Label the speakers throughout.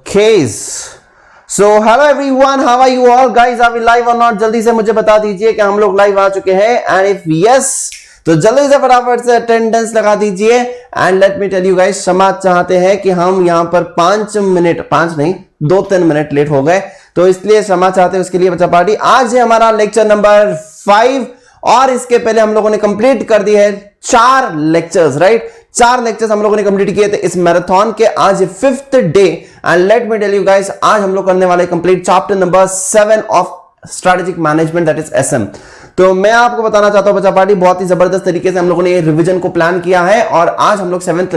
Speaker 1: Case so hello everyone, how are you all guys? Are we live और not? जल्दी से मुझे बता दीजिए कि हम लोग लाइव आ चुके हैं, एंड इफ यस तो जल्दी से फटाफट से अटेंडेंस लगा दीजिए। And let me tell you guys, क्षमा चाहते हैं कि हम यहां पर 2-3 मिनट लेट हो गए, तो इसलिए क्षमा चाहते हैं उसके लिए बच्चा पार्टी। आज है हमारा लेक्चर नंबर 5 और इसके पहले हम लोगों ने कंप्लीट कर दिए है 4 लेक्चर्स, राइट? 4 लेक्चर्स हम लोगों ने कंप्लीट किए थे इस मैराथन के। आज 5th day and let me tell you guys, आज हम लोग करने वाले complete chapter number 7 of strategic management, that is SM. तो मैं आपको बताना चाहता हूं बच्चा पार्टी, बहुत ही जबरदस्त तरीके से हम लोगों ने ये रिवीजन को प्लान किया है और आज हम लोग 7th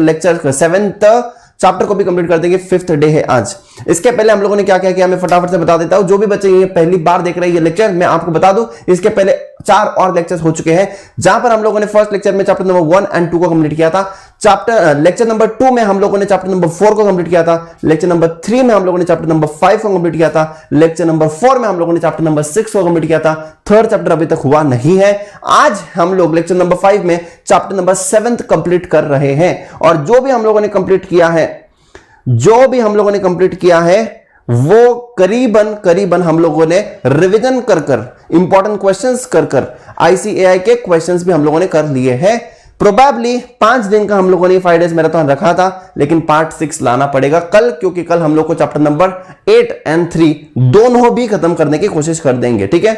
Speaker 1: चैप्टर को भी कंप्लीट कर देंगे। 5th डे है आज। इसके पहले हम लोगों ने क्या क्या किया मैं फटाफट से बता देता हूं। जो भी बच्चे ये पहली बार देख रहे हैं ये लेक्चर, मैं आपको बता दूं इसके पहले 4 और लेक्चर्स हो चुके हैं, जहां पर हम लोगों ने फर्स्ट लेक्चर में चैप्टर नंबर 1 और 2 को कंप्लीट किया था। लेक्चर नंबर 2 में हम लोगों ने चैप्टर नंबर 4 को कंप्लीट किया था। लेक्चर नंबर 3 में हम लोगों ने चैप्टर नंबर 5 को कंप्लीट किया था। लेक्चर नंबर 4 में हम लोगों ने चैप्टर नंबर 6 को कंप्लीट किया था। 3rd चैप्टर अभी तक हुआ नहीं है। आज हम लोग लेक्चर नंबर 5 में चैप्टर नंबर 7 कंप्लीट कर रहे हैं, और जो भी हम लोगों ने कंप्लीट किया है वो करीबन हम लोगों ने रिवीजन कर इंपॉर्टेंट क्वेश्चंस कर आईसीएआई के क्वेश्चंस भी हम लोगों ने कर लिए हैं। प्रोबेबली 5 दिन का हम लोगों ने 5 डेज मैराथन रखा था, लेकिन पार्ट 6 लाना पड़ेगा कल, क्योंकि कल हम लोग को चैप्टर नंबर 8 और 3 दोनों भी खत्म करने की कोशिश कर देंगे। ठीक है,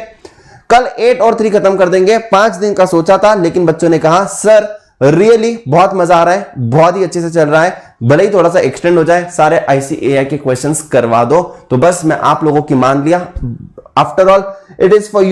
Speaker 1: कल 8 और 3 खत्म कर देंगे। 5 दिन का सोचा था, लेकिन बच्चों ने कहा सर रियली बहुत मजा आ रहा है, बहुत ही अच्छे से चल रहा है, भले ही थोड़ा सा एक्सटेंड हो जाए, सारे आईसीएआई के क्वेश्चंस करवा दो। तो बस मैं आप लोगों की मान लिया। After all it is for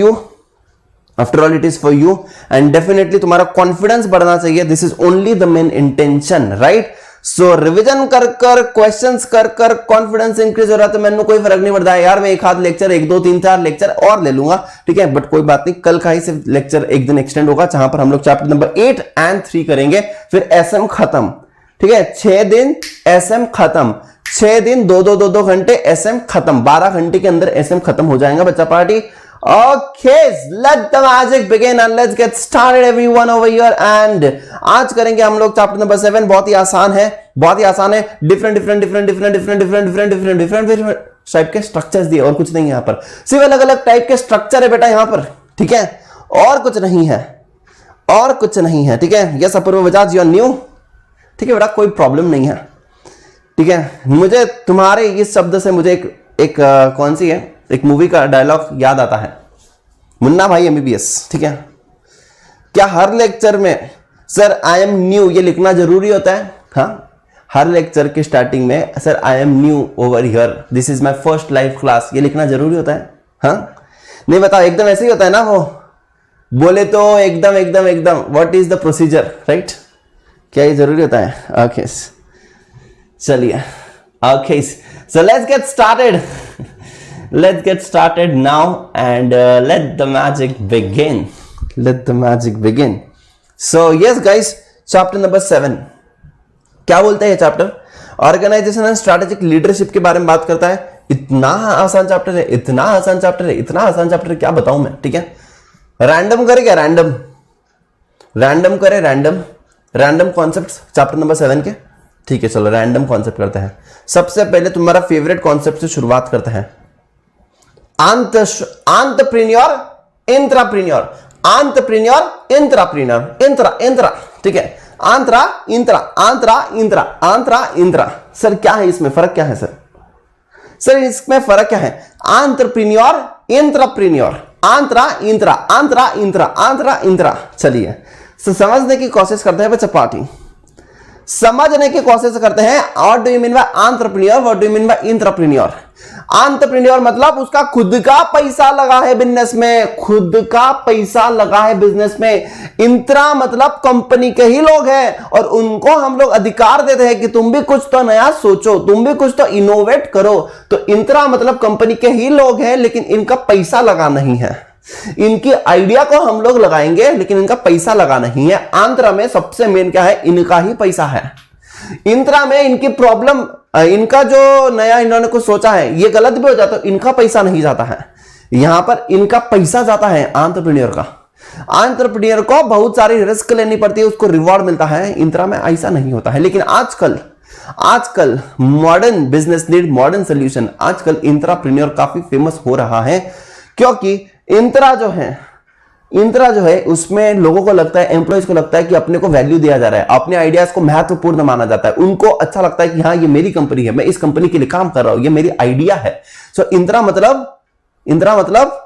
Speaker 1: you and definitely तुम्हारा कॉन्फिडेंस बढ़ना चाहिए। This is only the main intention, right? So revision कर क्वेश्चंस कर कॉन्फिडेंस इंक्रीज हो रहा है, तो मैंने कोई फर्क नहीं पड़ता है यार, मैं एक हाथ लेक्चर 1 2 3 4 लेक्चर और ले लूंगा, ठीक है, बट कोई बात नहीं, कल का ही सिर्फ लेक्चर 1 दिन एक्सटेंड होगा, जहां पर हम लोग चैप्टर नंबर 8 और 3 करेंगे, फिर एसएम खत्म। ठीक है, 6 दिन एसएम खत्म, 6 दिन 2 घंटे एसएम खत्म, 12 घंटे के अंदर एसएम खत्म हो जाएगा बच्चा party. Okay, let the magic begin and let's get started everyone over here। and आज करेंगे हम लोग चैप्टर नंबर 7। बहुत ही आसान है, डिफरेंट टाइप के स्ट्रक्चर्स दिए, और कुछ नहीं है यहाँ पर, सिर्फ अलग अलग टाइप के स्ट्रक्चर है बेटा यहाँ पर, ठीक है, और कुछ नहीं है, ठीक है। Yes Apoorva Bajaj, you are new, ठीक है बेटा, कोई प्रॉब्लम नहीं है, ठीक है। मुझे तुम्हारे इस शब्द से मुझे एक कौन सी है, एक मूवी का डायलॉग याद आता है, मुन्ना भाई एमबीबीएस, ठीक है। क्या हर लेक्चर में सर आई एम न्यू ये लिखना जरूरी होता है? हाँ, हर लेक्चर के स्टार्टिंग में sir I am new over here, this is my first live class, ये लिखना जरूरी होता है? हाँ, नहीं बताओ, एकदम ऐसे ही होता है ना, वो बोले तो एकदम what is the procedure, right? क्या ये जरूरी होता है? ओके, चलिए, okay, so let's get started now and let the magic begin। So yes guys, chapter number 7 क्या बोलता है ये chapter? Organisation and strategic leadership के बारे में बात करता है। इतना आसान चैप्टर है, क्या बताऊं मैं, ठीक है। रैंडम कॉन्सेप्ट्स चैप्टर नंबर 7 के, ठीक है, चलो रैंडम कॉन्सेप्ट करते हैं। सबसे पहले तुम्हारा फेवरेट कॉन्सेप्ट से शुरुआत करते हैं, एंटरप्रेन्योर, ठीक है, इंत्रा। सर क्या है इसमें फर्क, क्या है सर इसमें फर्क क्या है? Entrepreneur, intrapreneur, intra. चलिए समझने की कोशिश करते हैं बच्चा पार्टी, समझने की कोशिश करते हैं। What do you mean by entrepreneur, what do you mean by intrapreneur? Entrepreneur मतलब उसका खुद का पैसा लगा है बिजनेस में, इंत्रा मतलब कंपनी के ही लोग हैं और उनको हम लोग अधिकार देते हैं कि तुम भी कुछ तो नया सोचो, तुम भी कुछ तो इनोवेट करो। तो इंत्रा मतलब कंपनी के ही लोग हैं, लेकिन इनका पैसा लगा नहीं है, इनकी आइडिया को हम लोग लगाएंगे, लेकिन इनका पैसा लगा नहीं है। आंध्रा में सबसे मेन क्या है? इनका ही पैसा है। इंत्रा में इनकी प्रॉब्लम, इनका जो नया इन्होंने कुछ सोचा है ये गलत भी हो जाता है, इनका पैसा नहीं जाता है, यहां पर इनका पैसा जाता है एंटरप्रेन्योर का। एंटरप्रेन्योर को बहुत सारी रिस्क लेनी पड़ती है, उसको रिवॉर्ड मिलता है। इंत्रा में ऐसा नहीं होता है। लेकिन आजकल आजकल modern business need modern solution, आजकल इंट्राप्रेन्योर काफी फेमस हो रहा है क्योंकि इंट्रा जो है उसमें लोगों को लगता है, एम्प्लॉइज को लगता है कि अपने को वैल्यू दिया जा रहा है, अपने आइडियाज को महत्वपूर्ण माना जाता है, उनको अच्छा लगता है कि हाँ ये मेरी कंपनी है, मैं इस कंपनी के लिए काम कर रहा हूं, ये मेरी आइडिया है। सो इंट्रा मतलब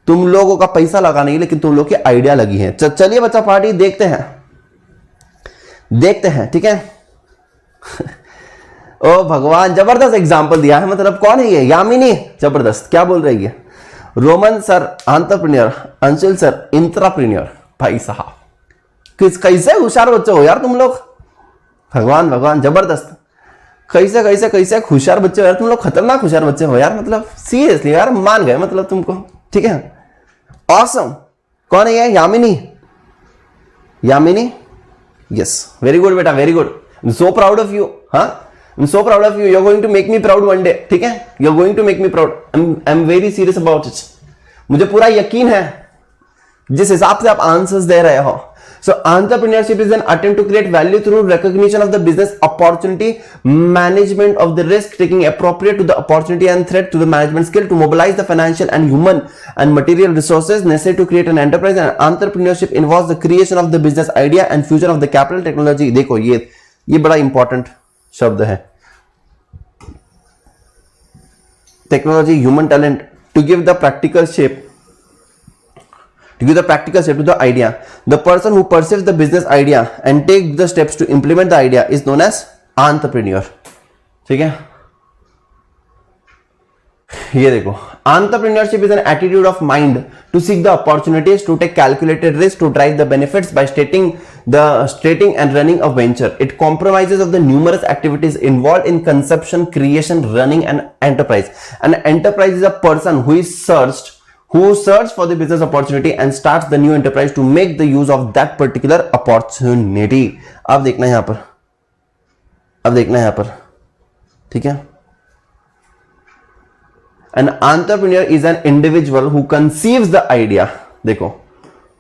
Speaker 1: तुम लोगों का पैसा लगा नहीं, लेकिन तुम लोग की आइडिया लगी है। चलिए बच्चा पार्टी देखते हैं, ठीक है। ओ भगवान, जबरदस्त एग्जाम्पल दिया है। मतलब कौन है ये? यामिनी, जबरदस्त। क्या बोल रही है? Roman sir entrepreneur, Anshul sir intrapreneur. भाई साहब कैसे होशियार बच्चे हो यार तुम लोग, भगवान जबरदस्त। कैसे होशियार बच्चे हो यार तुम लोग, खतरनाक होशियार बच्चे हो यार। मतलब सीरियसली यार मान गए मतलब तुमको, ठीक है। ऑसम। कौन है ये? यामिनी, यस, वेरी गुड बेटा, very good. I am so proud of you. हाँ, I am so proud of you. You are going to make me proud one day, ठीक है। You are going to make me proud. I am very serious about it. मुझे पूरा यकीन है जिस हिसाब से आप आंसर्स दे रहे हो। So entrepreneurship is an attempt to create value through recognition of the business opportunity, management of the risk, taking appropriate to the opportunity and threat to the management skill to mobilize the financial and human and material resources necessary to create an enterprise. And entrepreneurship involves the creation of the business idea and fusion of the capital technology. देखो ये बड़ा important शब्द है, technology, human talent, to give the practical shape to the idea. The person who perceives the business idea and takes the steps to implement the idea is known as entrepreneur. ठीक है, ये देखो, entrepreneurship is an attitude of mind to seek the opportunities, to take calculated risks, to drive the benefits by stating and running a venture. It compromises of the numerous activities involved in conception, creation, running an enterprise. An enterprise is a person who search for the business opportunity and starts the new enterprise to make the use of that particular opportunity. अब देखना है यहाँ पर, ठीक है। An entrepreneur is an individual who conceives the idea, देखो,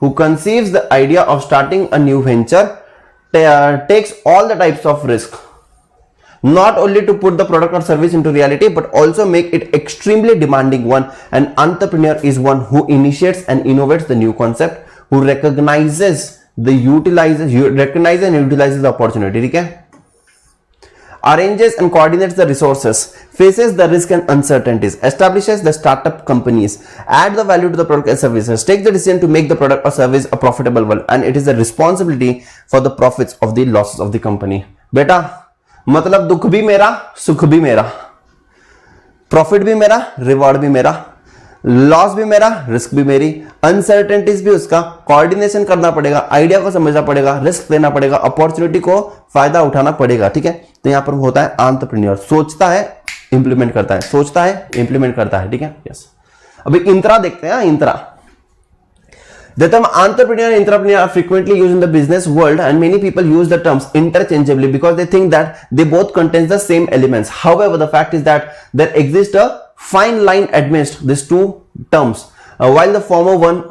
Speaker 1: who conceives the idea of starting a new venture, takes all the types of risk, not only to put the product or service into reality, but also make it extremely demanding one. An entrepreneur is one who initiates and innovates the new concept, who recognizes and utilizes the opportunity, ठीक है, arranges and coordinates the resources, faces the risk and uncertainties, establishes the startup companies, add the value to the product and services, takes the decision to make the product or service a profitable one, and it is the responsibility for the profits of the losses of the company. बेटा मतलब दुख भी मेरा, सुख भी मेरा, profit भी मेरा, रिवॉर्ड भी मेरा, लॉस भी मेरा, रिस्क भी मेरी, अनसर्टेनिटीज भी उसका, कोऑर्डिनेशन करना पड़ेगा, आइडिया को समझना पड़ेगा, रिस्क लेना पड़ेगा, अपॉर्चुनिटी को फायदा उठाना पड़ेगा, ठीक है। तो यहां पर होता है एंटरप्रेन्योर, सोचता है इंप्लीमेंट करता है, सोचता है इंप्लीमेंट करता है, ठीक है, यस। अभी इंट्रा देखते हैं। Intra, the term entrepreneur and intrapreneur are frequently used in the business world, and many people use the terms interchangeably because they think that they both contain the same elements. However, the fact is that there exists a fine line amidst these two terms. While the former one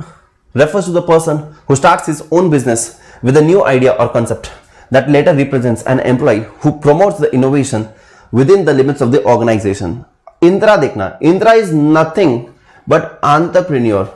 Speaker 1: refers to the person who starts his own business with a new idea or concept that later represents an employee who promotes the innovation within the limits of the organization. Intra देखना, Intra is nothing but entrepreneur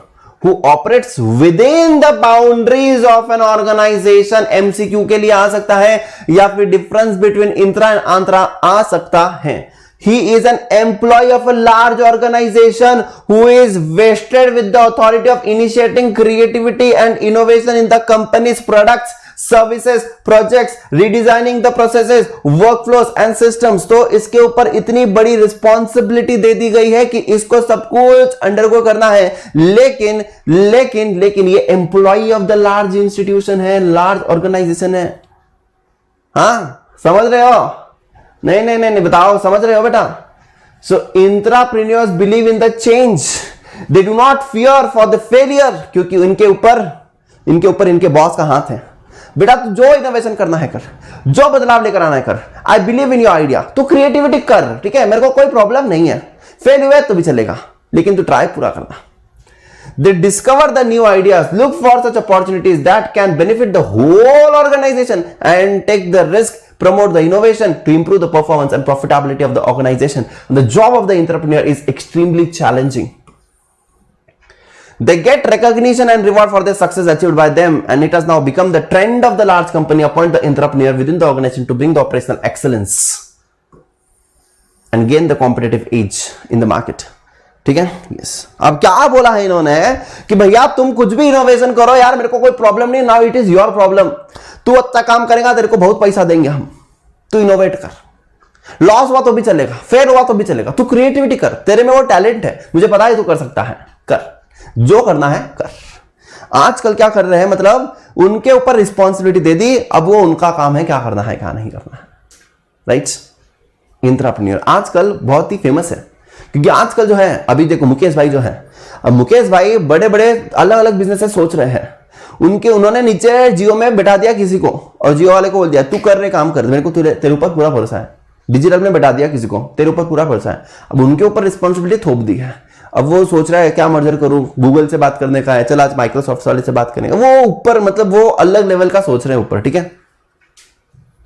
Speaker 1: who operates within the boundaries of an organization. MCQ के लिए आ सकता है या फिर difference between intra and antra आ सकता है. He is an employee of a large organization who is vested with the authority of initiating creativity and innovation in the company's products, services, projects, redesigning the processes, workflows and systems. तो इसके ऊपर इतनी बड़ी responsibility दे दी गई है कि इसको सब कुछ अंडरगो करना है, लेकिन ये employee of the large institution है, लार्ज ऑर्गेनाइजेशन है. हाँ, समझ रहे हो? नहीं, बताओ, समझ रहे हो बेटा? So intrapreneurs believe in the change, they do not fear for the failure, क्योंकि इनके ऊपर इनके बॉस का हाथ है. बेटा तू जो इनोवेशन करना है कर, जो बदलाव लेकर आना है कर. I believe in your idea, तू क्रिएटिविटी कर, ठीक है, मेरे को कोई प्रॉब्लम नहीं है. फेल हुए तो भी चलेगा, लेकिन तू ट्राई पूरा करना. They discover the new ideas, look for such opportunities that can benefit the whole organization and take the risk promote the innovation to improve the performance and profitability of the organization. The job of the entrepreneur is extremely challenging. They get recognition and reward for their success achieved by them, and it has now become the trend of the large company appoint the entrepreneur within the organization to bring the operational excellence and gain the competitive edge in the market. ठीक है, yes. अब क्या बोला है इन्होंने कि भैया तुम कुछ भी इनोवेशन करो यार, मेरे को कोई प्रॉब्लम नहीं, now it is your problem. तू अच्छा काम करेगा, तेरे को बहुत पैसा देंगे हम, तू इनोवेट कर, लॉस हुआ तो भी चलेगा, फेल हुआ तो भी चलेगा, तू क्रिएटिविटी कर, तेरे में वो टैलेंट है, मुझे पता है तू कर सकता है, कर, जो करना है कर। आजकल क्या कर रहे हैं, मतलब उनके ऊपर रिस्पॉन्सिबिलिटी दे दी, अब वो उनका काम है क्या करना है क्या नहीं करना है, राइट। एंटरप्रेन्योर आजकल बहुत ही फेमस है, क्योंकि आजकल जो है, अभी देखो मुकेश भाई जो है, अब मुकेश भाई बड़े बड़े अलग अलग बिजनेस सोच रहे हैं, उन्होंने नीचे जियो में बैठा दिया किसी को, और जियो वाले को बोल दिया तू कर रहे काम कर, मेरे को तेरे ऊपर पूरा भरोसा है। डिजिटल में बैठा दिया किसी को, तेरे ऊपर पूरा भरोसा है। अब उनके ऊपर रिस्पॉन्सिबिलिटी थोप दी है, अब वो सोच रहा है क्या मर्जर करूं, गूगल से बात करने का है, चल आज माइक्रोसॉफ्ट वाले से बात करेंगे, वो ऊपर मतलब वो अलग लेवल का सोच रहे हैं ऊपर, ठीक है,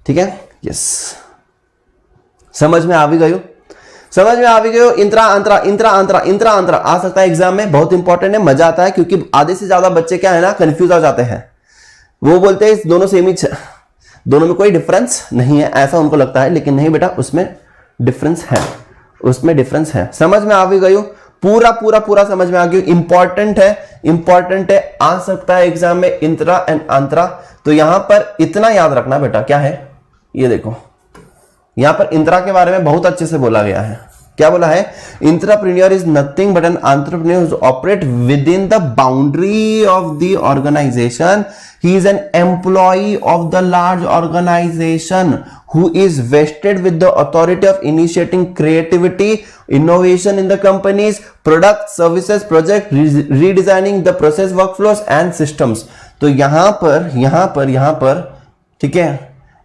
Speaker 1: ठीक है, यस। समझ में आ भी गई, समझ में आ भी गई। इंत्रा अंतरा इंत्रा अंतरा इंत्रा अंतरा आ सकता है एग्जाम में, बहुत इंपॉर्टेंट है, मजा आता है, क्योंकि आधे से ज्यादा बच्चे क्या है ना कंफ्यूज हो जाते हैं, वो बोलते हैं दोनों सेम ही, दोनों में कोई डिफरेंस नहीं है, ऐसा उनको लगता है, लेकिन नहीं बेटा, उसमें डिफरेंस है, उसमें डिफरेंस है। समझ में आ भी गई, पूरा पूरा पूरा समझ में आ गई, इंपॉर्टेंट है, इंपॉर्टेंट है, आ सकता है एग्जाम में इंत्रा एंड अंतरा। तो यहां पर इतना याद रखना बेटा, क्या है ये देखो, यहां पर इंत्रा के बारे में बहुत अच्छे से बोला गया है। क्या बोला है, entrepreneur is nothing but an entrepreneur who operate with in the boundary of the organisation. He is an employee of the large organisation who is vested with the authority of initiating creativity, innovation in the company's products, services, project, redesigning the process, workflows and systems। तो यहां पर ठीक है,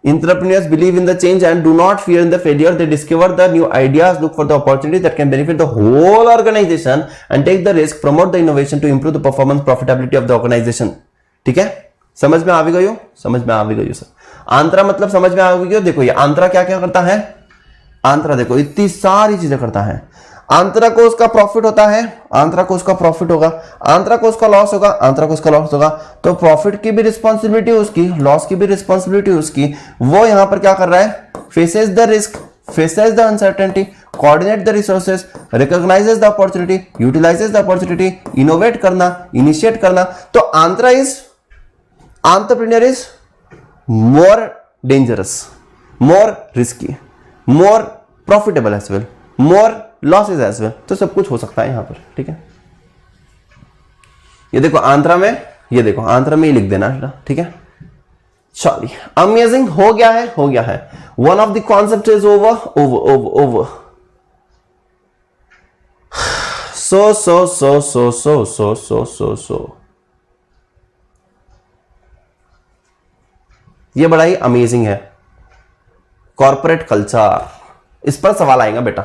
Speaker 1: entrepreneurs believe in the change and do not fear in the failure. They discover the new ideas, look for the opportunities that can benefit the whole organization and take the risk, promote the innovation to improve the performance, profitability of the organization। ठीक है, समझ में आ भी गई हो, समझ में आ भी गई हो सर। आंतरा मतलब समझ में आ गई हो। देखो ये आंतरा क्या क्या करता है, आंतरा देखो इतनी सारी चीजें करता है। आंतरा को उसका प्रॉफिट होता है, आंतरा को उसका प्रॉफिट होगा, आंतरा को उसका लॉस होगा, आंतरा को उसका लॉस होगा। तो प्रॉफिट की भी रिस्पॉन्सिबिलिटी उसकी, लॉस की भी रिस्पॉन्सिबिलिटी उसकी। वो यहां पर क्या कर रहा है, faces the risk, faces the uncertainty, coordinate the resources, recognises the opportunity, utilises the opportunity, innovate करना, इनिशिएट करना। तो आंतरा is, entrepreneur is more dangerous, more risky, more profitable as well, more losses as well। तो सब कुछ हो सकता है यहां पर, ठीक है। ये देखो आंध्रा में, ये देखो आंध्रा में ही लिख देना, ठीक है। चलिए, अमेजिंग हो गया है, हो गया है। One of the concept is over over over over. So ये बड़ा ही अमेजिंग है। कॉर्पोरेट कल्चर, इस पर सवाल आएगा बेटा।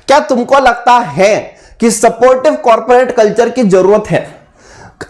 Speaker 1: क्या तुमको लगता है कि सपोर्टिव कॉर्पोरेट कल्चर की जरूरत है?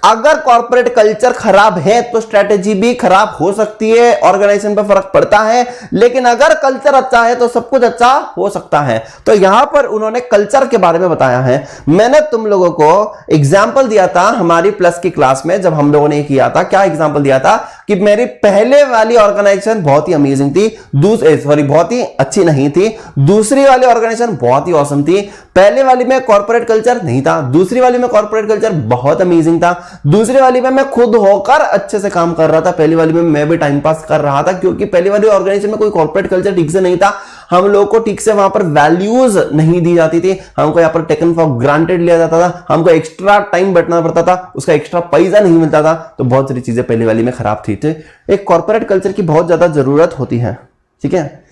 Speaker 1: अगर कॉर्पोरेट कल्चर खराब है तो स्ट्रेटेजी भी खराब हो सकती है, ऑर्गेनाइजेशन पर फर्क पड़ता है। लेकिन अगर कल्चर अच्छा है तो सब कुछ अच्छा हो सकता है। तो यहां पर उन्होंने कल्चर के बारे में बताया है। मैंने तुम लोगों को एग्जाम्पल दिया था हमारी प्लस की क्लास में, जब हम लोगों ने किया था। क्या एग्जाम्पल दिया था कि मेरी पहले वाली ऑर्गेनाइजेशन बहुत ही अमेजिंग थी, बहुत ही अच्छी नहीं थी। दूसरी वाली ऑर्गेनाइजेशन बहुत ही ऑसम थी। पहले वाली में कॉर्पोरेट कल्चर नहीं था, दूसरी वाली में कॉर्पोरेट कल्चर बहुत अमेजिंग था। दूसरी वाली में मैं खुद होकर अच्छे से काम कर रहा था, पहली वाली में मैं भी टाइम पास कर रहा था, क्योंकि पहली वाली ऑर्गेनाइजेशन में कोई कॉर्पोरेट कल्चर ठीक से नहीं था। हम लोगों को ठीक से वहां पर वैल्यूज नहीं दी जाती थी, हमको यहाँ पर टेकन फॉर ग्रांटेड लिया जाता था, हमको एक्स्ट्रा टाइम बैठना पड़ता था, उसका एक्स्ट्रा पैसा नहीं मिलता था। तो बहुत सारी चीजें पहली वाली में खराब थी। तो एक कॉर्पोरेट कल्चर की बहुत ज्यादा जरूरत होती है, ठीक है,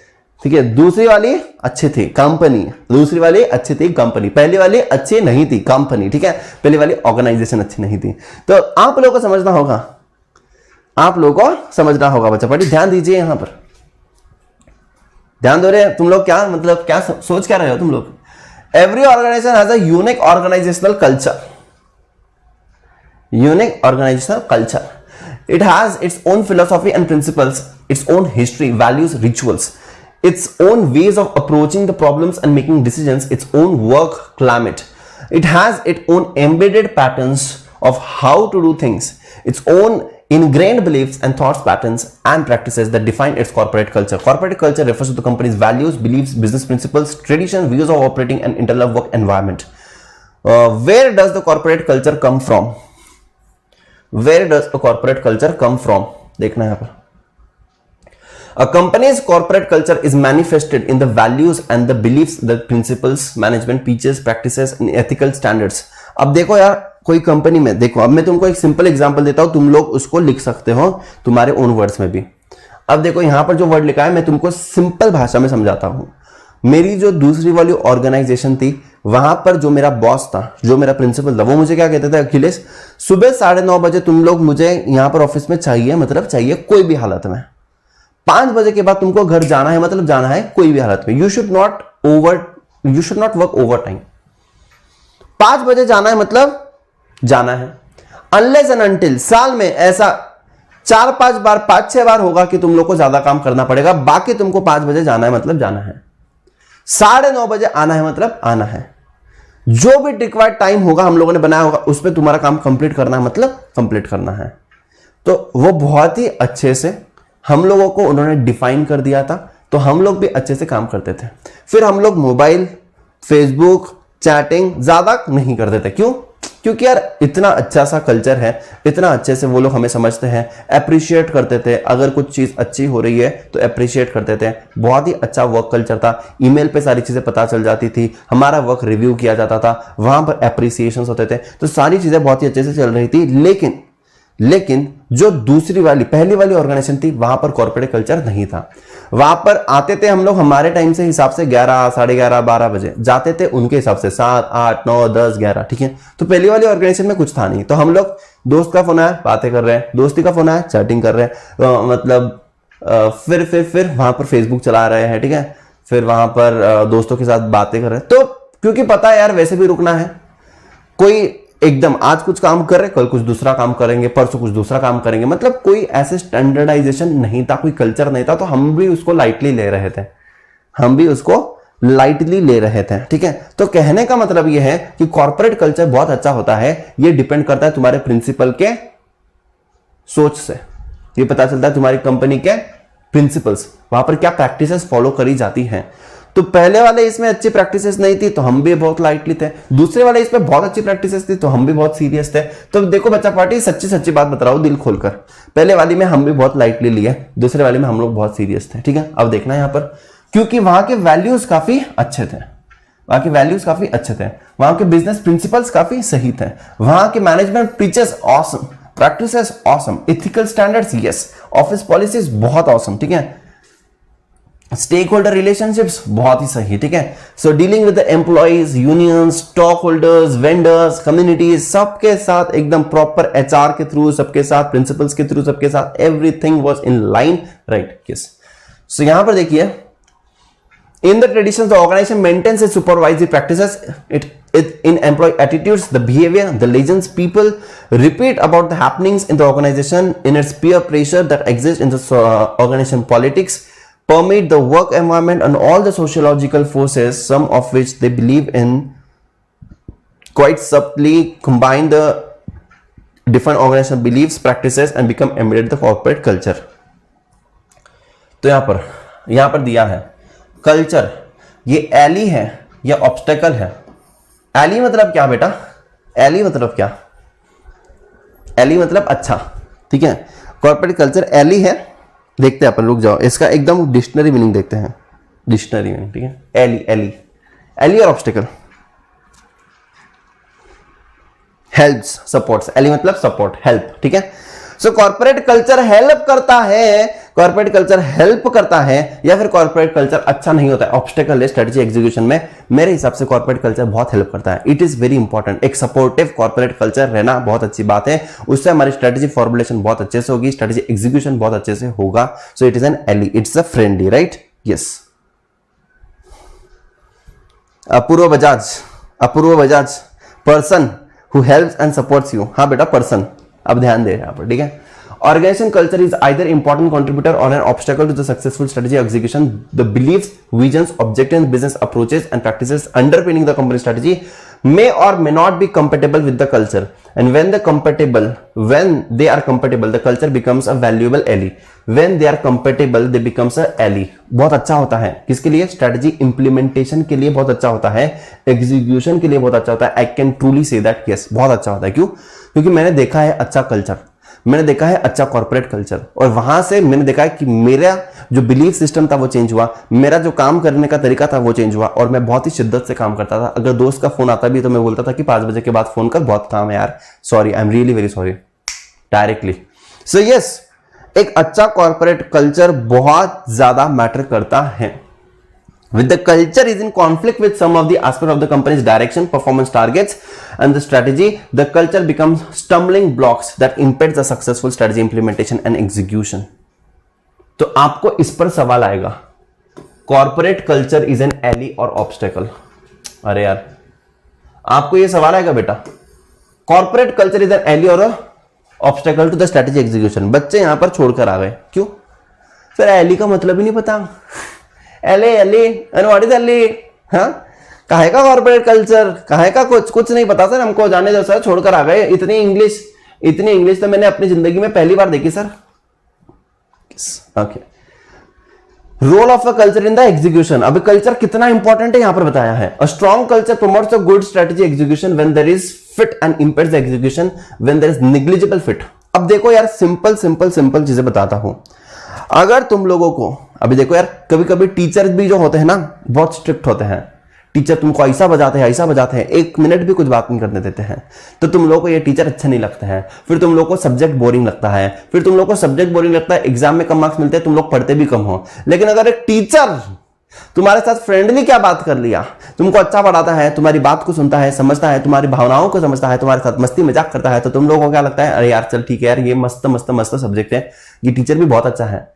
Speaker 1: ठीक है। दूसरी वाली अच्छी थी कंपनी, दूसरी वाली अच्छी थी कंपनी, पहली वाली अच्छी नहीं थी कंपनी, ठीक है। पहली वाली ऑर्गेनाइजेशन अच्छी नहीं थी। तो आप लोगों को समझना होगा, आप लोगों को समझना होगा बच्चा पढ़ी, ध्यान दीजिए यहां पर, ध्यान दो रहे तुम लोग। क्या मतलब, क्या सोच क्या रहे हो तुम लोग? Every organisation has a unique organisational culture, unique organisational culture. It has its own philosophy and principles. its own history, values, rituals, its own ways of approaching the problems and making decisions, its own work climate. It has its own embedded patterns of how to do things, its own ingrained beliefs and thoughts patterns and practices that define its corporate culture. Corporate culture refers to the company's values, beliefs, business principles, traditions, views of operating and internal work environment. Where does the corporate culture come from? Where does a corporate culture come from? देखना है यहाँ पर. A company's corporate culture is manifested in the values and the beliefs, the principles, management features, practices and ethical standards. अब देखो यार, कोई company में देखो, अब मैं तुमको एक सिंपल एग्जांपल देता हूं, तुम लोग उसको लिख सकते हो तुम्हारे ओन वर्ड्स में भी. अब देखो यहां पर जो वर्ड लिखा है मैं तुमको सिंपल भाषा में समझाता हूं. मेरी जो दूसरी वाली ऑर्गेनाइजेशन थी, वहां पर जो मेरा बॉस था, जो मेरा प्रिंसिपल था, वो मुझे क्या कहते थे, अखिलेश सुबह 9:30 बजे तुम लोग मुझे यहां पर ऑफिस में चाहिए, मतलब चाहिए कोई भी हालत में. 5 बजे के बाद तुमको घर जाना है, मतलब जाना है कोई भी हालत में. You should not work over time. 5 बजे जाना है मतलब जाना है. अनलेस एंड अनटिल साल में ऐसा 4-5 बार 5-6 बार होगा कि तुम लोग को ज्यादा काम करना पड़ेगा, बाकी तुमको 5 बजे जाना है मतलब जाना है. 9:30 बजे आना है मतलब आना है. जो भी रिक्वायर्ड टाइम होगा हम लोगों ने बनाया होगा, उस पर तुम्हारा काम कंप्लीट करना है मतलब कंप्लीट करना है. तो वो बहुत ही अच्छे से हम लोगों को उन्होंने डिफाइन कर दिया था, तो हम लोग भी अच्छे से काम करते थे. फिर हम लोग मोबाइल, फेसबुक, चैटिंग ज्यादा नहीं करते थे. क्यों? क्योंकि यार इतना अच्छा सा कल्चर है, इतना अच्छे से वो लोग हमें समझते हैं, अप्रिशिएट करते थे. अगर कुछ चीज अच्छी हो रही है तो अप्रिशिएट करते थे. बहुत ही अच्छा वर्क कल्चर था. ईमेल पे सारी चीजें पता चल जाती थी, हमारा वर्क रिव्यू किया जाता था, वहां पर अप्रिसिएशन होते थे, तो सारी चीजें बहुत ही अच्छे से चल रही थी. लेकिन जो दूसरी वाली पहली वाली ऑर्गेनाइजेशन थी, वहां पर कॉर्पोरेट कल्चर नहीं था. वहां पर आते थे हम लोग हमारे टाइम से हिसाब से 11, 11:30, 12 बजे जाते थे, उनके हिसाब से 7, 8, 9, 10, 11. ठीक है. तो पहली वाली ऑर्गेनाइजेशन में कुछ था नहीं, तो हम लोग दोस्त का फोन आया बातें कर रहे हैं, दोस्ती का फोन आया चैटिंग कर रहे हैं, मतलब फिर वहां पर फेसबुक चला रहे हैं. ठीक है. फिर वहां पर दोस्तों के साथ बातें कर रहे हैं. तो क्योंकि पता है यार वैसे भी रुकना है, कोई एकदम आज कुछ काम कर रहे, कल कुछ दूसरा काम करेंगे, परसों कुछ दूसरा काम करेंगे, मतलब कोई ऐसे स्टैंडर्डाइजेशन नहीं था, कोई कल्चर नहीं था. तो हम भी उसको लाइटली ले रहे थे. ठीक है. तो कहने का मतलब यह है कि कॉर्पोरेट कल्चर बहुत अच्छा होता है. यह डिपेंड करता है तुम्हारे प्रिंसिपल के सोच से. यह पता चलता है तुम्हारी कंपनी के प्रिंसिपल्स, वहां पर क्या प्रैक्टिसेस फॉलो करी जाती हैं. तो पहले वाले इसमें अच्छी प्रैक्टिसेस नहीं थी तो हम भी बहुत लाइटली थे, दूसरे वाले इसमें बहुत अच्छी प्रैक्टिसेस थी तो हम भी बहुत सीरियस थे. तो देखो बच्चा पार्टी, सच्ची बात बता रहा हूं दिल खोलकर, पहले वाली में हम भी बहुत लाइटली लिए, दूसरे वाले में हम लोग बहुत सीरियस थे. ठीक है. अब देखना यहां पर, क्योंकि वहां के वैल्यूज काफी अच्छे थे, वहां के बिजनेस प्रिंसिपल्स काफी सही थे, वहां के management teachers awesome, practices awesome, ethical standards yes, office policies बहुत ऑसम. ठीक है. स्टेक होल्डर रिलेशनशिप्स बहुत ही सही. ठीक है. So dealing with the employees, unions, stock holders, vendors, communities, सबके साथ एकदम प्रॉपर एचआर के थ्रू, सबके साथ प्रिंसिपल्स के थ्रू, सबके साथ everything was in line. Right. Yes. So यहां पर देखिए, in the traditions the organization maintains its supervisory practices, it in employee attitudes, the behavior, the legends people repeat about the happenings in the organization, in its peer pressure that exists in the organization politics, permeate the work environment and all the sociological forces, some of which they believe in, quite subtly combine the different organizational beliefs, practices and become embedded the corporate culture. तो यहां पर दिया है culture, ये Eli है या obstacle है. Eli मतलब क्या बेटा? एली मतलब क्या? एली मतलब अच्छा. ठीक है. कॉर्पोरेट कल्चर एली है. देखते हैं अपन, रुक जाओ, इसका एकदम डिक्शनरी मीनिंग देखते हैं. Dictionary meaning. ठीक है. एली और ऑब्स्टेकल. Helps, supports. एली मतलब सपोर्ट, हेल्प. ठीक है. सो कॉर्पोरेट कल्चर हेल्प करता है, या फिर कॉर्पोरेट कल्चर अच्छा नहीं होता है, ऑब्स्टेकल है स्ट्रेटजी एग्जीक्यूशन में. मेरे हिसाब से कॉर्पोरेट कल्चर बहुत हेल्प करता है. It is very important. एक सपोर्टिव कॉर्पोरेट कल्चर रहना बहुत अच्छी बात है. उससे हमारी स्ट्रेटजी फॉर्मुलेशन बहुत अच्छे से होगी, स्ट्रेटजी एग्जीक्यूशन बहुत अच्छे से होगा. So it is an ally, it's a friendly. Right. Yes. Apoorva Bajaj, person who helps and supports you. हाँ बेटा, पर्सन. अब ध्यान दे यहां पर. ठीक है. Organization culture is either important contributor or an obstacle to the successful strategy execution. The beliefs, visions, objectives, business approaches and practices underpinning the company strategy may or may not be compatible with the culture. And when they are compatible, the culture becomes a valuable ally. When they are compatible, they becomes a ally. बहुत अच्छा होता है किसके लिए? Strategy implementation के लिए बहुत अच्छा होता है, एग्जीक्यूशन के लिए बहुत अच्छा होता है. I can truly say that yes, बहुत अच्छा होता है. क्यों? क्योंकि मैंने देखा है अच्छा कल्चर, मैंने देखा है अच्छा कॉर्पोरेट कल्चर, और वहां से मैंने देखा है कि मेरा जो बिलीफ सिस्टम था वो चेंज हुआ, मेरा जो काम करने का तरीका था वो चेंज हुआ, और मैं बहुत ही शिद्दत से काम करता था. अगर दोस्त का फोन आता भी तो मैं बोलता था कि 5 बजे के बाद फोन कर, बहुत काम है यार, sorry, I am really very sorry, directly. So yes, एक अच्छा कॉर्पोरेट कल्चर बहुत ज्यादा मैटर करता है. With the culture is in conflict with some of the aspects of the company's direction, performance targets, and the strategy, the culture becomes stumbling blocks that impede the successful strategy implementation and execution. तो आपको इस पर सवाल आएगा, corporate culture is an ally or obstacle. अरे यार, आपको ये सवाल आएगा बेटा, corporate culture is an ally or obstacle to the strategy execution. बच्चे यहां पर छोड़कर आ गए, क्यों? फिर ally का मतलब ही नहीं पता. एले एंड व्हाट इज एले? हाँ, काहे का कॉर्पोरेट कल्चर, काहे का कुछ नहीं पता सर हमको, जाने दो सर, छोड़कर आ गए. इतनी इंग्लिश तो मैंने अपनी जिंदगी में पहली बार देखी sir. Okay, role of a culture in the execution. अभी कल्चर कितना इंपॉर्टेंट है यहां पर बताया है. A strong culture promotes a good strategy execution when there is fit and impairs the execution when there is negligible fit. अब देखो यार, सिंपल चीजें बताता हूं. अगर तुम लोगों को, अभी देखो यार, कभी कभी टीचर्स भी जो होते हैं ना बहुत स्ट्रिक्ट होते हैं. टीचर तुमको ऐसा बजाते हैं, 1 मिनट भी कुछ बात नहीं करने देते हैं, तो तुम लोगों को ये टीचर अच्छा नहीं लगता है. फिर तुम लोगों को सब्जेक्ट बोरिंग लगता है, एग्जाम में कम मार्क्स मिलते हैं, तुम लोग पढ़ते भी कम हो. लेकिन अगर एक टीचर तुम्हारे साथ फ्रेंडली क्या बात कर लिया, तुमको अच्छा पढ़ाता है, तुम्हारी बात को सुनता है, समझता है, तुम्हारी भावनाओं को समझता है, तुम्हारे साथ मस्ती मजाक करता है, तो तुम लोगों को क्या लगता है, अरे यार चल ठीक है यार, ये मस्त सब्जेक्ट है, ये टीचर भी बहुत अच्छा है,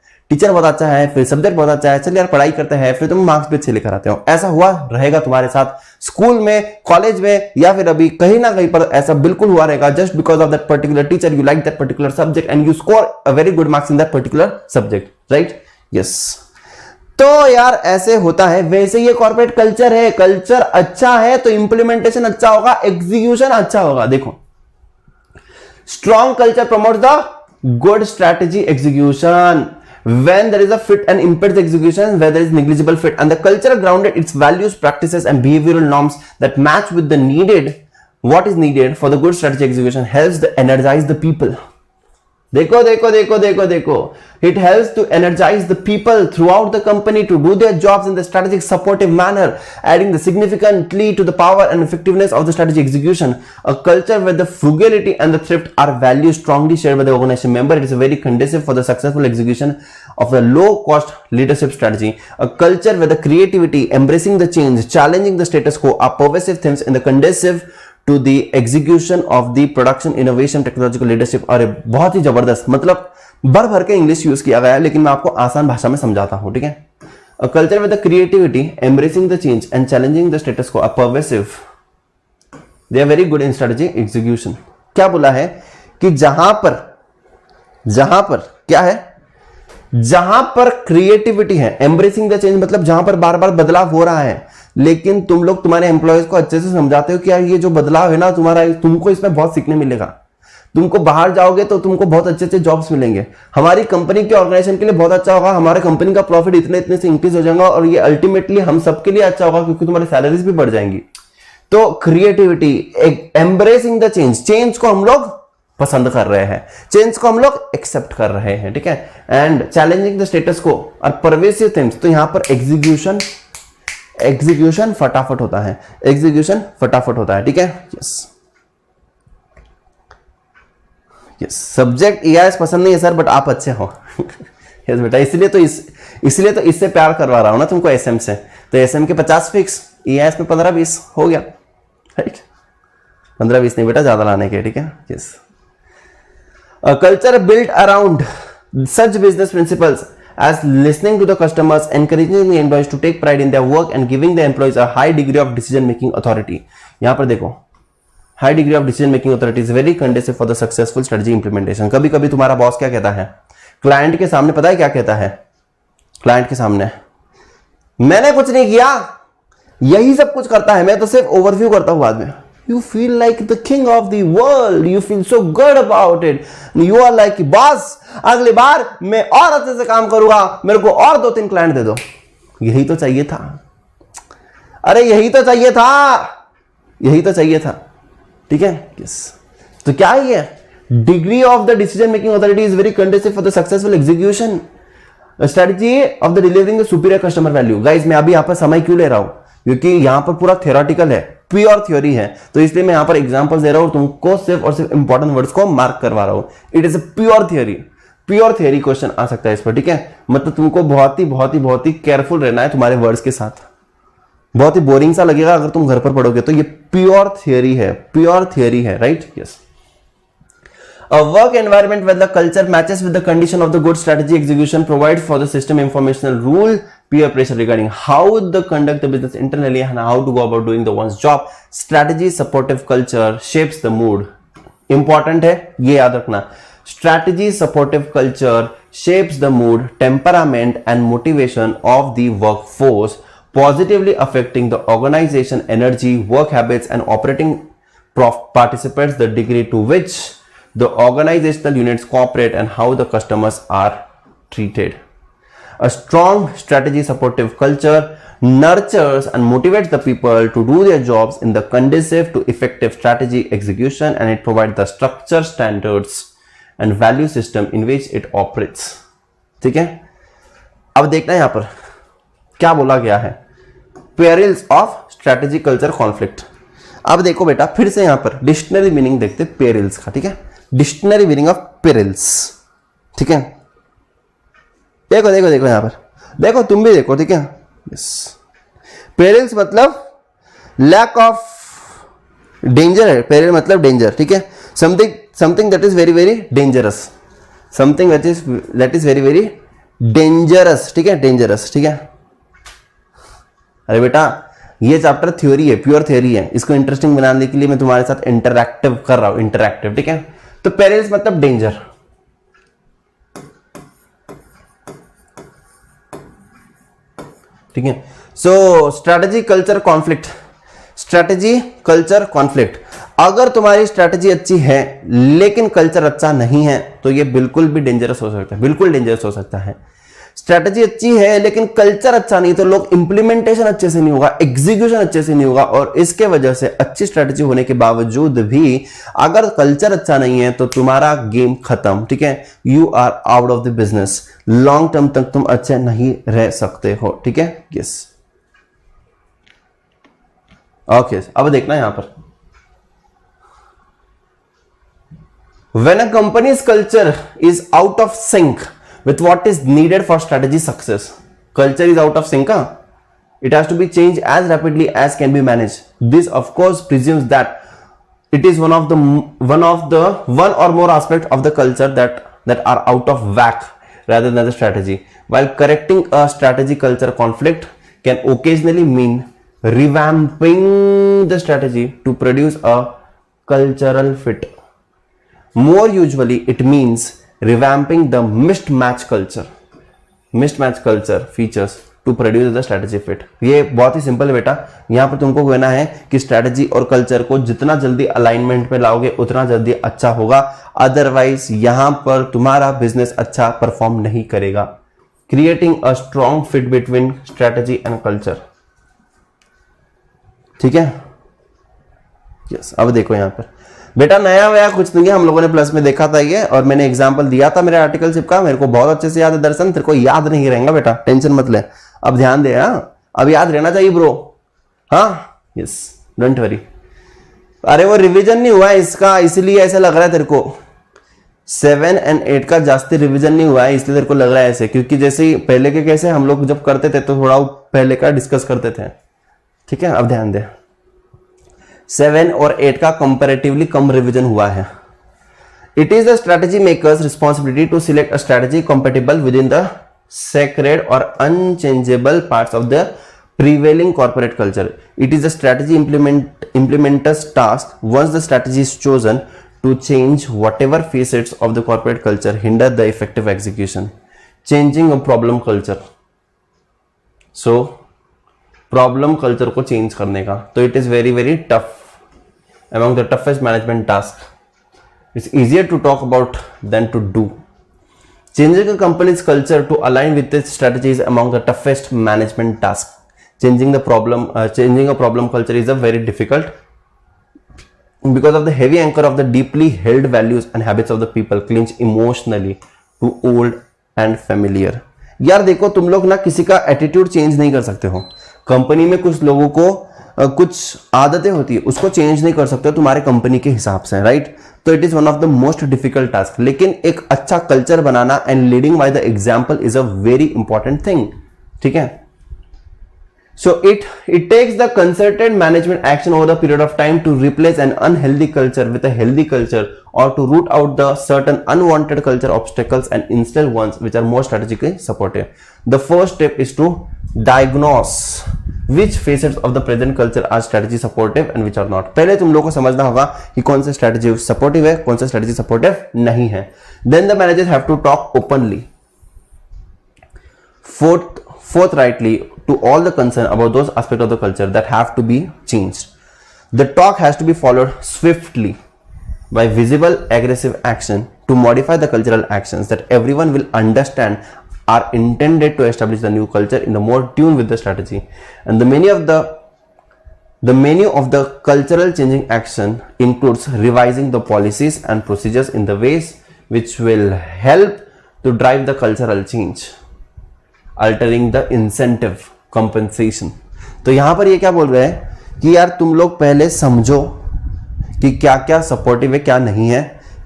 Speaker 1: फिर सब्जेक्ट बहुत अच्छा है, चल यार पढ़ाई करते हैं, फिर तुम मार्क्स भी अच्छे लेकर आते हो. ऐसा हुआ रहेगा तुम्हारे साथ स्कूल में, कॉलेज में, या फिर अभी कहीं ना कहीं पर ऐसा बिल्कुल हुआ रहेगा. Just because of that particular teacher, you like that particular subject and you score a very good marks in that particular subject, right? Yes. तो यार ऐसे होता है. वैसे ये कॉर्पोरेट कल्चर है, कल्चर अच्छा है तो इंप्लीमेंटेशन अच्छा होगा, एग्जीक्यूशन अच्छा होगा. देखो, strong culture promotes the good strategy execution when there is a fit and impedes execution where there is negligible fit, and the culture grounded its values, practices and behavioral norms that match with the what is needed for the good strategy execution helps to energize the people. देखो, it helps to energize the people throughout the company to do their jobs in the strategic supportive manner, adding the significantly to the power and effectiveness of the strategy execution. A culture where the frugality and the thrift are values strongly shared by the organization member, it is very conducive for the successful execution of the low cost leadership strategy. A culture where the creativity, embracing the change, challenging the status quo are pervasive themes in the conducive to the execution of the production, innovation, technological leadership. और बहुत ही जबरदस्त, मतलब भर के English use किया गया है, लेकिन मैं आपको आसान भाषा में समझाता हूं, ठीक है? A culture with the creativity, embracing the change and challenging the status quo are pervasive. They are very good in strategy execution. क्या बोला है कि जहां पर क्या है, जहां पर क्रिएटिविटी है, एम्ब्रेसिंग द चेंज मतलब जहां पर बार बार बदलाव हो रहा है, लेकिन तुम लोग तुम्हारे एम्प्लॉयज को अच्छे से समझाते हो कि यार ये जो बदलाव है ना तुम्हारा, तुमको इसमें बहुत सीखने मिलेगा, तुमको बाहर जाओगे तो तुमको बहुत अच्छे जॉब्स मिलेंगे, हमारी कंपनी के ऑर्गेनाइजेशन के लिए बहुत अच्छा होगा, हमारे कंपनी का प्रॉफिट इतने से इंक्रीज हो जाएगा, और ये अल्टीमेटली हम सबके लिए अच्छा होगा क्योंकि तुम्हारी सैलरीज भी बढ़ जाएंगी. तो क्रिएटिविटी, एम्ब्रेसिंग द चेंज को हम लोग पसंद कर रहे हैं, चेंज को हम लोग एक्सेप्ट कर रहे हैं, ठीक है? एंड चैलेंजिंग द स्टेटस को और परवेसिव थिंग्स. तो यहां पर एग्जीक्यूशन फटाफट होता है, ठीक है? यस, सब्जेक्ट ईआईएस पसंद नहीं है सर, बट आप अच्छे हो. यस बेटा, इसलिए तो इससे प्यार करवा रहा हूं ना तुमको, एसएम से. तो एसएम के 50 फिक्स, ईआईएस में 15-20 हो गया, राइट? 15-20 नहीं बेटा, ज्यादा लाने के, ठीक है? Yes. A culture built around such business principles as listening to the customers, encouraging the employees to take pride in their work and giving the employees a high degree of decision making authority. यहां पर देखो, high degree of decision making authority is very conducive for the successful strategy implementation. कभी कभी तुम्हारा boss क्या कहता है client के सामने, पता है क्या कहता है क्लाइंट के सामने? मैंने कुछ नहीं किया, यही सब कुछ करता है, मैं तो सिर्फ ओवरव्यू करता हूं बाद में। You feel like the king of the world. You feel so good about it. You are like, boss अगली बार मैं और अच्छे से काम करूंगा, मेरे को और 2-3 क्लाइंट दे दो। यही तो चाहिए था, अरे यही तो चाहिए था, यही तो चाहिए था। ठीक है, यस। तो क्या है ये? Degree of the decision making authority is very conducive for the successful execution strategy of the delivering the superior customer value. Guys मैं अभी यहां पर समय क्यों ले रहा हूं? क्योंकि यहां पर पूरा थ्योरेटिकल है, प्योर थ्योरी है, तो इसलिए मैं यहां पर एग्जांपल्स दे रहा हूं, तुमको सिर्फ और सिर्फ इंपॉर्टेंट वर्ड्स को मार्क करवा रहा हूं। It is a pure theory question आ सकता है इस पर। ठीक है, मतलब तुमको बहुत ही केयरफुल रहना है तुम्हारे वर्ड्स के साथ। बहुत ही बोरिंग सा लगेगा अगर तुम घर पर पढ़ोगे, तो ये प्योर थियरी है, right? Yes. A work environment where the culture matches with the condition of the good strategy execution provides for the system informational rule, peer pressure regarding how the conduct the business internally and how to go about doing the one's job. Strategy supportive culture shapes the mood. Important है, ये याद रखना। Strategy supportive culture shapes the mood, temperament and motivation of the workforce, positively affecting the organization energy, work habits and operating participants, the degree to which the organizational units cooperate and how the customers are treated. A strong strategy supportive culture nurtures and motivates the people to do their jobs in the conducive to effective strategy execution, and it provides the structure, standards and value system in which it operates. ठीक है, अब देखना है यहां पर क्या बोला गया है, perils of strategy culture conflict. अब देखो बेटा फिर से यहां पर डिक्शनरी मीनिंग देखते पेरिल्स का। ठीक है, डिक्शनरी मीनिंग ऑफ पेरिल्स। ठीक है, देखो यहां पर देखो, तुम भी देखो। ठीक है, यस। पेरिल्स मतलब लैक ऑफ डेंजर है, पेरिल मतलब डेंजर। ठीक है, something that is very dangerous, something that is very dangerous. ठीक है, डेंजरस। ठीक है, अरे बेटा ये चैप्टर थ्योरी है, प्योर थ्योरी है, इसको इंटरेस्टिंग बनाने के लिए मैं तुम्हारे साथ इंटरैक्टिव कर रहा हूं, इंटरैक्टिव। ठीक है, तो पेरिल्स मतलब डेंजर। ठीक है, सो स्ट्रैटेजी कल्चर कॉन्फ्लिक्ट। अगर तुम्हारी स्ट्रैटेजी अच्छी है लेकिन कल्चर अच्छा नहीं है तो ये बिल्कुल भी डेंजरस हो सकता है, बिल्कुल डेंजरस हो सकता है। स्ट्रैटेजी अच्छी है लेकिन कल्चर अच्छा नहीं, तो लोग इंप्लीमेंटेशन अच्छे से नहीं होगा, एग्जीक्यूशन अच्छे से नहीं होगा, और इसके वजह से अच्छी स्ट्रैटेजी होने के बावजूद भी अगर कल्चर अच्छा नहीं है तो तुम्हारा गेम खत्म। ठीक है, you are out of the business, long term तक तुम अच्छे नहीं रह सकते हो। ठीक है, यस, ओके। अब देखना यहां पर, when a company's culture is out of sync with what is needed for strategy success, culture is out of sync, it has to be changed as rapidly as can be managed. This of course presumes that it is one or more aspects of the culture that are out of whack rather than the strategy. While correcting a strategy culture conflict can occasionally mean revamping the strategy to produce a cultural fit. More usually it means revamping the mismatch culture features to produce the strategy fit. ये बहुत ही simple है बेटा, यहां पर तुमको कहना है कि स्ट्रेटजी और कल्चर को जितना जल्दी अलाइनमेंट में लाओगे उतना जल्दी अच्छा होगा, अदरवाइज यहां पर तुम्हारा बिजनेस अच्छा परफॉर्म नहीं करेगा। Creating a strong fit between strategy and culture. ठीक है, यस। अब देखो यहां पर बेटा नया वया कुछ नहीं है, हम लोगों ने प्लस में देखा था ये, और मैंने एग्जांपल दिया था मेरे आर्टिकलशिप का, मेरे को बहुत अच्छे से याद है। दर्शन तेरे को याद नहीं रहेगा बेटा, टेंशन मत ले, अब ध्यान दे। अब याद रहना चाहिए ब्रो। हाँ, यस, डोंट वरी। अरे वो रिवीजन नहीं हुआ है इसका, इसलिए ऐसा लग रहा है तेरे को। 7 और 8 का जास्ती रिवीजन नहीं हुआ है, इसलिए तेरे को लग रहा है ऐसे, क्योंकि जैसे पहले के कैसे हम लोग जब करते थे तो थोड़ा पहले का डिस्कस करते थे। ठीक है, अब ध्यान दे, 7 और 8 का कंपैरेटिवली कम रिवीजन हुआ है। It is the strategy makers responsibility to select a strategy compatible with in the sacred or unchangeable parts of the prevailing corporate culture. It is a strategy implementer's task, once the strategy is chosen, to change whatever facets of the corporate culture hinder the effective execution. Changing a problem culture. So problem culture को change करने का, तो it is very very tough, among the toughest management task. It's easier to talk about than to do. Changing a company's culture to align with its strategies among the toughest management task. Changing a problem culture is a very difficult, because of the heavy anchor of the deeply held values and habits of the people clinch emotionally to old and familiar. यार देखो, तुम लोग ना किसी का attitude change नहीं कर सकते हो. कंपनी में कुछ लोगों को कुछ आदतें होती है, उसको चेंज नहीं कर सकते हो तुम्हारे कंपनी के हिसाब से, राइट? तो it is one of the most difficult task. लेकिन एक अच्छा culture banana and leading by the example is a very important thing. ठीक है? So it takes the concerted management action over the period of time to replace an unhealthy culture with a healthy culture, or to root out the certain unwanted culture obstacles and instill ones which are more strategically supportive. The first step is to diagnose which facets of the present culture are strategy supportive and which are not. पहले तुम लोगों को समझना होगा कि कौन सा strategy supportive है, कौन सा strategy supportive नहीं है. Then the managers have to talk openly, forthrightly to all the concern about those aspects of the culture that have to be changed. The talk has to be followed swiftly by visible aggressive action to modify the cultural actions that everyone will understand are intended to establish the new culture in the more tune with the strategy. And the menu of the cultural changing action includes revising the policies and procedures in the ways which will help to drive the cultural change, altering the incentive compensation. तो यहां पर ये क्या बोल रहे हैं कि यार तुम लोग पहले समझो कि क्या क्या सपोर्टिव है, क्या नहीं है,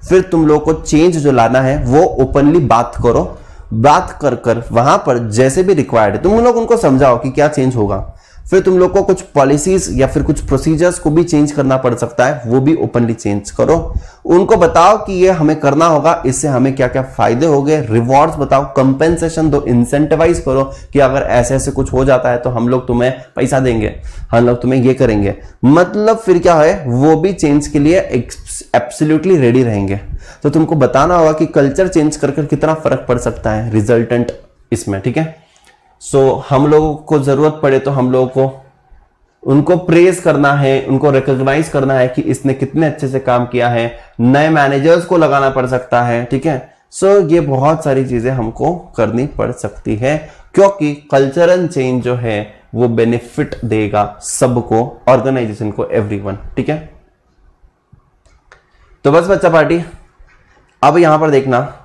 Speaker 1: फिर तुम लोग को चेंज जो लाना है वो ओपनली बात करो. बात कर कर वहां पर जैसे भी रिक्वायर्ड है तुम लोग उनको समझाओ कि क्या चेंज होगा. फिर तुम लोग को कुछ पॉलिसीज या फिर कुछ प्रोसीजर्स को भी चेंज करना पड़ सकता है, वो भी ओपनली चेंज करो. उनको बताओ कि ये हमें करना होगा, इससे हमें क्या क्या फायदे हो गए, रिवॉर्ड्स बताओ, कंपेंसेशन दो, इंसेंटिवाइज करो कि अगर ऐसे ऐसे कुछ हो जाता है तो हम लोग तुम्हें पैसा देंगे, हम लोग तुम्हें ये करेंगे. मतलब फिर क्या है, वो भी चेंज के लिए एब्सोल्युटली रेडी रहेंगे. तो तुमको बताना होगा कि कल्चर चेंज करके कितना फर्क पड़ सकता है रिजल्टेंट इसमें. ठीक है? सो हम लोगों को जरूरत पड़े तो हम लोगों को उनको प्रेज करना है, उनको रिकॉग्नाइज करना है कि इसने कितने अच्छे से काम किया है. नए मैनेजर्स को लगाना पड़ सकता है. ठीक है? सो ये बहुत सारी चीजें हमको करनी पड़ सकती है, क्योंकि कल्चरल चेंज जो है वो बेनिफिट देगा सबको, ऑर्गेनाइजेशन को, एवरीवन. ठीक है? तो बस बच्चा पार्टी, अब यहां पर देखना,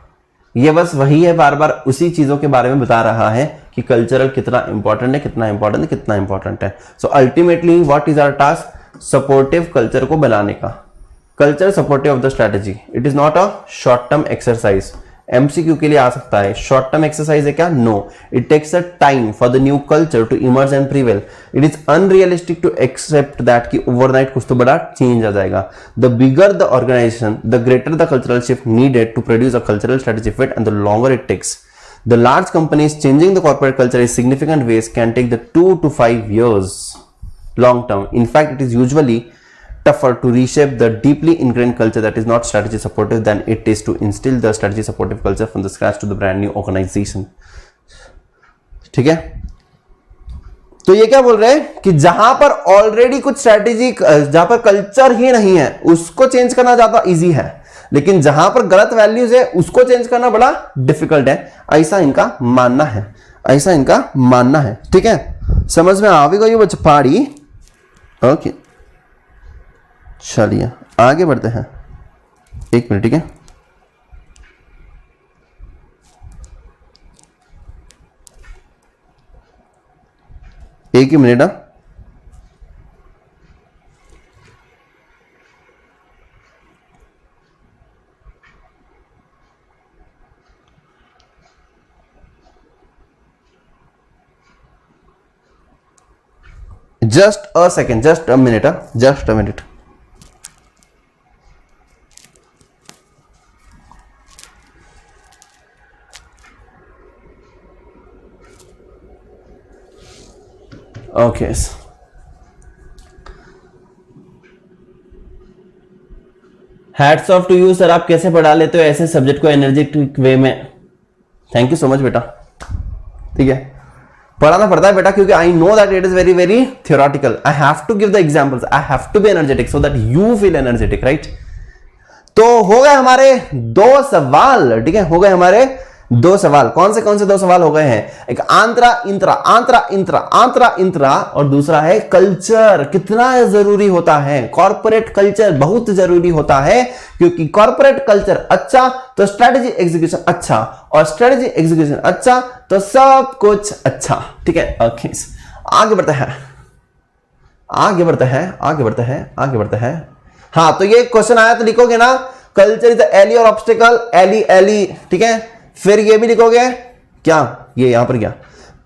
Speaker 1: ये बस वही है, बार बार उसी चीजों के बारे में बता रहा है कि कल्चरल कितना इंपॉर्टेंट है, कितना इंपॉर्टेंट है, कितना इंपॉर्टेंट है. So ultimately what is our task? Supportive culture को बनाने का. Culture supportive of the strategy. It is not a short term exercise. MCQ के लिए आ सकता है. शॉर्ट टर्म एक्सरसाइज है क्या? No. It takes a time for the new culture to emerge and prevail. It is unrealistic to accept that कि overnight कुछ तो बड़ा चेंज आ जाएगा. The bigger the organisation, the greater the cultural shift needed to produce a cultural strategy fit, and the longer it takes. The large companies changing the corporate culture in significant ways can take the 2 to 5 years long term. In fact, it is usually tougher to reshape the deeply ingrained culture that is not strategy supportive than it is to instill the strategy supportive culture from the scratch to the brand new organization. ठीक है? तो ये क्या बोल रहे हैं कि जहां पर ऑलरेडी कुछ स्ट्रेटेजी, जहां पर कल्चर ही नहीं है, उसको चेंज करना ज्यादा इजी है, लेकिन जहां पर गलत वैल्यूज है उसको चेंज करना बड़ा डिफिकल्ट है. ऐसा इनका मानना है, ऐसा इनका मानना है. ठीक है? समझ में आ भी गई बच्चा पाड़ी? ओके, चलिए आगे बढ़ते हैं. एक मिनट. ठीक है? एक ही minute. Just a second, just a minute, just a minute. Okay hats off to you sir, आप कैसे पढ़ा लेते हो ऐसे सब्जेक्ट को एनर्जेटिक वे में। थैंक यू सो मच बेटा। ठीक है, पढ़ाना पड़ता है बेटा, क्योंकि I know that it is very very theoretical. I have to give the examples, I have to be energetic so that you feel energetic, right. तो हो गए हमारे 2 सवाल। ठीक है, हो गए हमारे 2 सवाल। कौन से 2 सवाल हो गए हैं? एक आंतरा इंत्रा, आंतरा इंत्रा, आंतरा इंत्रा, और दूसरा है कल्चर कितना जरूरी होता है। कॉर्पोरेट कल्चर बहुत जरूरी होता है, क्योंकि कॉर्पोरेट कल्चर अच्छा तो स्ट्रेटेजी एग्जीक्यूशन अच्छा, और स्ट्रेटेजी एग्जीक्यूशन अच्छा तो सब कुछ अच्छा। ठीक है, ओके आगे बढ़ते हैं, आगे बढ़ते हैं, आगे बढ़ते हैं, आगे बढ़ते हैं। हाँ, तो ये क्वेश्चन आया तो लिखोगे ना, कल्चर इज एली और ऑब्स्टिकल, एली एली। ठीक है, फिर ये भी लिखोगे क्या, ये यहां पर क्या,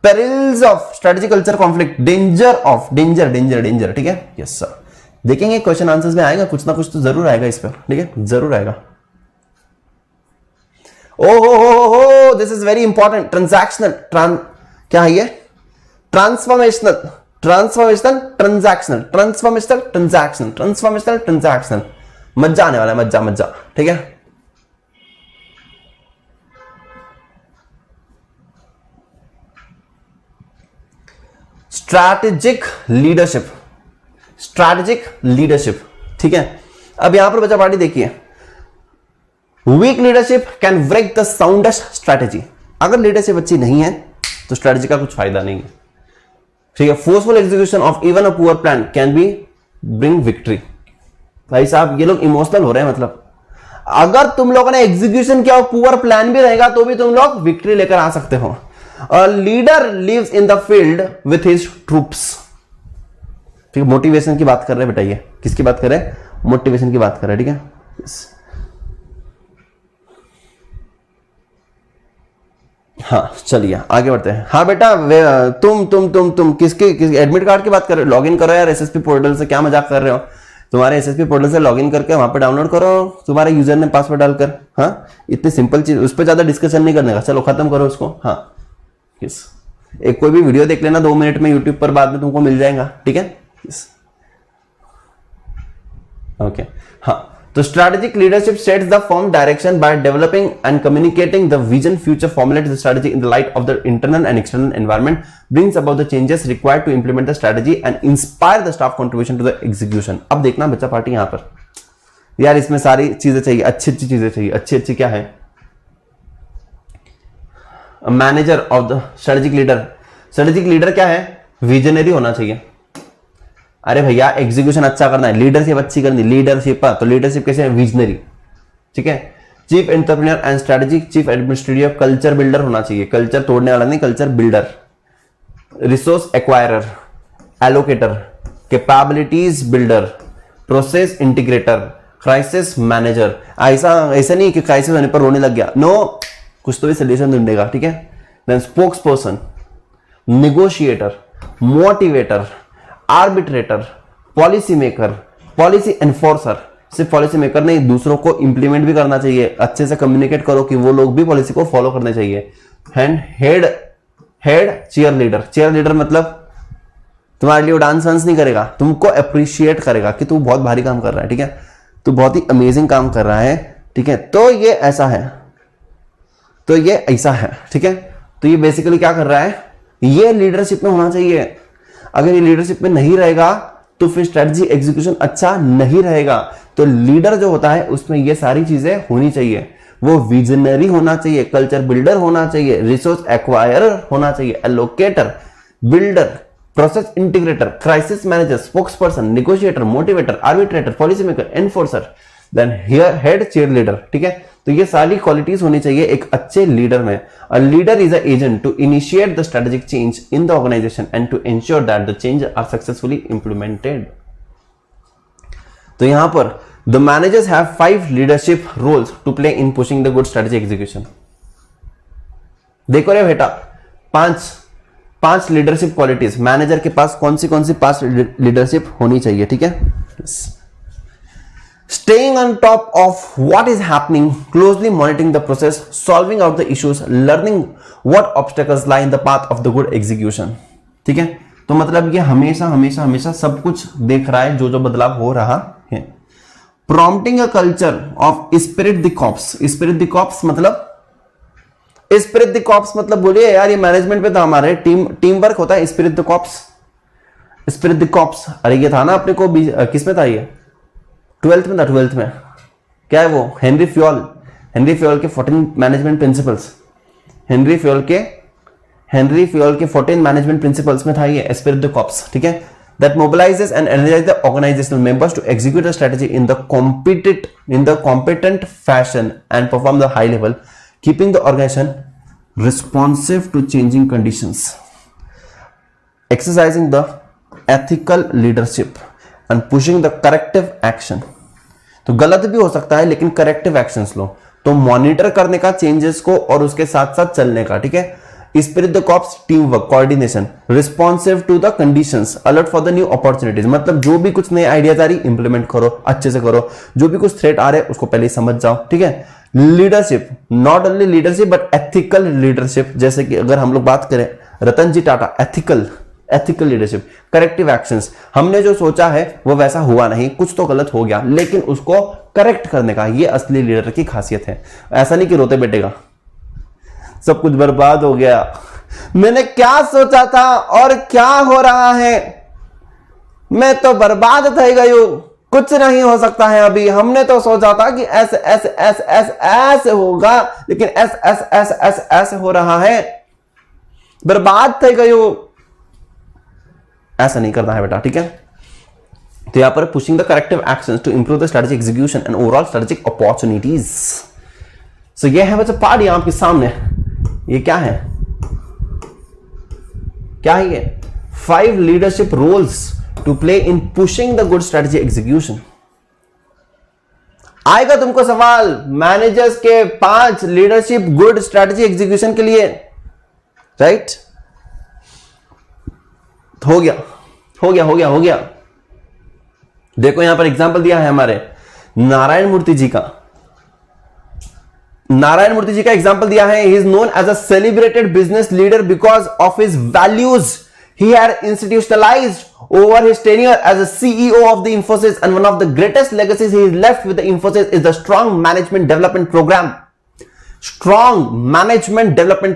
Speaker 1: perils of strategy culture conflict, danger of, danger danger danger. ठीक है, यस सर। देखेंगे क्वेश्चन आंसर्स में आएगा कुछ ना कुछ तो जरूर आएगा इस पर। ठीक है, जरूर आएगा। Oh this is very important. Transactional, क्या है ये? Transformational, transformational transactional, transformational transactional, transformational transactional. मजा आने वाला है, मजा मजा। ठीक है, स्ट्रैटेजिक लीडरशिप, स्ट्रैटेजिक लीडरशिप। ठीक है, अब यहां पर बच्चा पार्टी देखिए, weak leadership can break the soundest strategy. अगर लीडरशिप अच्छी नहीं है तो स्ट्रैटेजी का कुछ फायदा नहीं है। ठीक है, forceful execution of even a poor plan can be bring victory. भाई साहब ये लोग इमोशनल हो रहे हैं, मतलब अगर तुम लोगों ने एग्जीक्यूशन किया और पुअर प्लान भी रहेगा तो भी तुम लोग विक्ट्री लेकर आ सकते हो। A leader lives in the field with his troops। ठीक है, मोटिवेशन की बात कर रहे हैं बेटा, ये किसकी बात कर रहे हैं? मोटिवेशन की बात कर रहे हैं। ठीक है, yes। हाँ चलिए आगे बढ़ते हैं। हाँ बेटा, तुम किसके एडमिट कार्ड की बात कर रहे हो? लॉगिन करो यार एसएसपी पोर्टल से, क्या मजाक कर रहे हो? तुम्हारे एसएसपी पोर्टल से लॉगिन करके वहां पे डाउनलोड करो तुम्हारे यूजर ने पासवर्ड डालकर। हाँ, इतनी सिंपल चीज, उस पर ज्यादा डिस्कशन नहीं करने का। चलो खत्म करो उसको। हाँ, यस, एक कोई भी वीडियो देख लेना 2 मिनट में यूट्यूब पर, बाद में तुमको मिल जाएगा। ठीक है, यस, ओके। हाँ, तो strategic leadership sets the firm direction by developing and communicating the vision, future formulates the strategy in the light of the internal and external environment, brings about the changes required to implement the strategy and inspire the staff contribution to the execution. अब देखना बच्चा party, यहां पर यार इसमें सारी चीजें चाहिए, अच्छी अच्छी चीजें चाहिए। अच्छी अच्छी क्या है? Manager of the strategic leader. Strategic leader क्या है? विजनरी होना चाहिए। अरे भैया एग्जीक्यूशन अच्छा करना है, लीडरशिप अच्छी करनी, लीडरशिप तो लीडरशिप कैसे है? विजनरी। ठीक है, chief entrepreneur and strategic chief administrative, culture builder होना चाहिए। कल्चर तोड़ने वाला नहीं, culture builder. Resource acquirer, allocator, capabilities builder, process integrator, crisis manager. ऐसा नहीं कि क्राइसिस होने पर रोने लग गया, नो, कुछ तो भी सोल्यूशन ढूंढेगा। ठीक है, then spokes person, negotiator, motivator, arbitrator, policy maker, policy enforcer. सिर्फ पॉलिसी मेकर नहीं, दूसरों को इंप्लीमेंट भी करना चाहिए। अच्छे से कम्युनिकेट करो कि वो लोग भी पॉलिसी को फॉलो करने चाहिए। Head cheer leader. Cheerleader मतलब तुम्हारे लिए वो डांस वांस नहीं करेगा, तुमको अप्रिशिएट करेगा कि तू बहुत भारी काम कर रहा है। ठीक है, तू बहुत ही अमेजिंग काम कर रहा है। ठीक है, तो ये ऐसा है, तो ये ऐसा है। ठीक है, तो ये बेसिकली क्या कर रहा है? ये लीडरशिप में होना चाहिए। अगर ये लीडरशिप में नहीं रहेगा तो फिर स्ट्रेटजी एग्जीक्यूशन अच्छा नहीं रहेगा। तो लीडर जो होता है उसमें ये सारी चीजें होनी चाहिए। वो विजनरी होना चाहिए, कल्चर बिल्डर होना चाहिए, रिसोर्स एक्वायरर होना चाहिए, allocator, builder, process integrator, crisis manager, spokes person, negotiator, motivator, arbitrator, policy maker, enforcer, then head cheer leader. ठीक है, तो ये सारी क्वालिटीज होनी चाहिए एक अच्छे लीडर में। A leader is a agent to initiate the strategic change in the organisation and to ensure that the change are successfully implemented. तो यहां पर the managers have 5 leadership roles to play in pushing the good strategy execution. देखो रे बेटा, 5 leadership qualities manager के पास कौन सी 5 leadership होनी चाहिए। ठीक है, staying on top of what is happening, closely monitoring the process, solving out the issues, learning what obstacles lie in the path of the good execution। ठीक है, तो मतलब ये हमेशा हमेशा हमेशा सब कुछ देख रहा है, जो जो बदलाव हो रहा है। Prompting a culture of spirit the cops. Spirit the cops मतलब, स्पिरिट द कॉप्स मतलब बोलिए यार, ये मैनेजमेंट पे था हमारे, टीम वर्क होता है। Spirit the cops, spirit the corps, अरे ये था ना अपने को किस में था ये, 12th में था। 12th में क्या है वो, हेनरी फ्योल के 14 मैनेजमेंट प्रिंसिपल्स, हेनरी फ्योल के 14 मैनेजमेंट प्रिंसिपल्स में था ये स्पिरिट द कॉप्स, ठीक है। That mobilises and energise the organisational members to execute a strategy in the competent fashion and perform the high level, keeping the organisation responsive to changing conditions, exercising the ethical leadership and pushing the corrective action. तो गलत भी हो सकता है लेकिन corrective actions लो, तो monitor करने का चेंजेस को और उसके साथ साथ चलने का, ठीक है। Spirit the corps, team work, coordination, responsive to the conditions, alert for the new opportunities, मतलब जो भी कुछ नए आइडियाज आ रही इंप्लीमेंट करो, अच्छे से करो, जो भी कुछ थ्रेट आ रहे उसको पहले समझ जाओ, ठीक है। Leadership, not only leadership but ethical leadership, जैसे कि अगर हम लोग बात करें Ratan ji Tata, ethical leadership, corrective actions, हमने जो सोचा है वो वैसा हुआ नहीं, कुछ तो गलत हो गया लेकिन उसको करेक्ट करने का, ये असली लीडर की खासियत है। ऐसा नहीं कि रोते बैठेगा सब कुछ बर्बाद हो गया, मैंने क्या सोचा था और क्या हो रहा है, मैं तो बर्बाद થઈ गई, कुछ नहीं हो सकता है अभी, हमने तो सोचा था कि ऐसे ऐसे ऐसे ऐसे ऐसे होगा लेकिन ऐसे ऐसे ऐसे ऐसे ऐसे हो रहा है, बर्बाद થઈ गई। ऐसा नहीं करना है बेटा, ठीक है। तो यहां पर pushing the corrective actions to improve the strategic execution and overall strategic opportunities. So ये है बच्चा पार्ट यहां आपके सामने, ये क्या है, क्या है ये, 5 leadership roles to play in pushing the good strategy execution. आएगा तुमको सवाल मैनेजर्स के 5 लीडरशिप गुड स्ट्रेटेजी एग्जीक्यूशन के लिए, राइट। हो गया। देखो यहां पर एग्जांपल दिया है हमारे नारायण मूर्ति जी का एग्जांपल दिया है। He is known as a celebrated business leader because of his values he had institutionalized over his tenure as a CEO of the Infosys, and one of the greatest legacies he left with the Infosys is the strong management development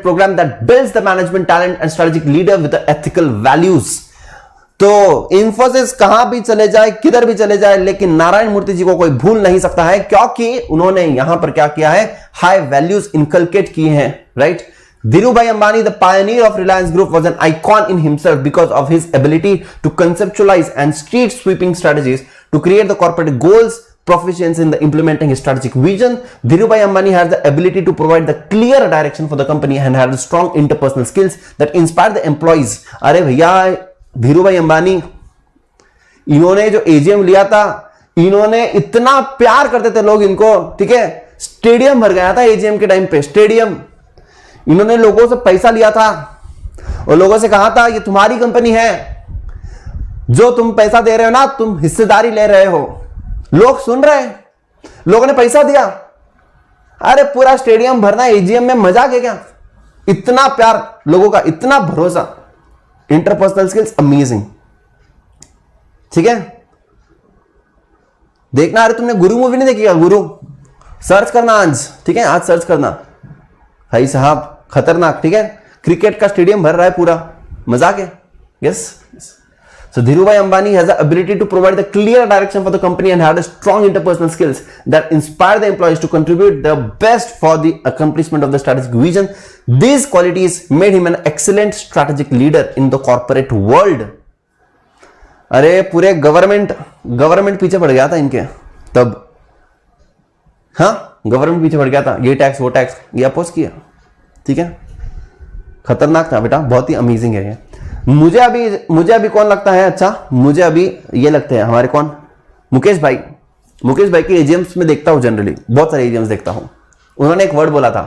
Speaker 1: program that builds the management talent and strategic leader with the ethical values। तो Infosys कहां भी चले जाए, किधर भी चले जाए, लेकिन नारायण मूर्ति जी को कोई भूल नहीं सकता है, क्योंकि उन्होंने यहां पर क्या किया है, हाई वैल्यूज इनकलकेट किए हैं, right. Dhirubhai Ambani, the pioneer of Reliance Group, was an icon in himself because of his ability to conceptualize and street-sweeping strategies to create the corporate goals, proficiency in the implementing his strategic vision. Dhirubhai Ambani has the ability to provide the clear direction for the company and had strong interpersonal skills that inspire the employees. अरे भैया धीरूभाई अंबानी, इन्होंने जो AGM लिया था, इन्होंने इतना प्यार करते थे लोग इनको, ठीक है। स्टेडियम भर गया था AGM के टाइम पे, स्टेडियम। इन्होंने लोगों से पैसा लिया था और लोगों से कहा था ये तुम्हारी कंपनी है, जो तुम पैसा दे रहे हो ना तुम हिस्सेदारी ले रहे हो। लोग सुन रहे, लोगों ने पैसा दिया, अरे पूरा स्टेडियम भरना AGM में, मजाक है क्या। इतना प्यार लोगों का, इतना भरोसा, इंटरपर्सनल स्किल्स अमेजिंग, ठीक है। देखना, अरे तुमने गुरु मूवी नहीं देखी क्या, गुरु सर्च करना आज, ठीक है, आज सर्च करना भाई साहब, खतरनाक, ठीक है। क्रिकेट का स्टेडियम भर रहा है पूरा, मजाक है, yes. So Dhirubhai Ambani has the ability to provide the clear direction for the company and had strong interpersonal skills that inspire the employees to contribute the best for the accomplishment of the strategic vision. These qualities made him an excellent strategic leader in the corporate world. अरे पूरे government पीछे पड़ गया था इनके तब, हाँ, government पीछे पड़ गया था, ये टैक्स वो टैक्स, ये अपोज किया, ठीक है। खतरनाक था बेटा, बहुत ही अमेजिंग है ये। मुझे अभी कौन लगता है, अच्छा मुझे अभी ये लगते हैं हमारे कौन, मुकेश भाई के एजीएम्स में देखता हूं, जनरली बहुत सारे एजीएम्स देखता हूं। उन्होंने एक वर्ड बोला था,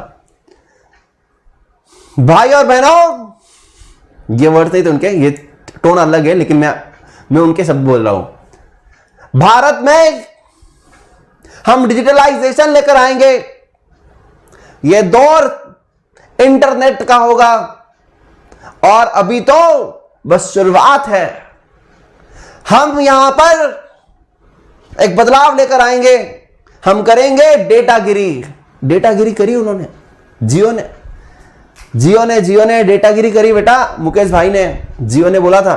Speaker 1: भाई और बहनों, ये वर्ड थे तो उनके, ये टोन अलग है लेकिन मैं उनके शब्द बोल रहा हूं। भारत में हम डिजिटलाइजेशन लेकर आएंगे, ये दौर इंटरनेट का होगा, और अभी तो बस शुरुआत है। हम यहां पर एक बदलाव लेकर आएंगे, हम करेंगे डेटागिरी। डेटागिरी करी उन्होंने, जियो ने डेटागिरी करी बेटा। मुकेश भाई ने, जियो ने बोला था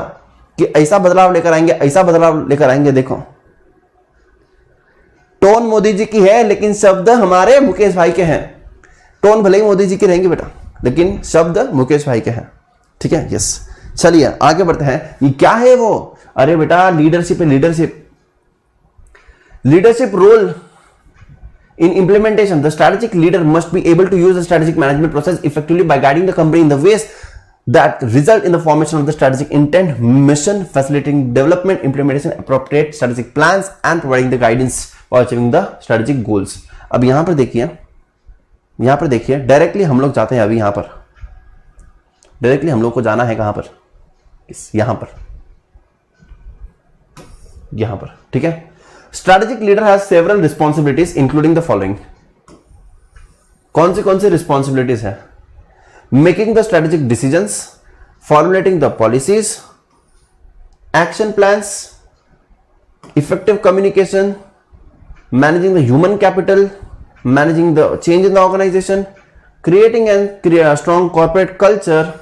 Speaker 1: कि ऐसा बदलाव लेकर आएंगे, ऐसा बदलाव लेकर आएंगे। देखो टोन मोदी जी की है लेकिन शब्द हमारे मुकेश भाई के हैं। टोन भले ही मोदी जी की रहेंगी बेटा, लेकिन शब्द मुकेश भाई के हैं। ठीक है, यस। चलिए आगे बढ़ते हैं। ये क्या है वो? अरे बेटा लीडरशिप है, leadership role in implementation. The strategic leader must be able to use the strategic management process effectively by guiding the company in the ways that result in the formation of the strategic intent, mission, facilitating development, implementation, appropriate strategic plans and providing the guidance for achieving the strategic goals. अब यहां पर देखिए directly हम लोग जाते हैं। अभी यहां पर डायरेक्टली हम लोग को जाना है कहां पर? यहां पर। ठीक है। Strategic leader has several responsibilities including the following. कौन सी responsibilities है? Making the strategic decisions, formulating the policies, action plans, effective communication, managing the human capital, managing the change in the organization, creating a strong corporate culture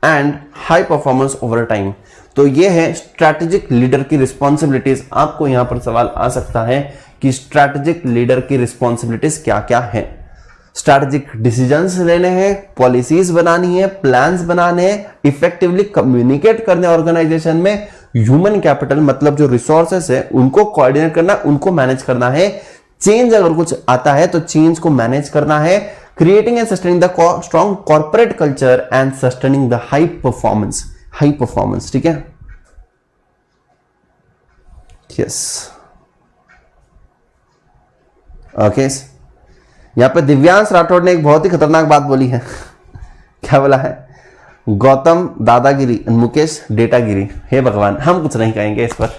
Speaker 1: and high performance over time. तो ये है strategic leader की responsibilities. आपको यहां पर सवाल आ सकता है कि स्ट्रैटेजिक लीडर की रिस्पॉन्सिबिलिटीज क्या क्या है। स्ट्रैटेजिक डिसीजंस लेने हैं, पॉलिसीज बनानी है, प्लान्स बनाने हैं, इफेक्टिवली कम्युनिकेट करने ऑर्गेनाइजेशन में, ह्यूमन कैपिटल मतलब जो रिसोर्सेस है उनको कोऑर्डिनेट करना, उनको मैनेज करना है, चेंज अगर कुछ आता है तो चेंज को मैनेज करना है, creating and sustaining the strong corporate culture and sustaining the high performance. ठीक है, यस। ओके, यहां पे दिव्यांश राठौड़ ने एक बहुत ही खतरनाक बात बोली है। क्या बोला है? गौतम दादागिरी, मुकेश डेटागिरी। हे भगवान, हम कुछ नहीं कहेंगे इस पर,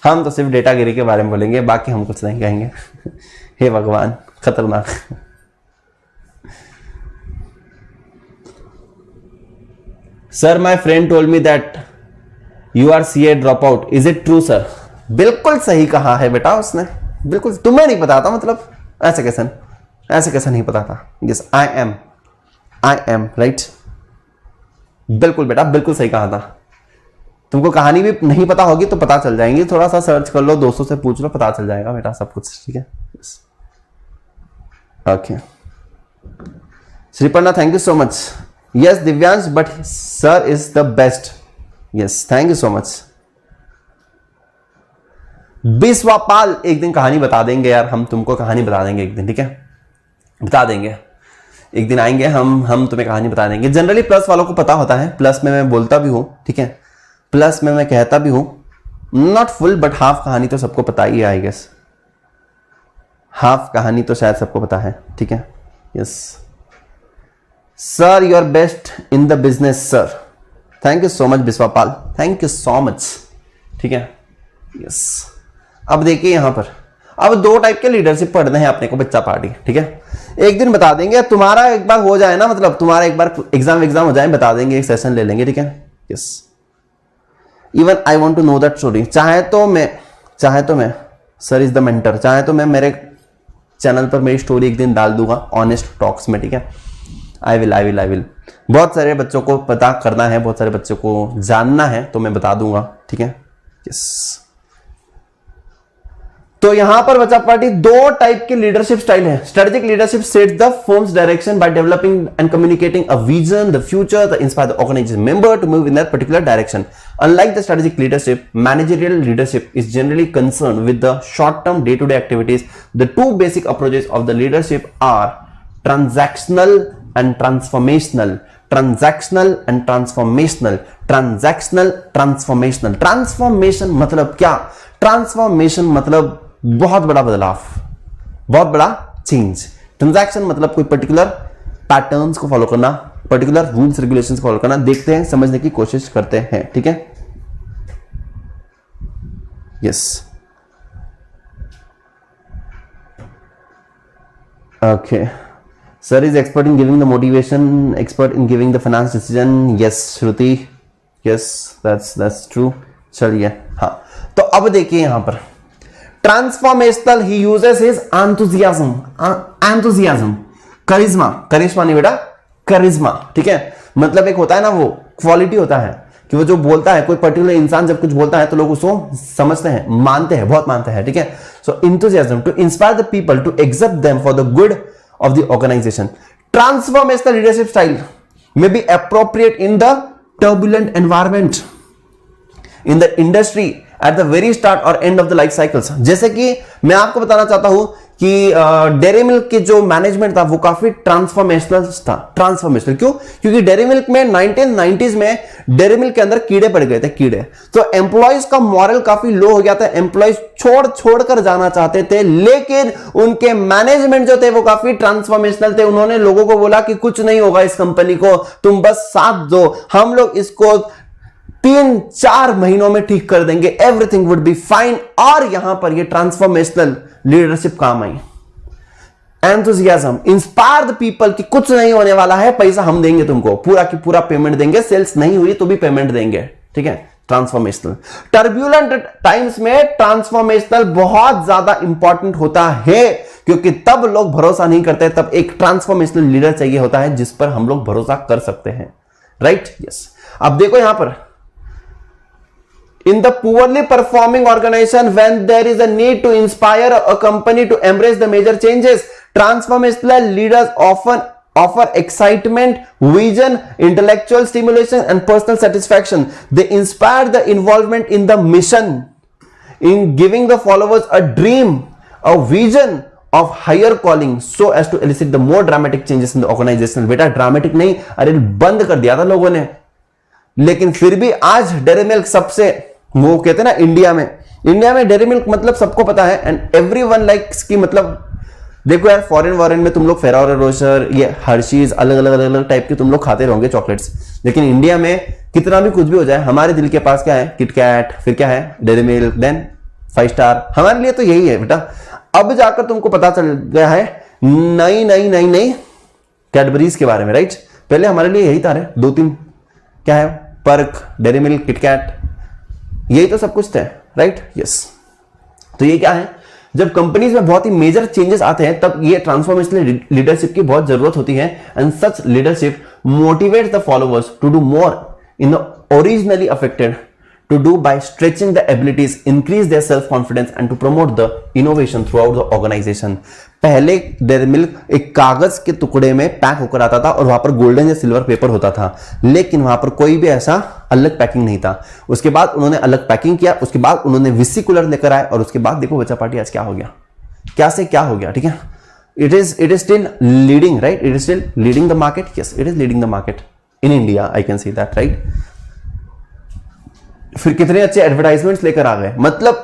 Speaker 1: हम तो सिर्फ डेटागिरी के बारे में बोलेंगे, बाकी हम कुछ नहीं कहेंगे। हे भगवान, खतरनाक। Sir my friend told me that you are CA drop out, is it true sir? बिल्कुल सही कहा है बेटा उसने, बिल्कुल। तुम्हें नहीं पता था मतलब? ऐसे कैसे नहीं पता था? Yes, I M right. बिल्कुल बेटा, बिल्कुल सही कहा था। तुमको कहानी भी नहीं पता होगी तो पता चल जाएंगी, थोड़ा सा सर्च कर लो, दोस्तों से पूछ लो, पता चल जाएगा बेटा सब कुछ। ठीक है, okay. Sriparna, thank you so much. Yes Divyansh, but sir is the best. Yes, thank you so much. Biswapal, एक दिन कहानी बता देंगे यार, हम तुमको कहानी बता देंगे एक दिन। ठीक है, बता देंगे, एक दिन आएंगे हम तुम्हें कहानी बता देंगे। जनरली प्लस वालों को पता होता है, प्लस में मैं बोलता भी हूं। ठीक है, प्लस में मैं कहता भी हूं, नॉट फुल बट हाफ कहानी तो सबको पता ही है आई गेस। हाफ कहानी तो शायद सबको पता है। ठीक है, yes. Sir you are best in the business sir. Thank you so much Biswapal, thank you so much. ठीक है, यस। अब देखिए यहां पर, अब दो टाइप के लीडरशिप पढ़ने हैं अपने को, बच्चा पार्टी। ठीक है, एक दिन बता देंगे, तुम्हारा एक बार हो जाए ना, मतलब तुम्हारा एक बार एग्जाम हो जाए, बता देंगे, एक सेशन ले लेंगे। ठीक है, yes. Even I want to know that story. चाहे तो मैं सर इज द मेंटर, चाहे तो मैं मेरे चैनल पर मेरी स्टोरी एक दिन डाल दूंगा ऑनेस्ट टॉक्स में। ठीक है, आई विल। बहुत सारे बच्चों को पता करना है, बहुत सारे बच्चों को जानना है, तो मैं बता दूंगा। ठीक है, यस। तो यहां पर बच्चा पार्टी दो टाइप की लीडरशिप स्टाइल है। Strategic leadership sets the firm's direction by developing and communicating a vision, the future, the inspire the organization member to move in that particular direction. Unlike the strategic leadership, managerial leadership is generally concerned with the short-term day-to-day activities. The two basic approaches of the leadership are transactional and transformational. Transformation मतलब क्या? Transformation मतलब बहुत बड़ा बदलाव, बहुत बड़ा change. Transaction मतलब कोई पर्टिकुलर पैटर्न्स को फॉलो करना, पर्टिकुलर रूल्स रेगुलेशंस को फॉलो करना। देखते हैं, समझने की कोशिश करते हैं। ठीक है, yes. Okay, sir is expert in giving the motivation, expert in giving the finance decision. Yes Shruti, yes that's true. चलिए हाँ, तो अब देखिए यहां पर transformational he uses his enthusiasm, करिश्मा नहीं बेटा, करिश्मा, ठीक है। मतलब एक होता है ना, वो क्वालिटी होता है कि वो जो बोलता है, कोई पर्टिकुलर इंसान जब कुछ बोलता है तो लोग उसको समझते हैं, मानते हैं, बहुत मानते हैं, ठीक है। So enthusiasm to inspire the people to accept them for the good of the organisation. Transformational leadership style may be appropriate in the turbulent environment in the industry at the very start or end of the life cycles। जैसे कि मैं आपको बताना चाहता हूं कि dairy milk के जो मैनेजमेंट था वो काफी ट्रांसफॉर्मेशनल था। ट्रांसफॉर्मेशनल क्यों? क्योंकि डेयरी मिल्क में 1990s में डेयरी मिल्क के अंदर कीड़े पड़ गए थे, कीड़े, तो एम्प्लॉयज का मॉरल काफी लो हो गया था, एम्प्लॉयज छोड़ जाना चाहते थे, लेकिन उनके मैनेजमेंट जो थे वो काफी ट्रांसफॉर्मेशनल थे। उन्होंने लोगों को बोला कि कुछ नहीं होगा इस कंपनी को, तुम बस साथ दो, हम लोग इसको 3-4 महीनों में ठीक कर देंगे, एवरीथिंग वुड बी फाइन। और यहां पर ये ट्रांसफॉर्मेशनल लीडरशिप काम आई। एंथुसियाज्म, इंस्पायर द पीपल कि कुछ नहीं होने वाला है, पैसा हम देंगे तुमको, पूरा की पूरा पेमेंट देंगे, सेल्स नहीं हुई तो भी पेमेंट देंगे, ठीक है। ट्रांसफॉर्मेशनल टर्ब्यूलेंट टाइम्स में ट्रांसफॉर्मेशनल बहुत ज्यादा इंपॉर्टेंट होता है, क्योंकि तब लोग भरोसा नहीं करते, तब एक ट्रांसफॉर्मेशनल लीडर चाहिए होता है जिस पर हम लोग भरोसा कर सकते हैं, राइट। यस, अब देखो यहां पर in the poorly performing organization, when there is a need to inspire a company to embrace the major changes, transformational leaders often offer excitement, vision, intellectual stimulation and personal satisfaction. They inspire the involvement in the mission, in giving the followers a dream, a vision of higher calling, so as to elicit the more dramatic changes in the organization। बेटा dramatic नहीं, अरे बंद कर दिया था लोगों ने, लेकिन फिर भी आज डेयरी मिल्क सबसे, वो कहते हैं ना, इंडिया में डेयरी मिल्क मतलब सबको पता है, एंड एवरीवन लाइक्स की, मतलब देखो यार, फॉरेन में तुम लोग फेरारो रोशर, ये हर्शीज, अलग अलग टाइप के तुम लोग खाते रहोगे चॉकलेट्स, लेकिन इंडिया में कितना भी कुछ भी हो जाए, हमारे दिल के पास क्या है? किटकैट, फिर क्या है? Dairy Milk, then 5 star. हमारे लिए तो यही है बेटा। अब जाकर तुमको पता चल गया है नई कैडबरीज के बारे में, राइट। पहले हमारे लिए यही था, 2-3 क्या है, पर्क, डेयरी मिल्क, किटकैट, यही तो सब कुछ थे, राइट। यस, तो ये क्या है, जब कंपनीज में बहुत ही मेजर चेंजेस आते हैं तब ये ट्रांसफॉर्मेशनल लीडरशिप की बहुत जरूरत होती है, and such leadership motivates the followers to do more in the originally affected to do by stretching the abilities, increase their self confidence and to promote the innovation throughout the organization। पहले dairy milk एक कागज के टुकड़े में pack होकर आता था और वहां पर गोल्डन या सिल्वर पेपर होता था, लेकिन वहां पर कोई भी ऐसा अलग पैकिंग नहीं था। उसके बाद उन्होंने अलग पैकिंग किया, उसके बाद उन्होंने वेसिकुलर लेकर आए, और उसके बाद देखो बच्चा पार्टी आज क्या हो गया, क्या से क्या हो गया, ठीक है। It is still leading, right, it is still leading the market. Yes, it is leading the market in India, I can see that, right. फिर कितने अच्छे एडवर्टाइजमेंट्स लेकर आ गए, मतलब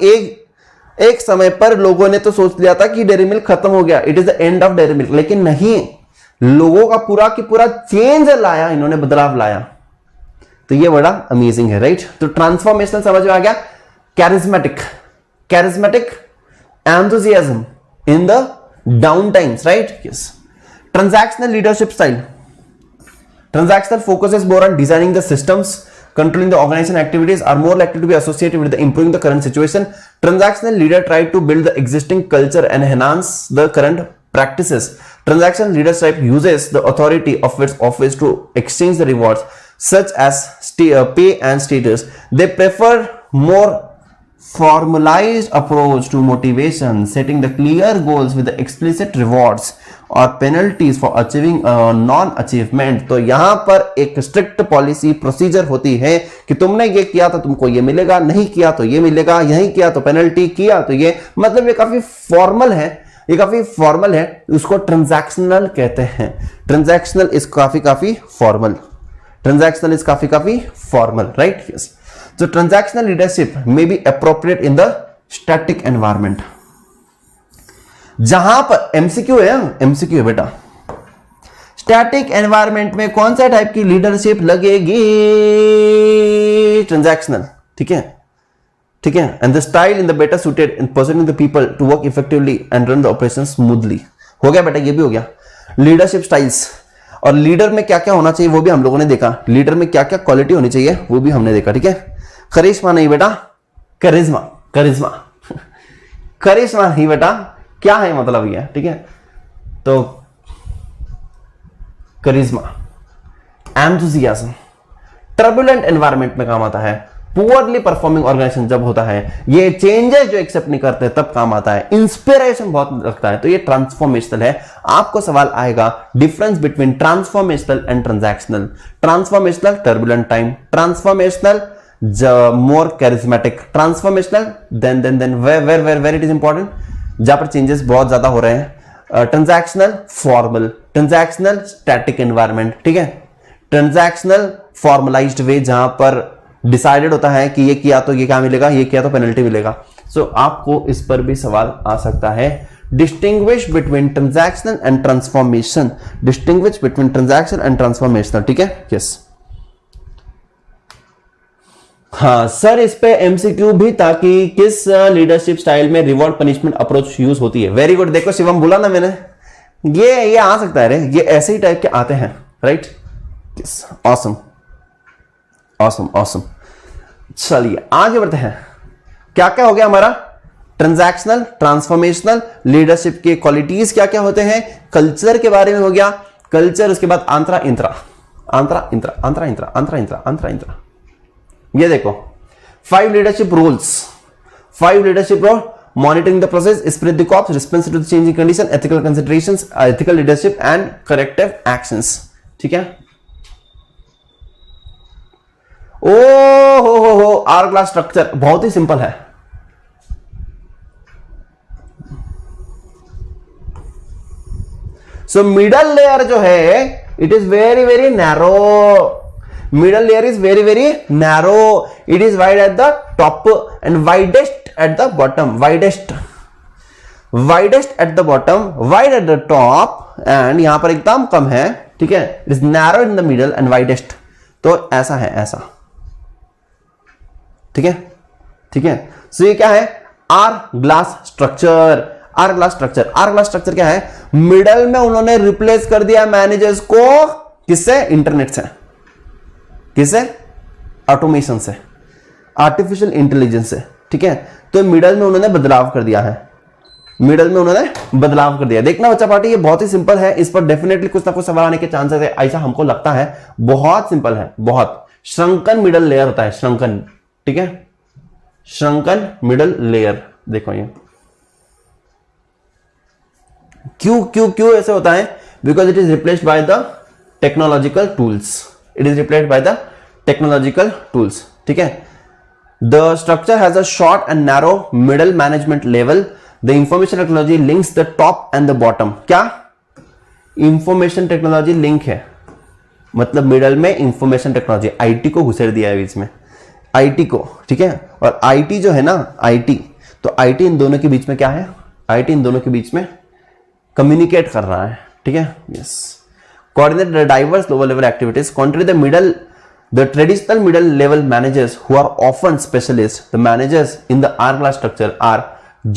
Speaker 1: एक समय पर लोगों ने तो सोच लिया था कि डेयरी मिल्क खत्म हो गया, it is the end of dairy milk, लेकिन नहीं, लोगों का पूरा की पूरा चेंज लाया इन्होंने, बदलाव लाया। तो ये बड़ा अमेजिंग है, राइट। तो ट्रांसफॉर्मेशनल समझ में आ गया, charismatic enthusiasm in the down times, right. Yes, transactional leadership style, transactional focuses more on designing the systems, controlling the organization activities, are more likely to be associated with the improving the current situation. Transactional leader try to build the existing culture and enhance the current practices. Transactional leadership uses the authority of its office to exchange the rewards such as pay and status. They prefer more formalized approach to motivation, setting the clear goals with the explicit rewards or penalties for achieving non-achievement। तो यहां पर एक strict policy procedure होती है कि तुमने ये किया तो तुमको ये मिलेगा, नहीं किया तो ये मिलेगा, यही किया तो पेनल्टी, किया तो ये, मतलब ये काफी फॉर्मल है, ये काफी फॉर्मल है, उसको ट्रांजैक्शनल कहते हैं। ट्रांजैक्शनल इज काफी फॉर्मल, ट्रांजैक्शनल इज काफी formal, right. Yes, so transactional leadership may be appropriate in the static environment। जहां पर एमसीक्यू है, एमसीक्यू है बेटा, स्टैटिक एनवायरमेंट में कौन सा टाइप की लीडरशिप लगेगी? ट्रांजैक्शनल, ठीक है, ठीक है। And the style in the better suited in persuading the people to work effectively and run the operation smoothly. हो गया बेटा, ये भी हो गया। लीडरशिप स्टाइल्स, और लीडर में क्या क्या होना चाहिए वो भी हम लोगों ने देखा, लीडर में क्या क्या क्वालिटी होनी चाहिए वो भी हमने देखा, ठीक है। करिश्मा नहीं बेटा, करिश्मा, करिश्मा करिश्मा नहीं बेटा, क्या है मतलब ये, ठीक है। तो करिश्मा, एंथुसियाज्म, टर्बुलेंट एनवायरनमेंट में काम आता है, पुअरली परफॉर्मिंग ऑर्गेनाइजेशन जब होता है, ये चेंजेस जो एक्सेप्ट नहीं करते तब काम आता है, इंस्पिरेशन बहुत रखता है, तो ये ट्रांसफॉर्मेशनल है। आपको सवाल आएगा difference between transformational and transactional. Transformational turbulent time, transformational more charismatic, transformational then where it is important जहां पर चेंजेस बहुत ज्यादा हो रहे हैं। Transactional formal, transactional static environment, ठीक है। ट्रांजैक्शनल फॉर्मलाइज्ड वे जहां पर डिसाइडेड होता है कि ये किया तो ये क्या मिलेगा, ये किया तो पेनल्टी मिलेगा। सो आपको इस पर भी सवाल आ सकता है। Distinguish between transactional and transformation, distinguish between transaction and transformational, ठीक है। यस हाँ सर, इस पे एमसीक्यू भी था कि किस लीडरशिप स्टाइल में रिवॉर्ड पनिशमेंट अप्रोच यूज होती है। वेरी गुड, देखो शिवम बोला ना मैंने, ये आ सकता है रे, ये ऐसे ही टाइप के आते हैं, राइट। Awesome awesome awesome. चलिए आगे बढ़ते हैं। क्या क्या हो गया हमारा, ट्रांजैक्शनल, ट्रांसफॉर्मेशनल, लीडरशिप के क्वालिटीज क्या क्या होते हैं, कल्चर के बारे में हो गया, कल्चर, उसके बाद आंतरा intra, आंतरा intra, आंतरा intra, आंतरा intra, आंतरा intra. ये देखो 5 leadership rules, 5 leadership role, monitoring the process, spread the corps, response to the changing condition, ethical considerations, ethical leadership and corrective actions, ठीक है। ओ हो आर क्लास स्ट्रक्चर बहुत ही simple है। So middle layer जो है it is very very narrow, middle layer is very very narrow, it is wide at the top and widest at the bottom, widest at the bottom, wide at the top and यहां पर एकदम कम है, ठीक है। it is narrow in the middle and widest, तो ऐसा है, ऐसा, ठीक है, ठीक है। सो ये क्या है, hourglass structure, hourglass structure, hourglass structure क्या है, मिडल में उन्होंने रिप्लेस कर दिया मैनेजर्स को किससे, इंटरनेट से, किसे, ऑटोमेशन से, आर्टिफिशियल इंटेलिजेंस से, ठीक है। तो मिडल में उन्होंने बदलाव कर दिया है, मिडल में उन्होंने बदलाव कर दिया। देखना बच्चा पार्टी, ये बहुत ही सिंपल है, इस पर डेफिनेटली कुछ ना कुछ सवाल आने के चांसेस है, ऐसा हमको लगता है। बहुत सिंपल है, बहुत। श्रंकन मिडल लेयर होता है, श्रंकन, ठीक है, श्रंकन मिडल लेयर। देखो ये क्यों क्यों क्यों ऐसे होता है, because it is replaced by the technological tools, it is replaced by the technological tools, ठीक है। The structure has a short and narrow middle management level. The information technology links the top and the bottom. क्या information technology link है, मतलब middle में information technology, IT को घुसेड़ दिया है बीच में, आईटी को, ठीक है। और आईटी जो है ना, आईटी, तो आईटी इन दोनों के बीच में क्या है, आईटी इन दोनों के बीच में कम्युनिकेट कर रहा है, ठीक है। Yes, coordinate the diverse lower level activities. Contrary the traditional middle level managers who are often specialists, the managers in the R class structure are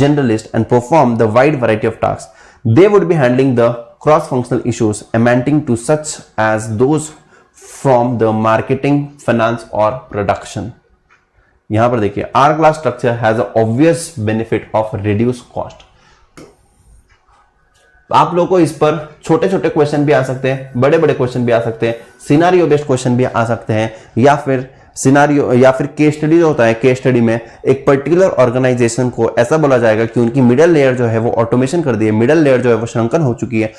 Speaker 1: generalists and perform the wide variety of tasks. They would be handling the cross functional issues amounting to such as those from the marketing, finance or production. यहां पर देखिए, R class structure has an obvious benefit of reduced cost. आप लोगों को इस पर छोटे छोटे क्वेश्चन भी आ सकते हैं, बड़े बड़े क्वेश्चन भी आ सकते हैं, सिनारियो बेस्ड क्वेश्चन भी आ सकते हैं, या फिर सिनारियो या फिर केस स्टडी जो होता है, केस स्टडी में एक पर्टिकुलर ऑर्गेनाइजेशन को ऐसा बोला जाएगा कि उनकी मिडल लेयर जो है वो ऑटोमेशन कर दी है, मिडल लेयर जो है वो श्रंकन हो चुकी है,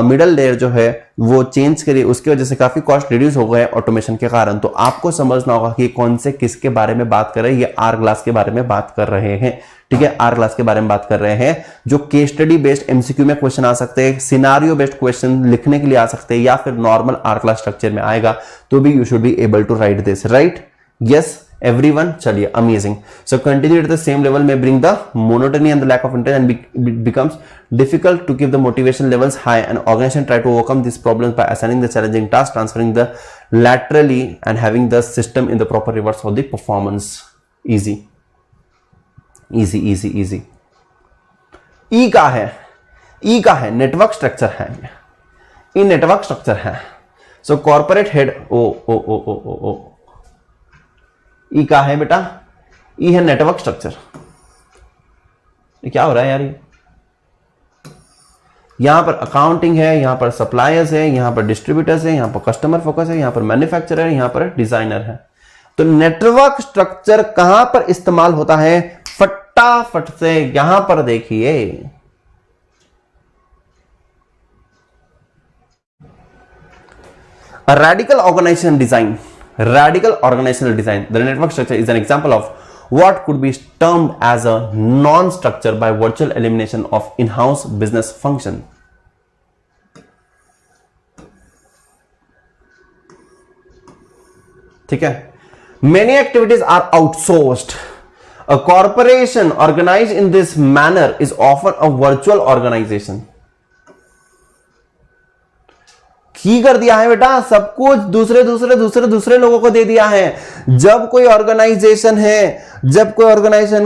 Speaker 1: मिडल लेयर जो है वो चेंज करी, उसकी वजह से काफी कॉस्ट रिड्यूस हो गए ऑटोमेशन के कारण। तो आपको समझना होगा कि कौन से किसके बारे में बात कर रहे हैं, ये आर ग्लास के बारे में बात कर रहे हैं, ठीक है, आर क्लास के बारे में बात कर रहे हैं, जो केस स्टडी बेस्ड एमसीक्यू में क्वेश्चन आ सकते हैं, सिनारियो बेस्ड क्वेश्चन लिखने के लिए आ सकते हैं, या फिर नॉर्मल आर क्लास स्ट्रक्चर में आएगा तो भी you should be able to write this, right. Yes everyone, चलिए amazing. So continue at the same level may bring the monotony and the lack of interest and becomes difficult to keep the motivation levels high, and organization try to overcome these problems by assigning the challenging task, transferring the laterally and having the system in the proper reverse for the performance. Easy easy easy easy. E का है, E का है network structure है, ये network structure है। सो corporate head ओ ओ ओ ओ ओ ओ ई क्या है बेटा? ई है नेटवर्क स्ट्रक्चर। ये क्या हो रहा है यार? यहां पर अकाउंटिंग है, यहां पर सप्लायर्स है, यहां पर डिस्ट्रीब्यूटर्स है, यहां पर कस्टमर फोकस है, यहां पर मैन्युफैक्चरर है, यहां पर डिजाइनर है। तो नेटवर्क स्ट्रक्चर कहां पर इस्तेमाल होता है? फटाफट से यहां पर देखिए, radical organizational design. Radical organizational design. The network structure is an example of what could be termed as a non-structure by virtual elimination of in-house business function. ठीक है? Many activities are outsourced. A corporation organized in this manner is often a virtual organization. की कर दिया है बेटा, सब कुछ दूसरे लोगों को दे दिया है। जब कोई ऑर्गेनाइजेशन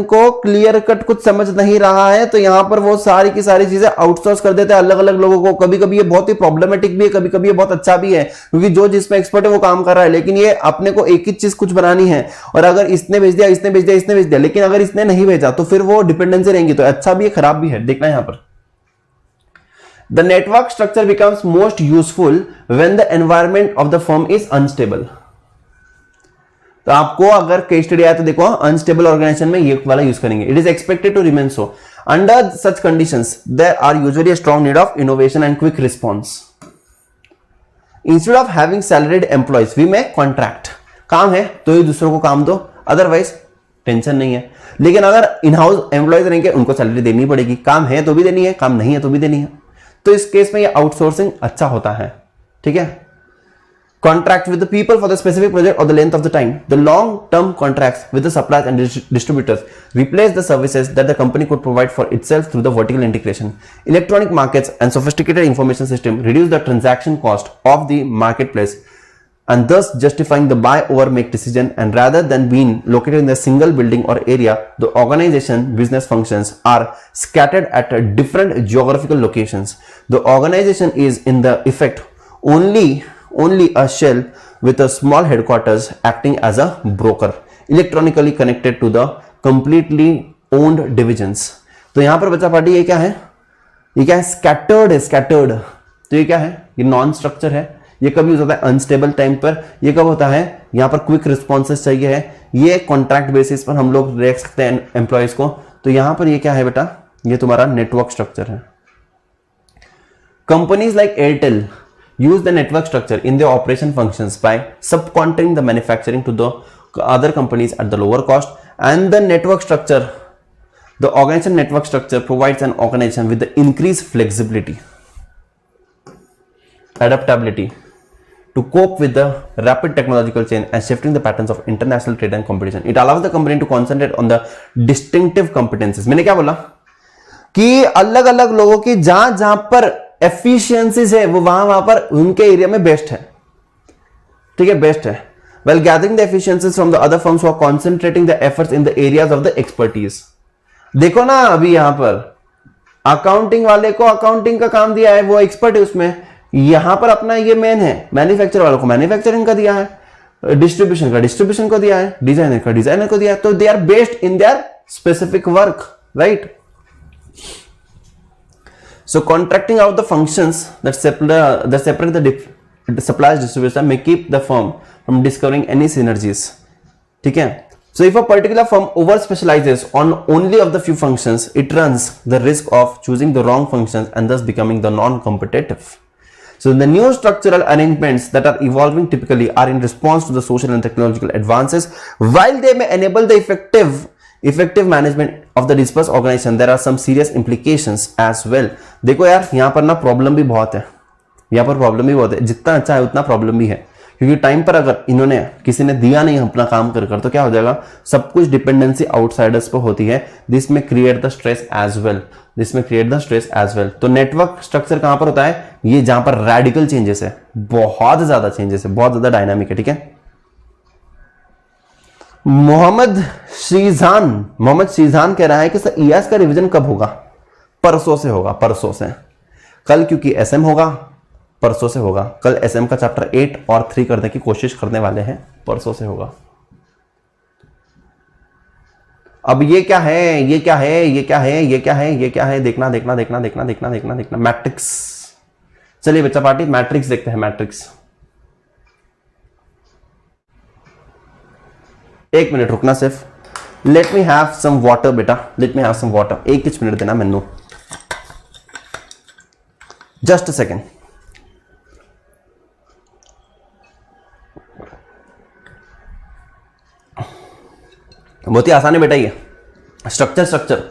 Speaker 1: को क्लियर कट कुछ समझ नहीं रहा है तो यहां पर वो सारी की सारी चीजें आउटसोर्स कर देते हैं अलग अलग लोगों को। कभी कभी ये बहुत ही प्रॉब्लमेटिक भी है, कभी कभी ये बहुत अच्छा भी है, क्योंकि जो जिसमें एक्सपर्ट है वो काम कर रहा है, लेकिन ये अपने को एक ही चीज कुछ बनानी है और अगर इसने भेज दिया, लेकिन अगर इसने नहीं भेजा तो फिर वो डिपेंडेंसी रहेंगी। तो अच्छा भी है, खराब भी है, देखना यहां पर। The network structure becomes most useful when the environment of the firm is unstable. तो आपको अगर केस स्टडी आया तो देखो, अनस्टेबल ऑर्गेनाइजेशन में ये वाला यूज करेंगे। It is expected to remain so. Under such conditions, there are usually a strong need of innovation and quick response. Instead of having salaried employees, we may contract. काम है तो ही दूसरों को काम दो, अदरवाइज टेंशन नहीं है। लेकिन अगर इन हाउस एम्प्लॉयज रहेंगे, उनको सैलरी देनी पड़ेगी। काम है तो भी देनी है, काम नहीं है तो भी देनी है। तो इस केस में ये आउटसोर्सिंग अच्छा होता है। ठीक है? Contract with the people for the specific project or the length of the time. The long term contracts with the suppliers and distributors replace the services that the company could provide for itself through the vertical integration. Electronic markets and sophisticated information system reduce the transaction cost of the marketplace and thus justifying the buy over make decision, and rather than being located in a single building or area, the organization business functions are scattered at different geographical locations. The organization is in the effect only a shell with a small headquarters acting as a broker, electronically connected to the completely owned divisions. तो यहां पर बच्चा party ये क्या है? ये क्या है? स्कैटर्ड है, स्कैटर्ड। तो ये क्या है? ये नॉन स्ट्रक्चर है। ये कभी होता है अनस्टेबल टाइम पर, ये कब होता है? यहां पर क्विक रिस्पॉन्सेस चाहिए है, ये कॉन्ट्रैक्ट बेसिस पर हम लोग रख सकते हैं एम्प्लॉयज को। तो यहां पर ये क्या है बेटा? ये तुम्हारा नेटवर्क स्ट्रक्चर है। Companies like Airtel use the network structure in the operation functions by subcontracting the manufacturing to the other companies at the lower cost and the network structure the organisation network structure provides an organisation with the increase flexibility, adaptability to cope with the rapid technological change and shifting the patterns of international trade and competition. It allows the company to concentrate on the distinctive competencies. मैंने क्या बोला कि अलग अलग लोगों की जहां पर एफिशिएंसीज है वो वहां पर उनके एरिया में बेस्ट है। ठीक है? बेस्ट है। While gathering the efficiencies from the other firms who are concentrating the efforts in the areas of the expertise. देखो ना, अभी यहां पर अकाउंटिंग वाले को अकाउंटिंग का काम दिया है, वो एक्सपर्ट है उसमें। यहां पर अपना ये मेन है, मैन्युफैक्चर वालों को मैन्युफैक्चरिंग का दिया है, डिस्ट्रीब्यूशन का डिस्ट्रीब्यूशन को दिया है, डिजाइनर का डिजाइनर को दिया है। तो they are based in their specific work, right? So contracting out the functions that separate the suppliers distributor may keep the firm from discovering any synergies. ठीक है? So if a particular firm over specializes on only of the few functions, it runs the risk of choosing the wrong functions and thus becoming the non-competitive. So the new structural arrangements that are evolving typically are in response to the social and technological advances. While they may enable the effective management of the dispersed organization, there are some serious implications as well. देखो यार, यहाँ पर ना problem भी बहुत है, यहाँ पर प्रॉब्लम भी बहुत है। जितना अच्छा है उतना प्रॉब्लम भी है, क्योंकि टाइम पर अगर इन्होंने किसी ने दिया नहीं अपना काम कर तो क्या हो जाएगा? सब कुछ डिपेंडेंसी आउटसाइडर्स पर होती है। दिस में create the stress as well. तो नेटवर्क स्ट्रक्चर कहां पर होता है? ये जहां पर रेडिकल चेंजेस है, बहुत ज्यादा चेंजेस है, बहुत ज्यादा डायनामिक है। ठीक है? मोहम्मद श्रीजान कह रहा है कि सर ईएस का रिवीजन कब होगा? परसों से होगा, परसों से। कल क्योंकि एसएम होगा परसों से होगा। कल एसएम का चैप्टर 8 और 3 करने की कोशिश करने वाले हैं, परसों से होगा। अब ये क्या है, ये क्या है, ये क्या है, ये क्या है, ये क्या है, देखना देखना देखना देखना देखना देखना देखना मैट्रिक्स। चलिए बच्चा पार्टी मैट्रिक्स देखते हैं। मैट्रिक्स, एक मिनट रुकना सिर्फ। Let me have some water बेटा, let me have some water. एक मिनट देना मैनू, जस्ट अ सेकेंड। बहुत ही आसान है बेटा ये स्ट्रक्चर। स्ट्रक्चर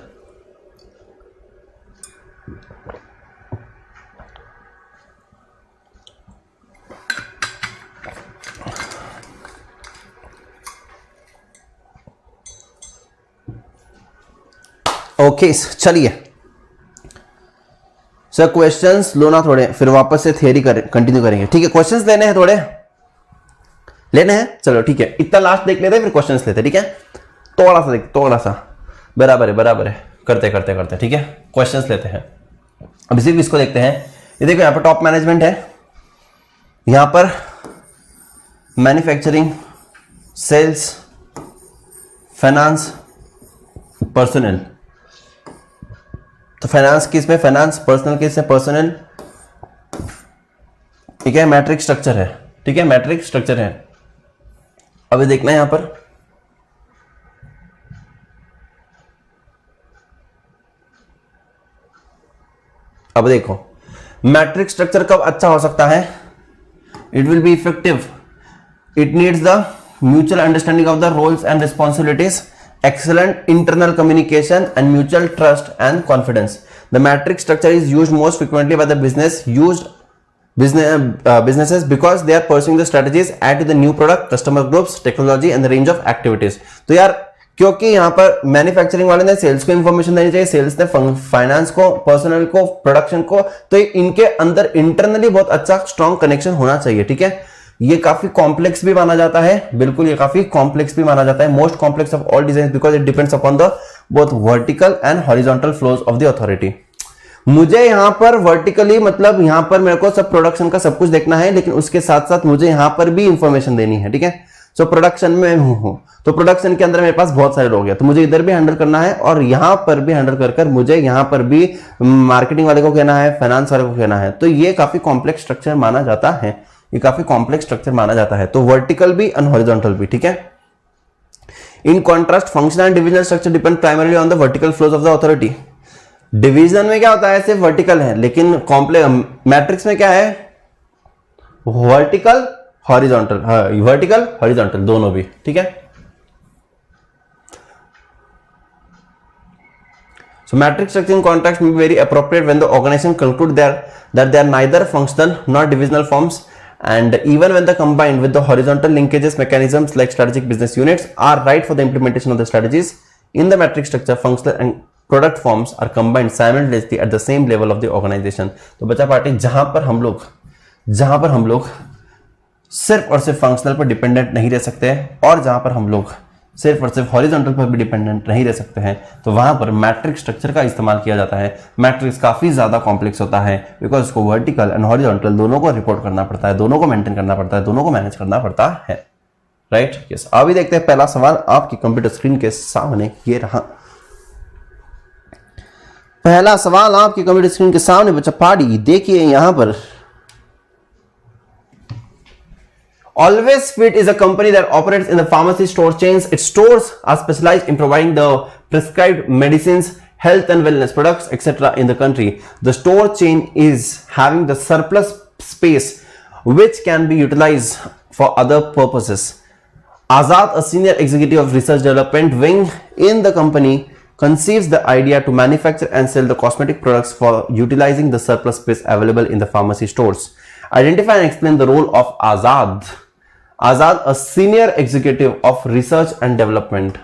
Speaker 1: ओके चलिए सर क्वेश्चंस लो ना थोड़े, फिर वापस से थियरी कंटिन्यू करेंगे। ठीक है, क्वेश्चंस लेने हैं, थोड़े लेने हैं। चलो ठीक है, इतना लास्ट देख लेते हैं, फिर क्वेश्चंस लेते हैं। ठीक है, थोड़ा सा देख, थोड़ा सा बराबर है, बराबर है, करते करते करते। ठीक है, क्वेश्चंस लेते हैं। अब सिर्फ इसको देखते हैं। ये देखो यहाँ पर टॉप मैनेजमेंट है, यहां पर मैन्युफैक्चरिंग, सेल्स, फाइनेंस, पर्सनल। तो फाइनेंस किस में, फाइनेंस, पर्सनल किस में, पर्सनल। ठीक है, मैट्रिक्स स्ट्रक्चर है। ठीक है, मैट्रिक्स स्ट्रक्चर है। अभी देखना है यहां पर, अब देखो मैट्रिक्स स्ट्रक्चर कब अच्छा हो सकता है। It will be effective, it needs the mutual understanding of the roles and responsibilities, excellent internal communication and mutual trust and confidence. The matrix structure is used most frequently by the businesses because they are pursuing the strategies add to the new product, customer groups, technology and the range of activities. तो यार क्योंकि यहाँ पर manufacturing वाले ने sales को information देनी चाहिए, सेल्स ने फाइनेंस को, पर्सनल को, प्रोडक्शन को, तो इनके अंदर इंटरनली बहुत अच्छा स्ट्रॉन्ग कनेक्शन होना चाहिए। ठीक है, ये काफी कॉम्प्लेक्स भी माना जाता है, बिल्कुल ये काफी कॉम्प्लेक्स भी माना जाता है, most complex of all design because it depends upon the both vertical and horizontal flows of the authority. मुझे यहां पर वर्टिकली मतलब यहां पर मेरे को सब प्रोडक्शन का सब कुछ देखना है, लेकिन उसके साथ साथ मुझे यहां पर भी इंफॉर्मेशन देनी है। ठीक है, सो प्रोडक्शन में हूं, तो प्रोडक्शन के अंदर मेरे पास बहुत सारे लोग हैं, तो मुझे इधर भी हैंडल करना है और यहां पर भी हैंडल कर मुझे यहां पर भी मार्केटिंग वाले को कहना है, फाइनेंस वाले को कहना है। तो ये काफी कॉम्प्लेक्स स्ट्रक्चर माना जाता है, ये काफी कॉम्प्लेक्स स्ट्रक्चर माना जाता है। तो वर्टिकल भी एंड हॉरिजॉन्टल भी। ठीक है, in contrast functional and divisional structure depend primarily on the vertical flows of the authority. Division में क्या होता है, सिर्फ वर्टिकल है, लेकिन कॉम्प्लेक्स मैट्रिक्स में क्या है, वर्टिकल हॉरिजॉन्टल, वर्टिकल हॉरिजॉन्टल दोनों भी। ठीक है, so matrix structure in contrast may be very appropriate when the organization conclude that they are neither functional nor divisional forms, and even when the combined with the horizontal linkages mechanisms like strategic business units are right for the implementation of the strategies. In the matrix structure, functional and product forms are combined simultaneously at the same level of the organization. तो बच्चा party जहां पर हम लोग सिर्फ और सिर्फ functional पर डिपेंडेंट नहीं रह सकते हैं और जहां पर हम लोग सिर्फ और सिर्फ हॉरिजॉन्टल पर भी डिपेंडेंट नहीं रह सकते हैं, तो वहां पर मैट्रिक्स स्ट्रक्चर का इस्तेमाल किया जाता है। मैट्रिक्स काफी ज्यादा कॉम्प्लेक्स होता है बिकॉज उसको वर्टिकल एंड हॉरिजॉन्टल दोनों को रिपोर्ट करना पड़ता है, दोनों को मेंटेन करना पड़ता है, दोनों को मैनेज करना पड़ता है। Right, yes. अभी देखते हैं पहला सवाल आपकी कंप्यूटर स्क्रीन के सामने, ये रहा पहला सवाल आपकी कंप्यूटर स्क्रीन के सामने। बच्चा पाड़ी देखिए यहां पर, Always Fit is a company that operates in the pharmacy store chains. Its stores are specialized in providing the prescribed medicines, health and wellness products, etc. in the country. The store chain is having the surplus space which can be utilized for other purposes. Azad, a senior executive of research development wing in the company, conceives the idea to manufacture and sell the cosmetic products for utilizing the surplus space available in the pharmacy stores. Identify and explain the role of Azad. Azad, a senior executive of research and development.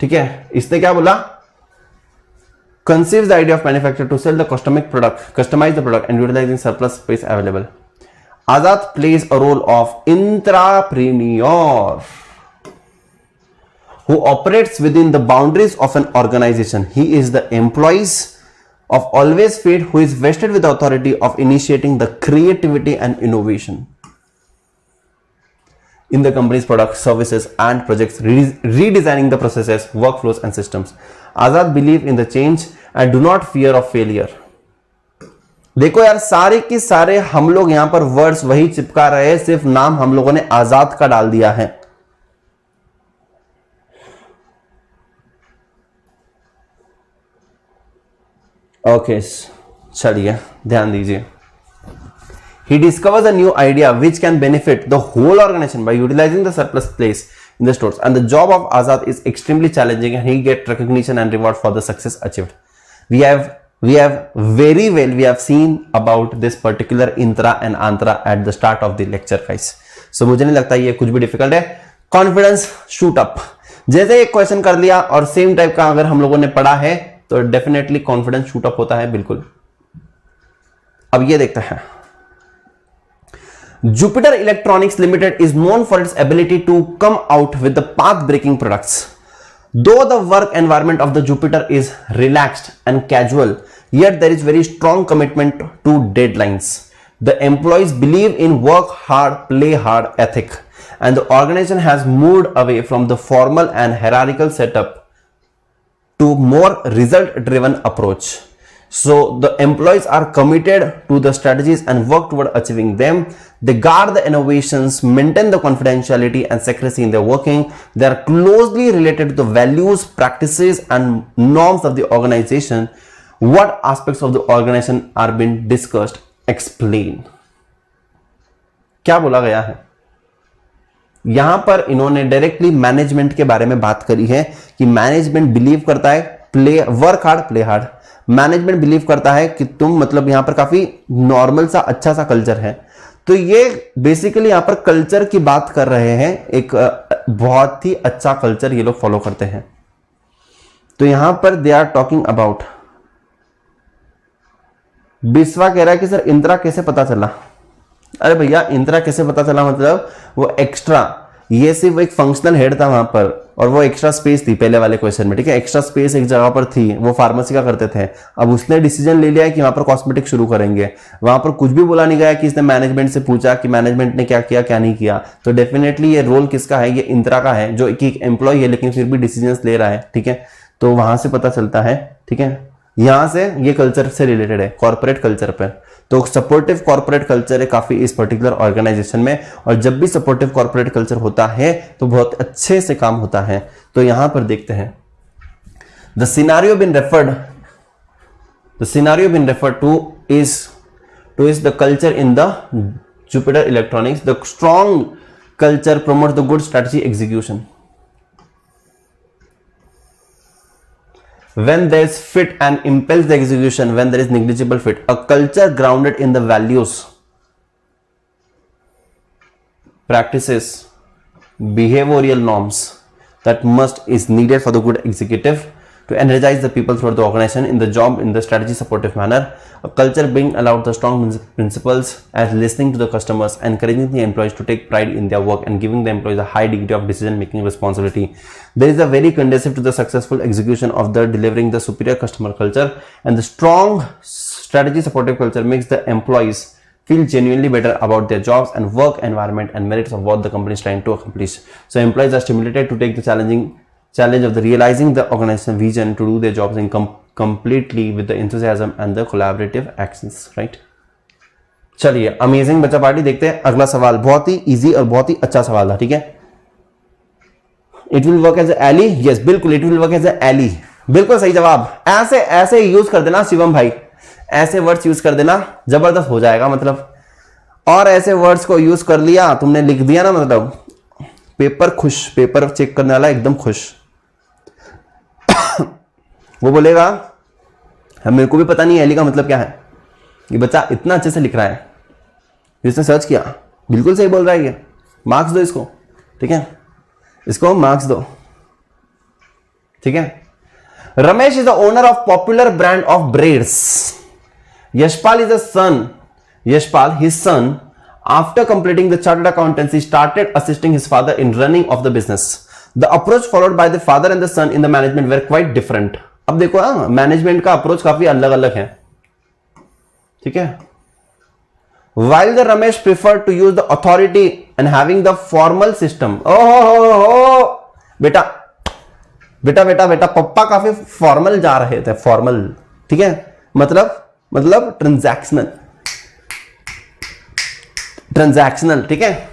Speaker 1: ठीक है, इसने क्या बोला, conceives the idea of manufacturer to sell the cosmetic product, customize the product and utilizing surplus space available. Azad plays a role of intrapreneur who operates within the boundaries of an organization. He is the employees of always fate, who is vested with the authority of initiating the creativity and innovation in the company's products, services and projects, redesigning the processes, workflows and systems. Azad believe in the change and do not fear of failure. देखो यार, सारे के सारे हम लोग यहां पर words वही चिपका रहे हैं, सिर्फ नाम हम लोगों ने आजाद का डाल दिया है. ओके, चलिए ध्यान दीजिए. He discovers a new idea which can benefit the whole organization by utilizing the surplus place in the stores. And the job of Azad is extremely challenging, and he gets recognition and reward for the success achieved. We have seen about this particular intra and antra at the start of the lecture, guys. So मुझे नहीं लगता ये कुछ भी difficult है. Confidence shoot up. जैसे एक question कर लिया और सेम टाइप का अगर हम लोगों ने पढ़ा है तो डेफिनेटली कॉन्फिडेंस शूट अप होता है. बिल्कुल. अब ये देखते हैं. Jupiter Electronics Limited is known for its ability to come out with the path-breaking products. Though the work environment of the Jupiter is relaxed and casual, yet there is very strong commitment to deadlines. The employees believe in work hard, play hard ethic, and the organization has moved away from the formal and hierarchical setup to more result-driven approach. So the employees are committed to the strategies and work toward achieving them. They guard the innovations, maintain the confidentiality and secrecy in their working. They are closely related to the values, practices and norms of the organization. What aspects of the organization are being discussed? Explain. क्या बोला गया है? यहां पर इन्होंने directly management के बारे में बात करी है कि मैनेजमेंट बिलीव करता है work hard play hard. Management believe करता है कि तुम मतलब यहां पर काफी नॉर्मल सा अच्छा सा कल्चर है. तो ये बेसिकली यहां पर कल्चर की बात कर रहे हैं. एक बहुत ही अच्छा कल्चर ये लोग फॉलो करते हैं. तो यहां पर they are talking about. Biswa कह रहा है कि सर इंदिरा कैसे पता चला. अरे भैया, इंदिरा कैसे पता चला मतलब वो एक्स्ट्रा, ये सिर्फ एक फंक्शनल हेड था वहां पर और वो एक्स्ट्रा स्पेस थी पहले वाले क्वेश्चन में. ठीक है, एक्स्ट्रा स्पेस एक जगह पर थी, वो फार्मेसी का करते थे. अब उसने डिसीजन ले लिया है कि वहां पर कॉस्मेटिक शुरू करेंगे. वहां पर कुछ भी बोला नहीं गया कि इसने मैनेजमेंट से पूछा कि मैनेजमेंट ने क्या किया क्या नहीं किया. तो डेफिनेटली ये रोल किसका है? ये इंदिरा का है, जो एक एम्प्लॉय है लेकिन फिर भी डिसीजन ले रहा है. ठीक है, तो वहां से पता चलता है. ठीक है, यहां से ये कल्चर से रिलेटेड है, कॉर्पोरेट कल्चर पर. तो सपोर्टिव कॉर्पोरेट कल्चर है काफी इस पर्टिकुलर ऑर्गेनाइजेशन में, और जब भी सपोर्टिव कॉर्पोरेट कल्चर होता है तो बहुत अच्छे से काम होता है. तो यहां पर देखते हैं the scenario being referred to is the culture in the Jupiter Electronics. The strong culture promote the good strategy execution. When there is fit and impels the execution, when there is negligible fit. A culture grounded in the values, practices, behavioral norms that is needed for the good executive to energize the people throughout the organization in the job, in the strategy supportive manner. A culture being allowed the strong principles as listening to the customers, encouraging the employees to take pride in their work and giving the employees a high degree of decision making responsibility. There is a very conducive to the successful execution of the delivering the superior customer culture, and the strong strategy supportive culture makes the employees feel genuinely better about their jobs and work environment and merits of what the company is trying to accomplish. So employees are stimulated to take the challenge of the realizing the organization vision to do their jobs in completely with the enthusiasm and the collaborative actions, right? चलिए, amazing बच्चा party. देखते हैं अगला सवाल. बहुत ही easy और बहुत ही अच्छा सवाल था. ठीक है, it will work as ally. Yes, बिल्कुल it will work as ally. बिल्कुल सही जवाब. ऐसे यूज कर देना शिवम भाई, ऐसे वर्ड्स यूज कर देना, जबरदस्त हो जाएगा मतलब. और ऐसे वर्ड्स को यूज कर लिया तुमने, लिख दिया ना, मतलब पेपर खुश, पेपर चेक करने वाला एकदम खुश. वो बोलेगा मेरे को भी पता नहीं एली का मतलब क्या है. ये बच्चा इतना अच्छे से लिख रहा है, इसने सर्च किया, बिल्कुल सही बोल रहा है. ये मार्क्स दो इसको. ठीक है, इसको मार्क्स दो. ठीक है. Ramesh is the owner of popular brand of breads. Yashpal is a son. Yashpal, his son, after completing the chartered accountancy, started assisting his father in running of the business. The approach followed by the father and the son in the management were quite different. अब देखो ना, management का approach काफी अलग अलग है, ठीक है। While the Ramesh preferred to use the authority and having the formal system, बेटा बेटा बेटा बेटा पप्पा काफी फॉर्मल जा रहे थे, फॉर्मल, ठीक है, मतलब ट्रांजैक्शनल, ठीक है,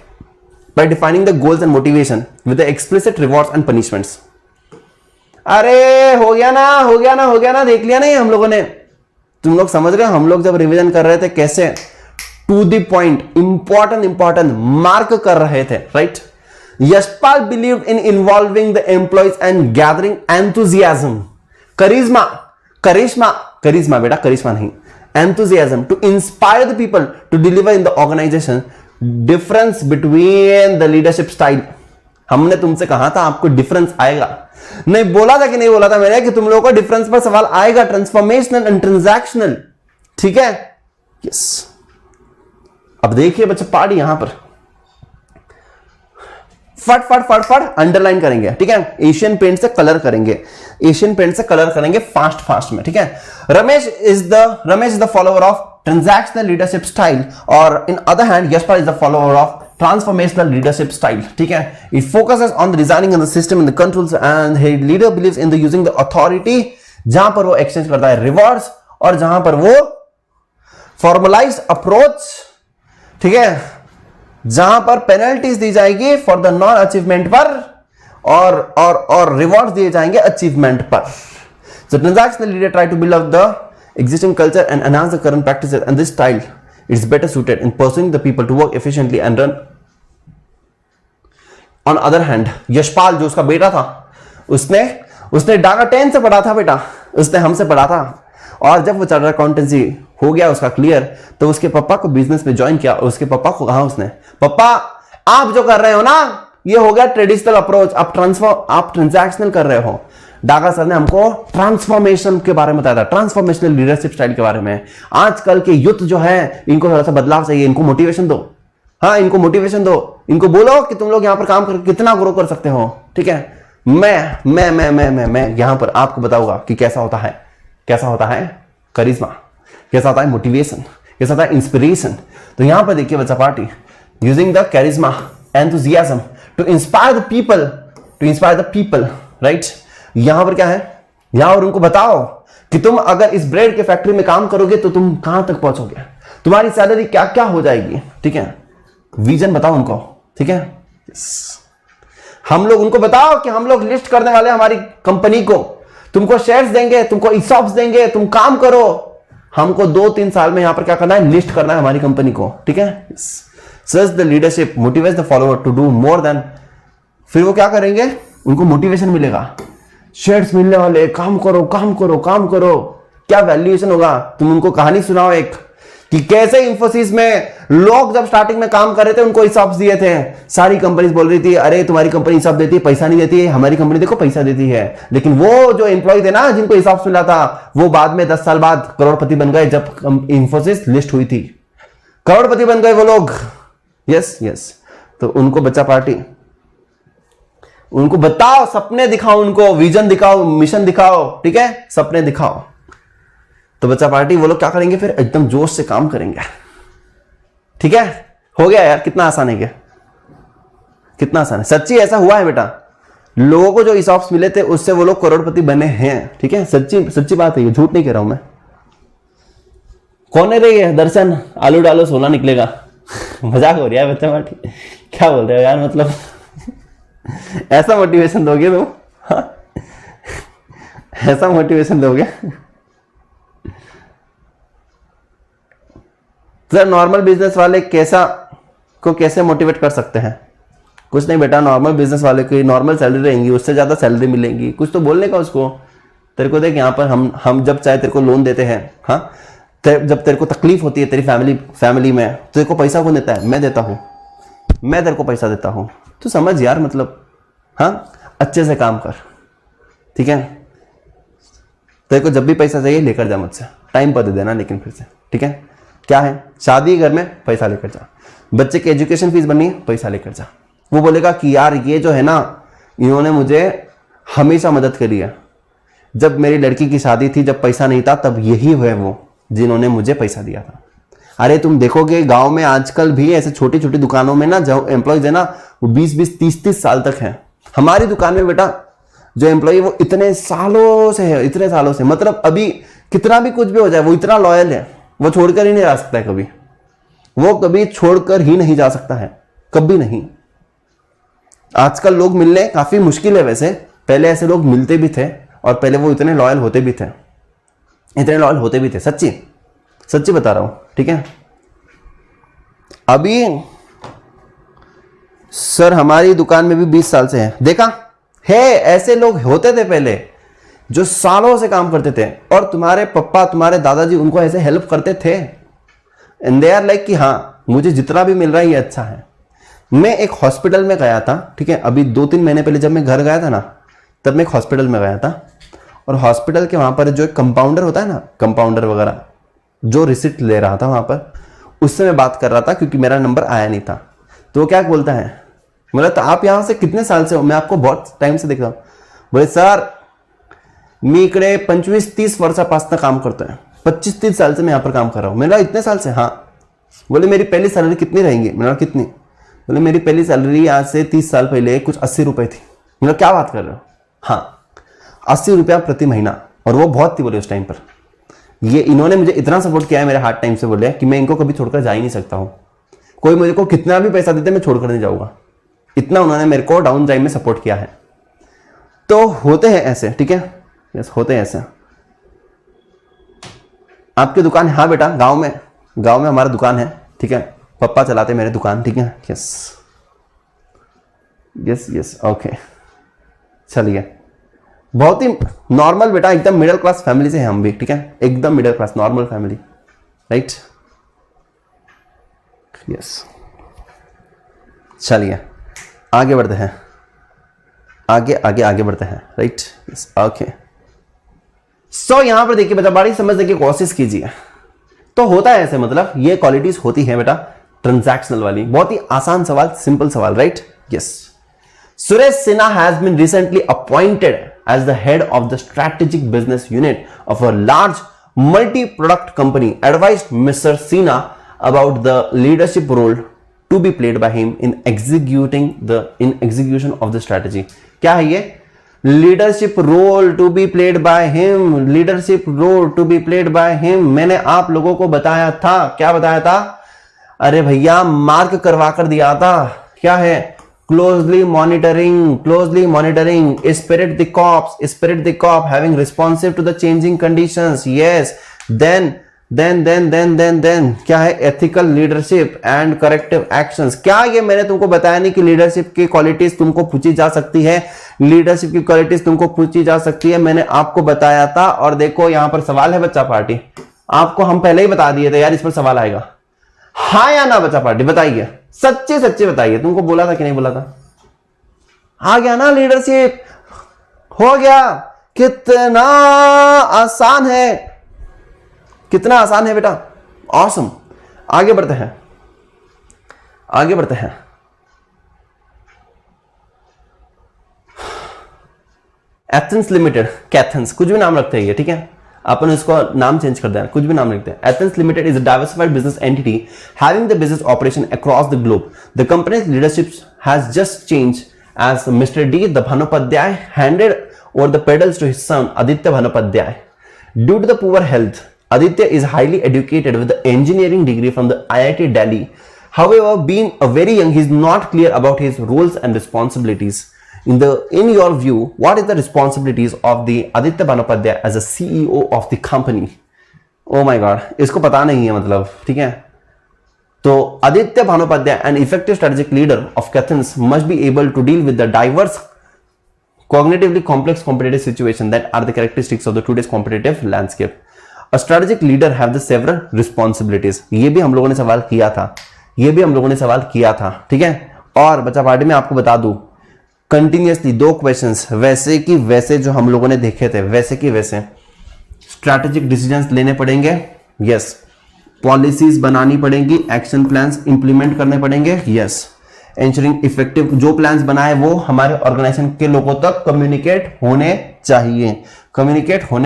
Speaker 1: by defining the goals and motivation with the explicit rewards and punishments। अरे हो गया ना, देख लिया नहीं हम लोगों ने, तुम लोग समझ गए। हम लोग जब रिवीजन कर रहे थे कैसे to the point important mark कर रहे थे, right. Yashpal believed in involving the employees and gathering enthusiasm, करिश्मा बेटा, करिश्मा नहीं, enthusiasm to inspire the people to deliver in the organisation. Difference between the leadership style, हमने तुमसे कहा था आपको डिफरेंस आएगा, नहीं बोला था कि नहीं बोला था मैंने कि तुम लोगों को डिफरेंस पर सवाल आएगा, ट्रांसफॉर्मेशनल एंड ट्रांजैक्शनल, ठीक है, यस। अब देखिए बच्चे पार्ट यहां पर फट अंडरलाइन करेंगे, ठीक है, एशियन पेंट से कलर करेंगे, फास्ट में, ठीक है। Ramesh is the follower of transactional leadership style, और in other hand Yashpal is the follower of transformational leadership style, ठीक है। It focuses on the designing in the system in the controls and he leader believes in the using the authority, जहां पर वो exchange करता है rewards, और जहां पर वो फॉर्मलाइज्ड अप्रोच, ठीक है, जहां पर पेनल्टीज दी जाएगी फॉर द नॉन अचीवमेंट पर, और रिवॉर्ड्स दिए जाएंगे अचीवमेंट पर। So transactional leader try to build up the existing culture and enhance the current practices, and this style is better suited in pursuing the people to work efficiently and run। On other hand, Yashpal जो उसका बेटा था, उसने डागा 10 से पढ़ा था बेटा, उसने हमसे पढ़ा था, और जब वो चार्टर्ड अकाउंटेंसी हो गया उसका क्लियर, तो उसके पापा को बिजनेस में ज्वाइन किया, और उसके पापा को कहा उसने, पापा आप जो कर रहे हो ना ये हो गया ट्रेडिशनल अप्रोच, आप ट्रांजैक्शनल कर रहे हो। डागा सर ने हमको ट्रांसफॉर्मेशन के बारे में बताया था, ट्रांसफॉर्मेशनल लीडरशिप स्टाइल के बारे में। आजकल के यूथ जो है इनको थोड़ा सा बदलाव चाहिए, इनको मोटिवेशन दो, हाँ इनको मोटिवेशन दो, इनको बोलो कि तुम लोग यहां पर काम करके कितना ग्रो कर सकते हो, ठीक है। मैं यहां पर आपको बताऊंगा कि कैसा होता है करिश्मा, कैसा होता है मोटिवेशन, कैसा होता है इंस्पिरेशन। तो यहां पर देखिए बच्चा party using the charisma enthusiasm to inspire the people, right. यहां पर क्या है, यहां पर उनको बताओ कि तुम अगर इस ब्रेड के फैक्ट्री में काम करोगे तो तुम कहां तक पहुंचोगे, तुम्हारी सैलरी क्या क्या हो जाएगी, ठीक है। विजन बताओ उनको, ठीक है। हम लोग उनको बताओ कि हम लोग लिस्ट करने वाले हमारी कंपनी को, तुमको शेयर्स देंगे, तुमको ईसॉप्स देंगे, तुम काम करो, हमको 2-3 साल में यहां पर क्या करना है, लिस्ट करना है हमारी कंपनी को, ठीक है। Such the leadership motivates the follower to do more then, फिर वो क्या करेंगे, उनको मोटिवेशन मिलेगा, शेयर्स मिलने वाले, काम करो, क्या वैल्यूएशन होगा। तुम उनको कहानी सुनाओ एक कि कैसे इंफोसिस में लोग जब स्टार्टिंग में काम कर रहे थे उनको ईसॉप्स दिए थे, सारी कंपनीज बोल रही थी अरे तुम्हारी कंपनी ईसॉप देती है, पैसा नहीं देती है, हमारी कंपनी देखो पैसा देती है। लेकिन वो जो एम्प्लॉय थे ना जिनको ईसॉप्स मिला था, वो बाद में 10 साल बाद करोड़पति बन गए, जब इंफोसिस लिस्ट हुई थी करोड़पति बन गए वो लोग। यस तो उनको बच्चा पार्टी, उनको बताओ, सपने दिखाओ, उनको विजन दिखाओ, मिशन दिखाओ, ठीक है, सपने दिखाओ। तो बच्चा पार्टी वो लोग क्या करेंगे, फिर एकदम जोश से काम करेंगे, ठीक है। हो गया यार, कितना आसान है, क्या कितना आसान है, सच्ची ऐसा हुआ है बेटा। लोगों को जो ईसॉप्स मिले थे उससे वो लोग करोड़पति बने हैं, ठीक है, सच्ची बात है, ये झूठ नहीं कह रहा हूं मैं। कौन है रे ये दर्शन, आलू डालो सोना निकलेगा मजाक हो रहा है बच्चा पार्टी, क्या बोल रहे हो यार, मतलब ऐसा मोटिवेशन दोगे तुम, हाँ? ऐसा मोटिवेशन दोगे सर। नॉर्मल बिजनेस वाले कैसे मोटिवेट कर सकते हैं? कुछ नहीं बेटा, नॉर्मल बिजनेस वाले की नॉर्मल सैलरी रहेंगी, उससे ज्यादा सैलरी मिलेगी, कुछ तो बोलने का उसको। तेरे को देख यहाँ पर हम जब चाहे तेरे को लोन देते हैं, हाँ, जब तेरे को तकलीफ होती है तेरी फैमिली में, तेरे को पैसा कौन देता है? मैं देता हूँ, मैं तेरे को पैसा देता हूँ। तो समझ यार, मतलब हाँ, अच्छे से काम कर, ठीक है। तेरे को जब भी पैसा चाहिए लेकर जा मुझसे, टाइम पर दे देना लेकिन फिर से, ठीक है। क्या है, शादी घर में पैसा लेकर जा, बच्चे की एजुकेशन फीस बननी है पैसा लेकर जा। वो बोलेगा कि यार ये जो है ना, इन्होंने मुझे हमेशा मदद करी है, जब मेरी लड़की की शादी थी, जब पैसा नहीं था, तब यही हुए वो जिन्होंने मुझे पैसा दिया था। अरे तुम देखोगे गांव में आजकल भी ऐसे छोटी छोटी दुकानों में ना जो एम्प्लॉयज है ना, वो 20-20, 30-30 साल तक है। हमारी दुकान में बेटा जो एम्प्लॉय वो इतने सालों से है, इतने सालों से, मतलब अभी कितना भी कुछ भी हो जाए वो इतना लॉयल है, वो छोड़कर ही नहीं जा सकता है कभी, वो कभी छोड़कर ही नहीं जा सकता है, कभी नहीं। आजकल लोग मिलने काफी मुश्किल है वैसे, पहले ऐसे लोग मिलते भी थे और पहले वो इतने लॉयल होते भी थे, इतने लॉयल होते भी थे, सच्ची सच्ची बता रहा हूं, ठीक है। अभी सर हमारी दुकान में भी 20 साल से है, देखा है, ऐसे लोग होते थे पहले जो सालों से काम करते थे, और तुम्हारे पप्पा तुम्हारे दादाजी उनको ऐसे हेल्प करते थे, एंड दे आर लाइक कि हाँ मुझे जितना भी मिल रहा है ये अच्छा है। मैं एक हॉस्पिटल में गया था, ठीक है, अभी 2-3 महीने पहले जब मैं घर गया था ना, तब मैं एक हॉस्पिटल में गया था, और हॉस्पिटल के वहां पर जो एक कंपाउंडर होता है ना, कंपाउंडर वगैरह जो रिसिप्ट ले रहा था वहां पर, उससे मैं बात कर रहा था क्योंकि मेरा नंबर आया नहीं था। तो वो क्या बोलता है, बोला तो आप यहां से कितने साल से हो, मैं आपको बहुत टाइम से देख रहा हूं। बोले सर मी इकडे 25-30 वर्षापासून काम करतो है, 25-30 साल से मैं यहाँ पर काम कर रहा हूँ। मैंने इतने साल से, हाँ। बोले मेरी पहली सैलरी कितनी रहेंगी, मैंने कितनी, बोले मेरी पहली सैलरी आज से 30 साल पहले कुछ 80 रुपए थी। मैंने क्या बात कर रहे हो, हाँ 80 रुपया प्रति महीना, और वो बहुत थी बोले उस टाइम पर। ये इन्होंने मुझे इतना सपोर्ट किया है मेरे हार्ड टाइम से, बोले कि मैं इनको कभी छोड़कर जा ही नहीं सकता हूँ, कोई मुझे को कितना भी पैसा देते मैं छोड़कर नहीं जाऊंगा, इतना उन्होंने मेरे को डाउन टाइम में सपोर्ट किया है। तो होते हैं ऐसे, ठीक है, यस होते हैं ऐसे। आपकी दुकान, हाँ बेटा गांव में हमारा दुकान है, ठीक है, पापा चलाते मेरे दुकान, ठीक है, यस यस यस ओके। चलिए, बहुत ही नॉर्मल बेटा, एकदम मिडिल क्लास फैमिली से हैं हम भी, ठीक है, एकदम middle class normal family, right, yes. चलिए आगे बढ़ते हैं, आगे बढ़ते हैं, राइट, यस ओके। सो यहां पर देखिए बेटा, बड़ी समझने की कोशिश कीजिए। तो होता है ऐसे, मतलब ये क्वालिटीज होती है बेटा ट्रांजैक्शनल वाली। बहुत ही आसान सवाल, सिंपल सवाल, right, yes. Suresh Sinha has been recently appointed as the head of the strategic business unit of a large multi product company. Advised mister Sinha about the leadership role to be played by him in execution of the strategy। क्या है ये, leadership role to be played by him, leadership role to be played by him. मैंने आप लोगों को बताया था, क्या बताया था, अरे भैया मार्क करवा कर दिया था, क्या है, closely monitoring, spirit de corps having responsive to the changing conditions, yes, then क्या है, ethical leadership and corrective actions. क्या ये मैंने तुमको बताया नहीं कि लीडरशिप की क्वालिटीज तुमको पूछी जा सकती है, लीडरशिप की क्वालिटीज तुमको पूछी जा सकती है, मैंने आपको बताया था। और देखो यहां पर सवाल है बच्चा पार्टी, आपको हम पहले ही बता दिए थे यार इस पर सवाल आएगा, हाँ या ना बच्चा पार्टी, बताइए, सच्चे बताइए, तुमको बोला था कि नहीं बोला था, आ गया ना लीडरशिप, हो गया, कितना आसान है, कितना आसान है बेटा, ऑसम। आगे बढ़ते हैं, एथेंस लिमिटेड, कैथेंस, कुछ भी नाम रखते हैं ये, ठीक है, अपन इसको नाम चेंज कर दें, कुछ भी नाम लिखते हैं। Athens Limited is a diversified business entity having the business operation across the globe. The company's leadership has just change as mister D Bhanupandhyay handed over the pedals to his son Aditya Bhanupandhyay। Due to the poor health, Aditya is highly educated with the engineering degree from the IIT Delhi. However, being a very young, he is not clear about his roles and responsibilities. In your view, what is the responsibilities of the Aditya Bhanupandhyay as a CEO of the company? Oh my God, इसको पता नहीं है मतलब, ठीक है। तो Aditya Bhanupandhyay, an effective strategic leader of Cathens, must be able to deal with the diverse, cognitively complex competitive situation that are the characteristics of the today's competitive landscape. A strategic leader have the several responsibilities। ये भी हम लोगों ने सवाल किया था, ठीक है। और बच्चा पार्टी में आपको बता दूं, कंटिन्यूअसली 2 क्वेश्चंस वैसे की वैसे जो हम लोगों ने देखे थे, वैसे की वैसे स्ट्रैटेजिक डिसीजंस लेने पड़ेंगे, यस, पॉलिसीज बनानी पड़ेंगी, एक्शन प्लान्स इंप्लीमेंट करने पड़ेंगे, यस, ensuring इफेक्टिव जो प्लान्स बनाए वो हमारे ऑर्गेनाइजेशन के लोगों तक कम्युनिकेट होने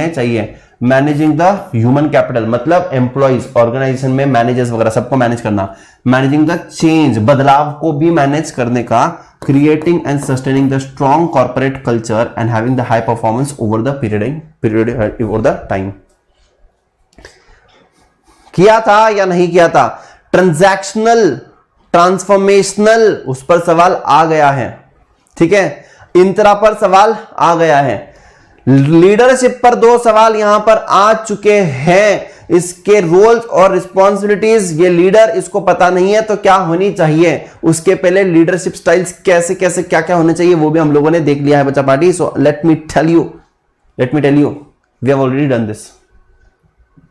Speaker 1: चाहिए। मैनेजिंग द ह्यूमन कैपिटल मतलब एम्प्लॉइज, ऑर्गेनाइजेशन में मैनेजर्स वगैरह सबको मैनेज करना। मैनेजिंग द चेंज, बदलाव को भी मैनेज करने का। Creating and sustaining the strong corporate culture and having the high performance over the period over the time. किया था या नहीं किया था? ट्रांजैक्शनल, ट्रांसफॉर्मेशनल, उस पर सवाल आ गया है, ठीक है। इंत्रा पर सवाल आ गया है। लीडरशिप पर 2 सवाल यहां पर आ चुके हैं। इसके रोल्स और रिस्पॉन्सिबिलिटीज, ये लीडर इसको पता नहीं है तो क्या होनी चाहिए, उसके पहले लीडरशिप स्टाइल्स कैसे कैसे क्या क्या होने चाहिए वो भी हम लोगों ने देख लिया है बच्चा party. So let me tell you we have already done this.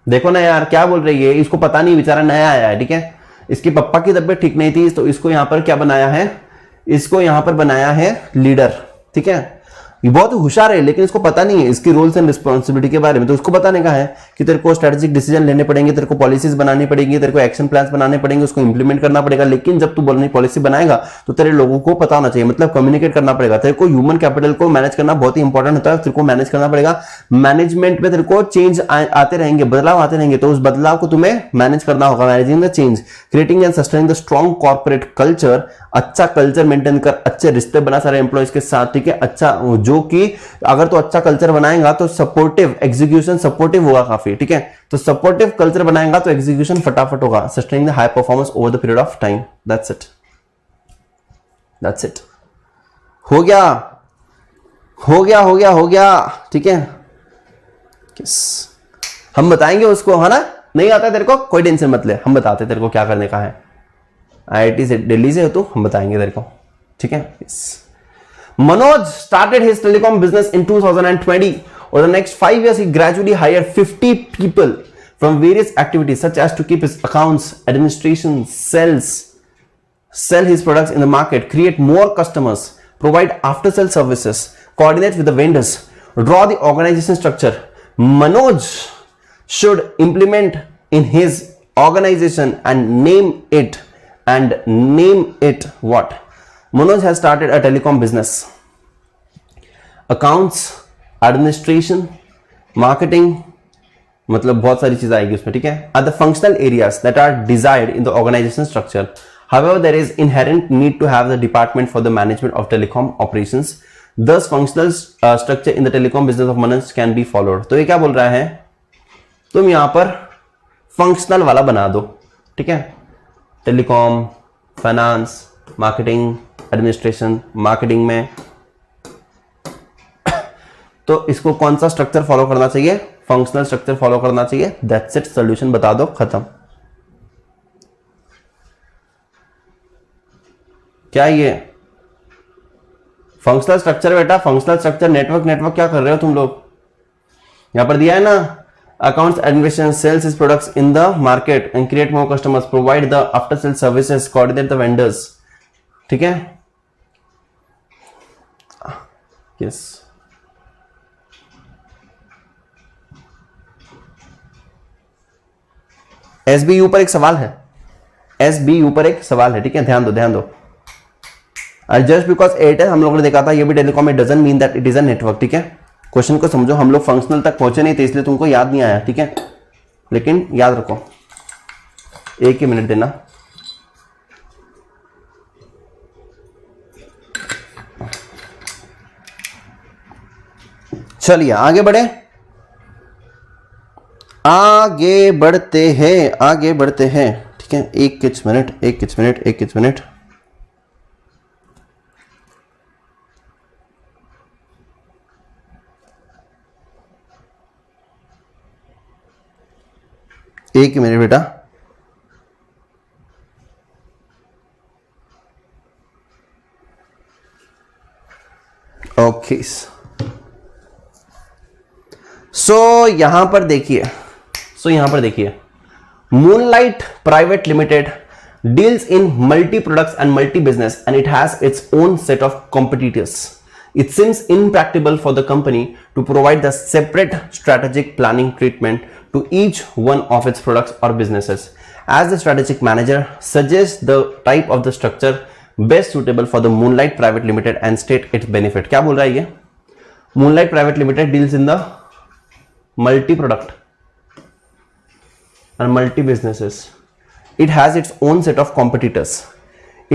Speaker 1: देखो ना यार क्या बोल रही है, इसको पता नहीं, बेचारा नया आया है, ठीक है। इसके पापा की तबीयत ठीक नहीं थी तो इसको यहां पर क्या बनाया है, इसको यहां पर बनाया है लीडर, ठीक है। ये बहुत होशियार है लेकिन इसको पता नहीं है इसकी रोल्स एंड रिस्पॉन्सिबिलिटी के बारे में। तो उसको बताने का है कि तेरे को स्ट्रेटेजिक डिसीजन लेने पड़ेंगे, तेरे को पॉलिसीज बनानी पड़ेगी, तेरे को एक्शन प्लान्स बनाने पड़ेंगे, उसको इंप्लीमेंट करना पड़ेगा। लेकिन जब तू बोलने पॉलिसी बनाएगा तो तेरे लोगों को पता होना चाहिए, मतलब कम्युनिकेट करना पड़ेगा। तेरे को ह्यूमन कैपिटल को मैनेज करना बहुत ही इंपॉर्टेंट होता है, तेरे को मैनेज करना पड़ेगा। मैनेजमेंट में तेरे को चेंज आते रहेंगे, बदलाव आते रहेंगे, तो उस बदलाव को तुम्हें मैनेज करना होगा। Managing the change, creating and sustaining the strong corporate culture, अच्छा कल्चर मेंटेन कर, अच्छे रिश्ते बना सारे एम्प्लॉयज के साथ, ठीक है। अच्छा, जो कि अगर तो अच्छा कल्चर बनाएगा तो सपोर्टिव एग्जीक्यूशन सपोर्टिव होगा काफी, ठीक है। तो सपोर्टिव कल्चर बनाएगा तो एग्जीक्यूशन फटाफट होगा। Sustaining the high performance over the period of time, that's it. हो गया, ठीक है। हम बताएंगे उसको, है ना। नहीं आता तेरे को कोई टेंशन मत ले, हम बताते तेरे को क्या करने का है। IIT से, दिल्ली से हो तो हम बताएंगे तेरे को, ठीक है। Manoj started his telecom business in 2020. Over the next 5 years, he gradually hired 50 people from various activities such as to keep his accounts, administration, sell his products in the market, create more customers, provide after-sale services, coordinate with the vendors, draw the organization structure. Manoj should implement in his organization and name it what? Manoj has started a telecom business. Accounts, administration, marketing, मतलब बहुत सारी चीजें आएगी उसमें, ठीक है। Are the functional areas that are desired in the organization structure. However, there is inherent need to have the department for the management of telecom operations. Thus, functional structure in the telecom business of Manoj can be followed. तो ये क्या बोल रहा है, तुम यहां पर functional वाला बना दो, ठीक है। Telecom, finance, marketing, administration, marketing में तो इसको कौन सा स्ट्रक्चर फॉलो करना चाहिए, फंक्शनल स्ट्रक्चर फॉलो करना चाहिए। दैट्स इट, सॉल्यूशन बता दो, खत्म। क्या ये फंक्शनल स्ट्रक्चर बेटा, फंक्शनल स्ट्रक्चर नेटवर्क क्या कर रहे हो तुम लोग, यहां पर दिया है ना। Accounts, administration, sales his products in the market and create more customers, provide the after sale services, coordinate the vendors, ठीक है। यस, SBU पर एक सवाल है, SBU पर एक सवाल है, ठीक है। ध्यान दो। जस्ट बिकॉज एयरटेल हम लोगों ने देखा था, ये भी telecom, it doesn't mean that it is a network, ठीक है। क्वेश्चन को समझो, हम लोग फंक्शनल तक पहुंचे नहीं थे इसलिए तुमको याद नहीं आया, ठीक है। लेकिन याद रखो, 1 ही मिनट देना। चलिए आगे बढ़ते हैं, ठीक है। एक मिनट। एक ही मिनट बेटा। ओके, सो यहां पर देखिए, moonlight private limited deals in multi products and multi business, and it has its own set of competitors. It seems impractical for the company to provide the separate strategic planning treatment to each one of its products or businesses. As the strategic manager, suggest the type of the structure best suitable for the moonlight private limited and state it's benefit. क्या बोल रहा है ये? Moonlight private limited deals in the multi product and multi businesses. It has its own set of competitors.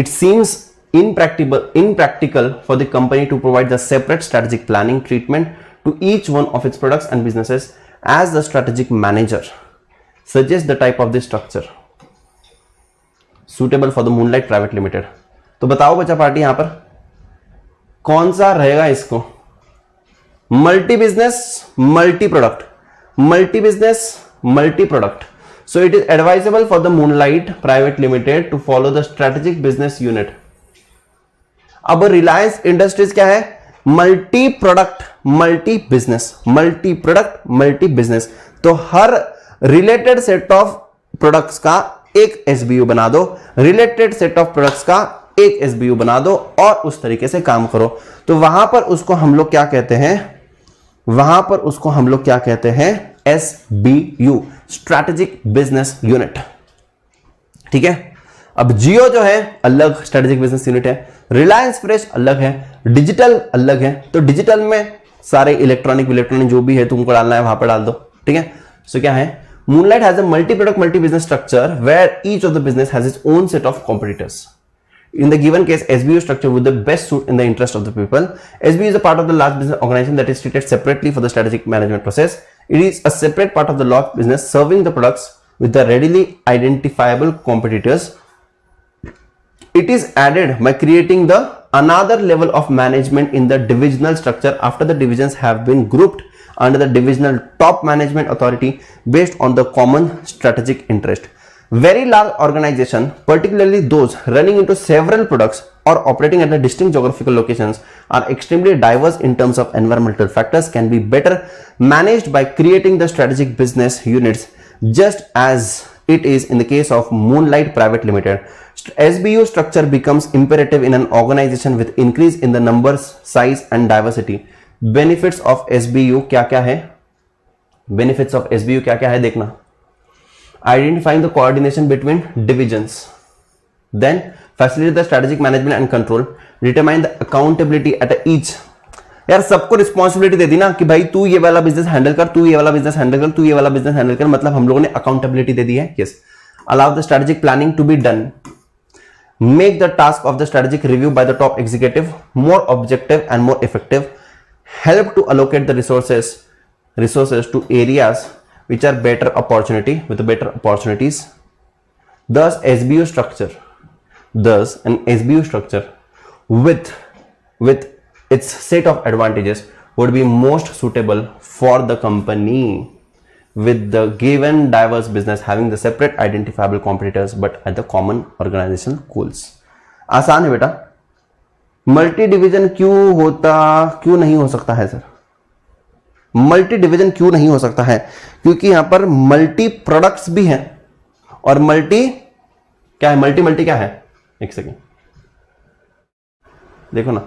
Speaker 1: It seems impractical for the company to provide the separate strategic planning treatment to each one of its products and businesses as the strategic manager. Suggest the type of this structure suitable for the Moonlight Private Limited. तो बताओ बच्चा party यहां पर कौन सा रहेगा इसको? Multi business multi product, multi business multi product. So it is advisable for the Moonlight Private Limited to follow the strategic business unit. अब रिलायंस इंडस्ट्रीज क्या है? Multi product multi business, multi product multi business. तो हर related set of products का एक SBU बना दो, related set of products का एक एसबीयू बना दो और उस तरीके से काम करो. तो वहां पर उसको हम लोग क्या कहते हैं? वहां पर उसको हम लोग क्या कहते हैं? SBU, strategic business unit. ठीक है. अब जियो जो है अलग स्ट्रैटेजिक बिजनेस यूनिट है, रिलायंस फ्रेश अलग है, डिजिटल अलग है. तो डिजिटल में सारे इलेक्ट्रॉनिक जो भी है तुमको डालना है वहां पर डाल दो. ठीक है. सो क्या है? Moonlight has a multi-product, multi-business structure where each of the business has its own set of competitors. In the given case, SBU structure would the best suit in the interest of the people. SBU is a part of the large business organization that is treated separately for the strategic management process. It is a separate part of the large business serving the products with the readily identifiable competitors. It is added by creating the another level of management in the divisional structure after the divisions have been grouped under the divisional top management authority based on the common strategic interest. Very large organization, particularly those running into several products or operating at the distinct geographical locations, are extremely diverse in terms of environmental factors, can be better managed by creating the strategic business units, just as it is in the case of Moonlight Private Limited. SBU structure becomes imperative in an organization with increase in the numbers, size and diversity. Benefits of SBU क्या क्या है? Benefits of SBU क्या क्या है देखना. Identifying the coordination between divisions, then facilitate the strategic management and control, determine the accountability at each. यार सबको responsibility दे दी ना कि भाई तू ये वाला बिजनेस हैंडल कर, तू ये वाला बिजनेस हैंडल कर, तू ये वाला बिजनेस हैंडल कर, मतलब हम लोगों ने अकाउंटेबिलिटी दे दी है. Yes. Allow the strategic planning to be done. Make the task of the strategic review by the top executive more objective and more effective. Help to allocate the resources to areas which are better opportunity with the better opportunities. Thus an SBU structure with its set of advantages would be most suitable for the company with the given diverse business having the separate identifiable competitors but at the common organization goals. आसान है बेटा. Multi division क्यों नहीं हो सकता है sir? Multi division क्यों नहीं हो सकता है? क्योंकि यहां पर मल्टी प्रोडक्ट्स भी हैं और मल्टी क्या है? मल्टी क्या है? एक सेकेंड देखो ना.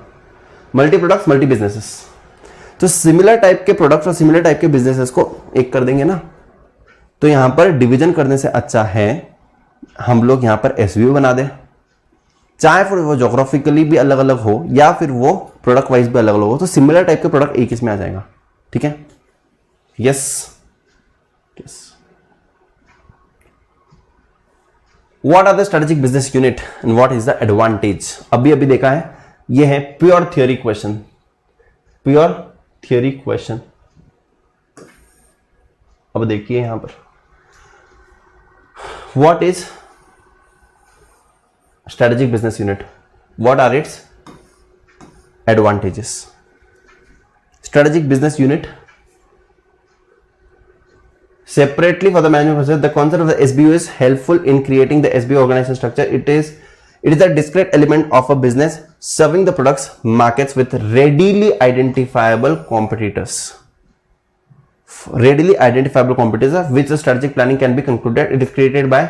Speaker 1: Multi products multi businesses. तो सिमिलर टाइप के प्रोडक्ट्स और सिमिलर टाइप के बिजनेसेस को एक कर देंगे ना. तो यहां पर डिवीजन करने से अच्छा है हम लोग यहां पर एसबीयू बना दें, चाहे फिर वो ज्योग्राफिकली भी अलग अलग हो या फिर वो प्रोडक्ट वाइज भी अलग अलग हो. तो सिमिलर टाइप के प्रोडक्ट एक इसमें आ जाएगा. ठीक है. Yes. What are the strategic business unit and what is the advantage? अभी देखा है. ये है प्योर थियोरी क्वेश्चन. अब देखिए यहां पर what is strategic business unit, what are its advantages? Strategic business unit separately for the management process. The concept of the SBU is helpful in creating the SBU organization structure. It is a discrete element of a business serving the products markets with readily identifiable competitors. Which the strategic planning can be concluded. It is created by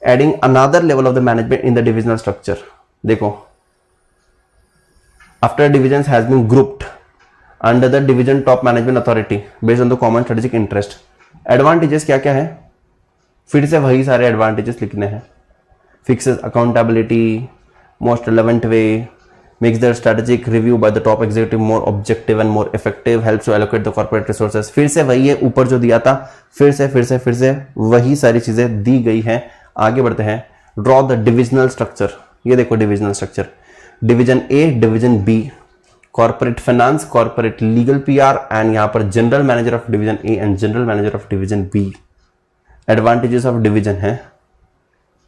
Speaker 1: adding another level of the management in the divisional structure. देखो, after divisions has been grouped under the division top management authority based on the common strategic interest. Advantages क्या क्या है? फिर से वही सारे advantages लिखने हैं. Fixes accountability, most relevant way, makes the strategic review by the top executive more objective and more effective, helps to allocate the corporate resources। फिर से वही है ऊपर जो दिया था, फिर से वही सारी चीजें दी गई हैं। आगे बढ़ते हैं। Draw the divisional structure. ये देखो divisional structure, division A, division B, corporate finance, corporate legal PR and यहां पर general manager of division A and general manager of division B. Advantages of division है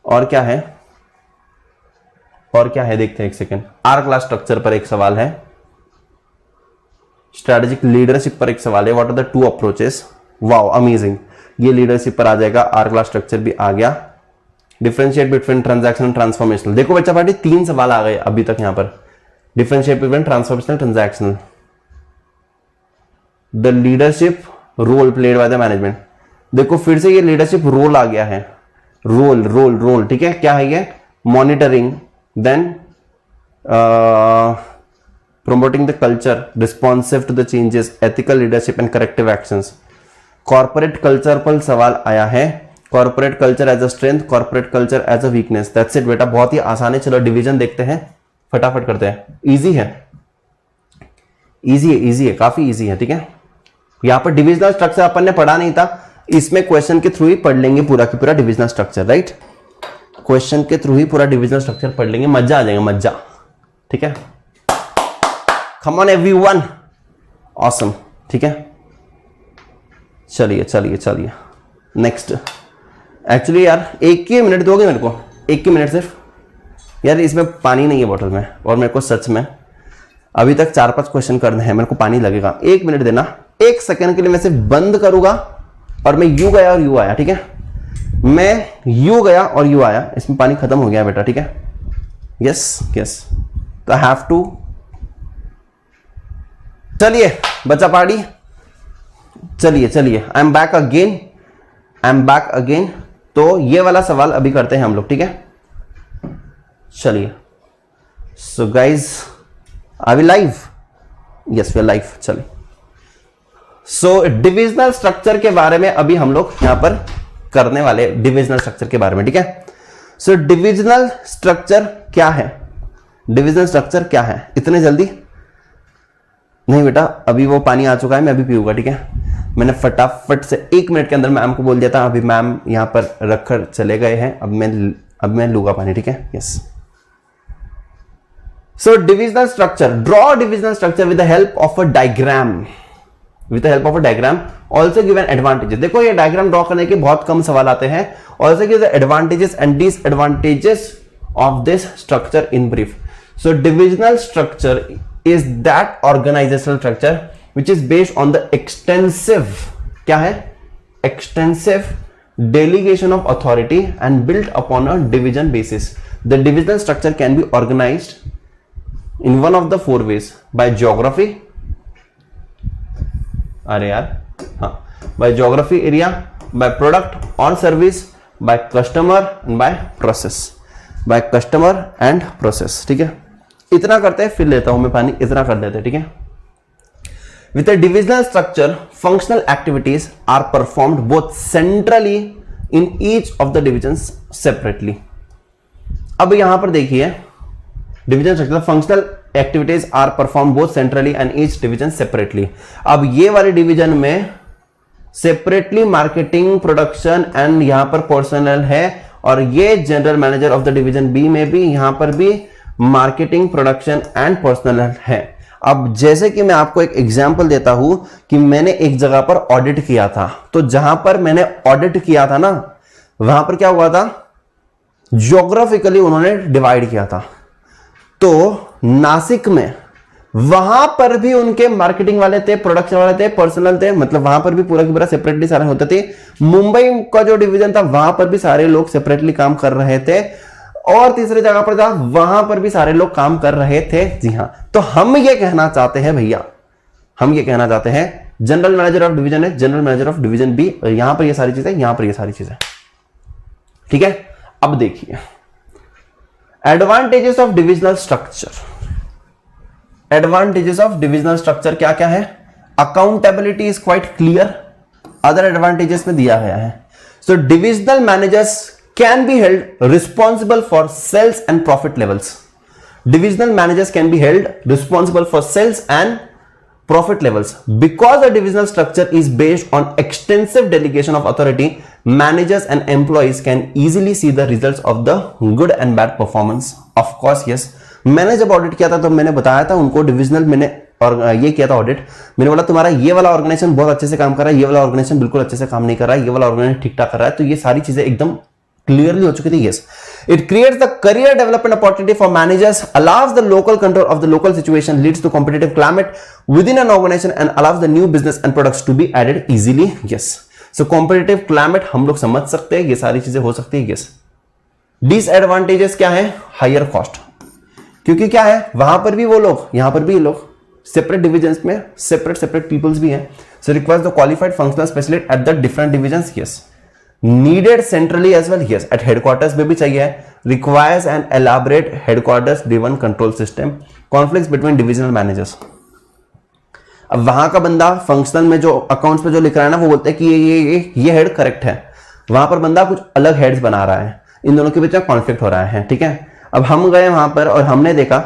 Speaker 1: और क्या है, देखते हैं एक सेकेंड। आर क्लास स्ट्रक्चर पर एक सवाल है, स्ट्रेटेजिक लीडरशिप पर एक सवाल है, what are the two approaches. Wow amazing, ये लीडरशिप पर आ जाएगा, आर क्लास स्ट्रक्चर भी आ गया। Differentiate between transactional and transformational. देखो बच्चा पार्टी 3 सवाल आ गए अभी तक यहां पर। Differentiate between transformational transactional, the leadership role played by the management. देखो फिर से ये लीडरशिप रोल आ गया है, रोल, ठीक है। क्या है ये, monitoring, then promoting the culture, responsive to the changes, ethical leadership and corrective actions। Corporate culture पर सवाल आया है, corporate culture as a strength, corporate culture as a weakness. That's it बेटा, बहुत ही आसान है। चलो डिवीजन देखते हैं, फटाफट करते हैं। इजी है, काफी इजी है, ठीक है। यहां पर डिविजनल स्ट्रक्चर अपन ने पढ़ा नहीं था, इसमें क्वेश्चन के थ्रू ही पढ़ लेंगे पूरा की पूरा डिविजनल स्ट्रक्चर, राइट। क्वेश्चन के थ्रू ही पूरा डिविजनल स्ट्रक्चर पढ़ लेंगे, मजा आ जाएगा, मजा, ठीक है। कम ऑन एवरीवन, ऑसम, ठीक है। चलिए नेक्स्ट। एक्चुअली यार 1 ही मिनट दोगे मेरे को, 1 ही मिनट सिर्फ यार। इसमें पानी नहीं है बोतल में, और मेरे को सच में अभी तक 4-5 क्वेश्चन करने हैं, मेरे को पानी लगेगा। 1 मिनट देना, 1 सेकंड के लिए मैं सिर्फ बंद करूंगा और मैं यू गया और यू आया, ठीक है। मैं यू गया और यू आया, इसमें पानी खत्म हो गया बेटा, ठीक है। यस तो हैव टू। चलिए बच्चा पार्टी, चलिए आई एम बैक अगेन। तो ये वाला सवाल अभी करते हैं हम लोग, ठीक है। चलिए, so guys are we live? Yes we are live. चलिए, सो डिविजनल स्ट्रक्चर के बारे में अभी हम लोग यहां पर करने वाले, डिविजनल स्ट्रक्चर के बारे में, ठीक है। सो डिविजनल स्ट्रक्चर क्या है, इतने जल्दी नहीं बेटा, अभी वो पानी आ चुका है, मैं अभी पीऊंगा, ठीक है। मैंने फटाफट से 1 मिनट के अंदर मैम को बोल दिया था, अभी मैम यहां पर रखकर चले गए हैं, अब मैं लूंगा पानी, ठीक है। Yes, so divisional structure, draw divisional structure with the help of a diagram, also given advantages. देखो ये डायग्राम ड्रॉ करने के बहुत कम सवाल आते हैं। Also give the advantages and disadvantages of this structure in brief. So divisional structure is that organizational structure which is based on the extensive delegation of authority and built upon a division basis. The divisional structure can be organized in one of the 4 ways: by geography, by geography area, by product or service, by customer and by process, ठीक है। इतना करते हैं, फिर लेता हूं मैं पानी, इतना कर देते हैं, ठीक है। With a divisional structure, functional activities are performed both centrally in each of the divisions separately. अब यहां पर देखिए, division structure, functional activities are perform both centrally and each division separately. अब ये वाले डिविजन में सेपरेटली मार्केटिंग, प्रोडक्शन एंड यहां पर पर्सनल है, और ये general manager of the division B में भी यहां पर भी मार्केटिंग, प्रोडक्शन एंड पर्सनल है। अब जैसे कि मैं आपको एक एग्जांपल देता हूं कि मैंने एक जगह पर ऑडिट किया था, तो जहां पर मैंने ऑडिट किया था ना, वहां पर क्या हुआ था, ज्योग्राफिकली उन्होंने डिवाइड किया था। तो नासिक में वहां पर भी उनके मार्केटिंग वाले थे, प्रोडक्शन वाले थे, पर्सनल थे, मतलब वहां पर भी पूरा की पूरा सेपरेटली सारे होते थे। मुंबई का जो डिवीजन था वहां पर भी सारे लोग सेपरेटली काम कर रहे थे, और तीसरी जगह पर था वहां पर भी सारे लोग काम कर रहे थे। जी हां, तो हम ये कहना चाहते हैं भैया, जनरल मैनेजर ऑफ डिवीजन है, general manager of division B, यहां पर ये सारी चीजें, यहां पर ये सारी चीजें, ठीक है। अब देखिए एडवांटेजेस ऑफ डिविजनल स्ट्रक्चर, क्या क्या है। Accountability is quite clear, other advantages में दिया गया है। So divisional managers can be held responsible for sales and profit levels. Divisional managers can be held responsible for sales and profit levels. Because the divisional structure is based on extensive delegation of authority, managers and employees can easily see the results of the good and bad performance. Of course, yes. मैंने जब audit किया था तो मैंने बताया था उनको divisional, मैंने और ये किया था ऑडिट, मैंने बोला तुम्हारा ये वाला ऑर्गेनाइजेशन बहुत अच्छे से काम कर रहा है, ये वाला ऑर्गेनाइजेशन बिल्कुल अच्छे से काम नहीं कर रहा है, ये वाला ऑर्गेनाइजेशन ठीक ठाक कर रहा है। तो ये सारी चीजें एकदम क्लियरली हो चुकी थी। Yes, it creates the career development opportunity for managers, allows the local control of the local situation, leads to competitive climate within an organization and allows the new business and products to be added easily. Yes, so competitive climate हम लोग समझ सकते हैं, ये सारी चीजें हो सकती है। यस, डिसएडवांटेजेस क्या है? हायर कॉस्ट, क्योंकि क्या है वहां पर भी वो लोग, यहां पर भी लोग सेपरेट डिविजन्स में सेपरेट पीपल्स भी हैं। So requires the qualified functional specialist at the different divisions. Yes, needed centrally as well. Yes, at headquarters में भी चाहिए। Requires an elaborate headquarters driven control system. Conflicts between divisional managers. अब वहां का बंदा functional में जो अकाउंट्स पे जो लिख रहा है ना, वो बोलते हैं कि ये हेड करेक्ट है, वहां पर बंदा कुछ अलग हेड्स बना रहा है, इन दोनों के बीच में कॉन्फ्लिक्ट हो रहा है। ठीक है, अब हम गए वहां पर और हमने देखा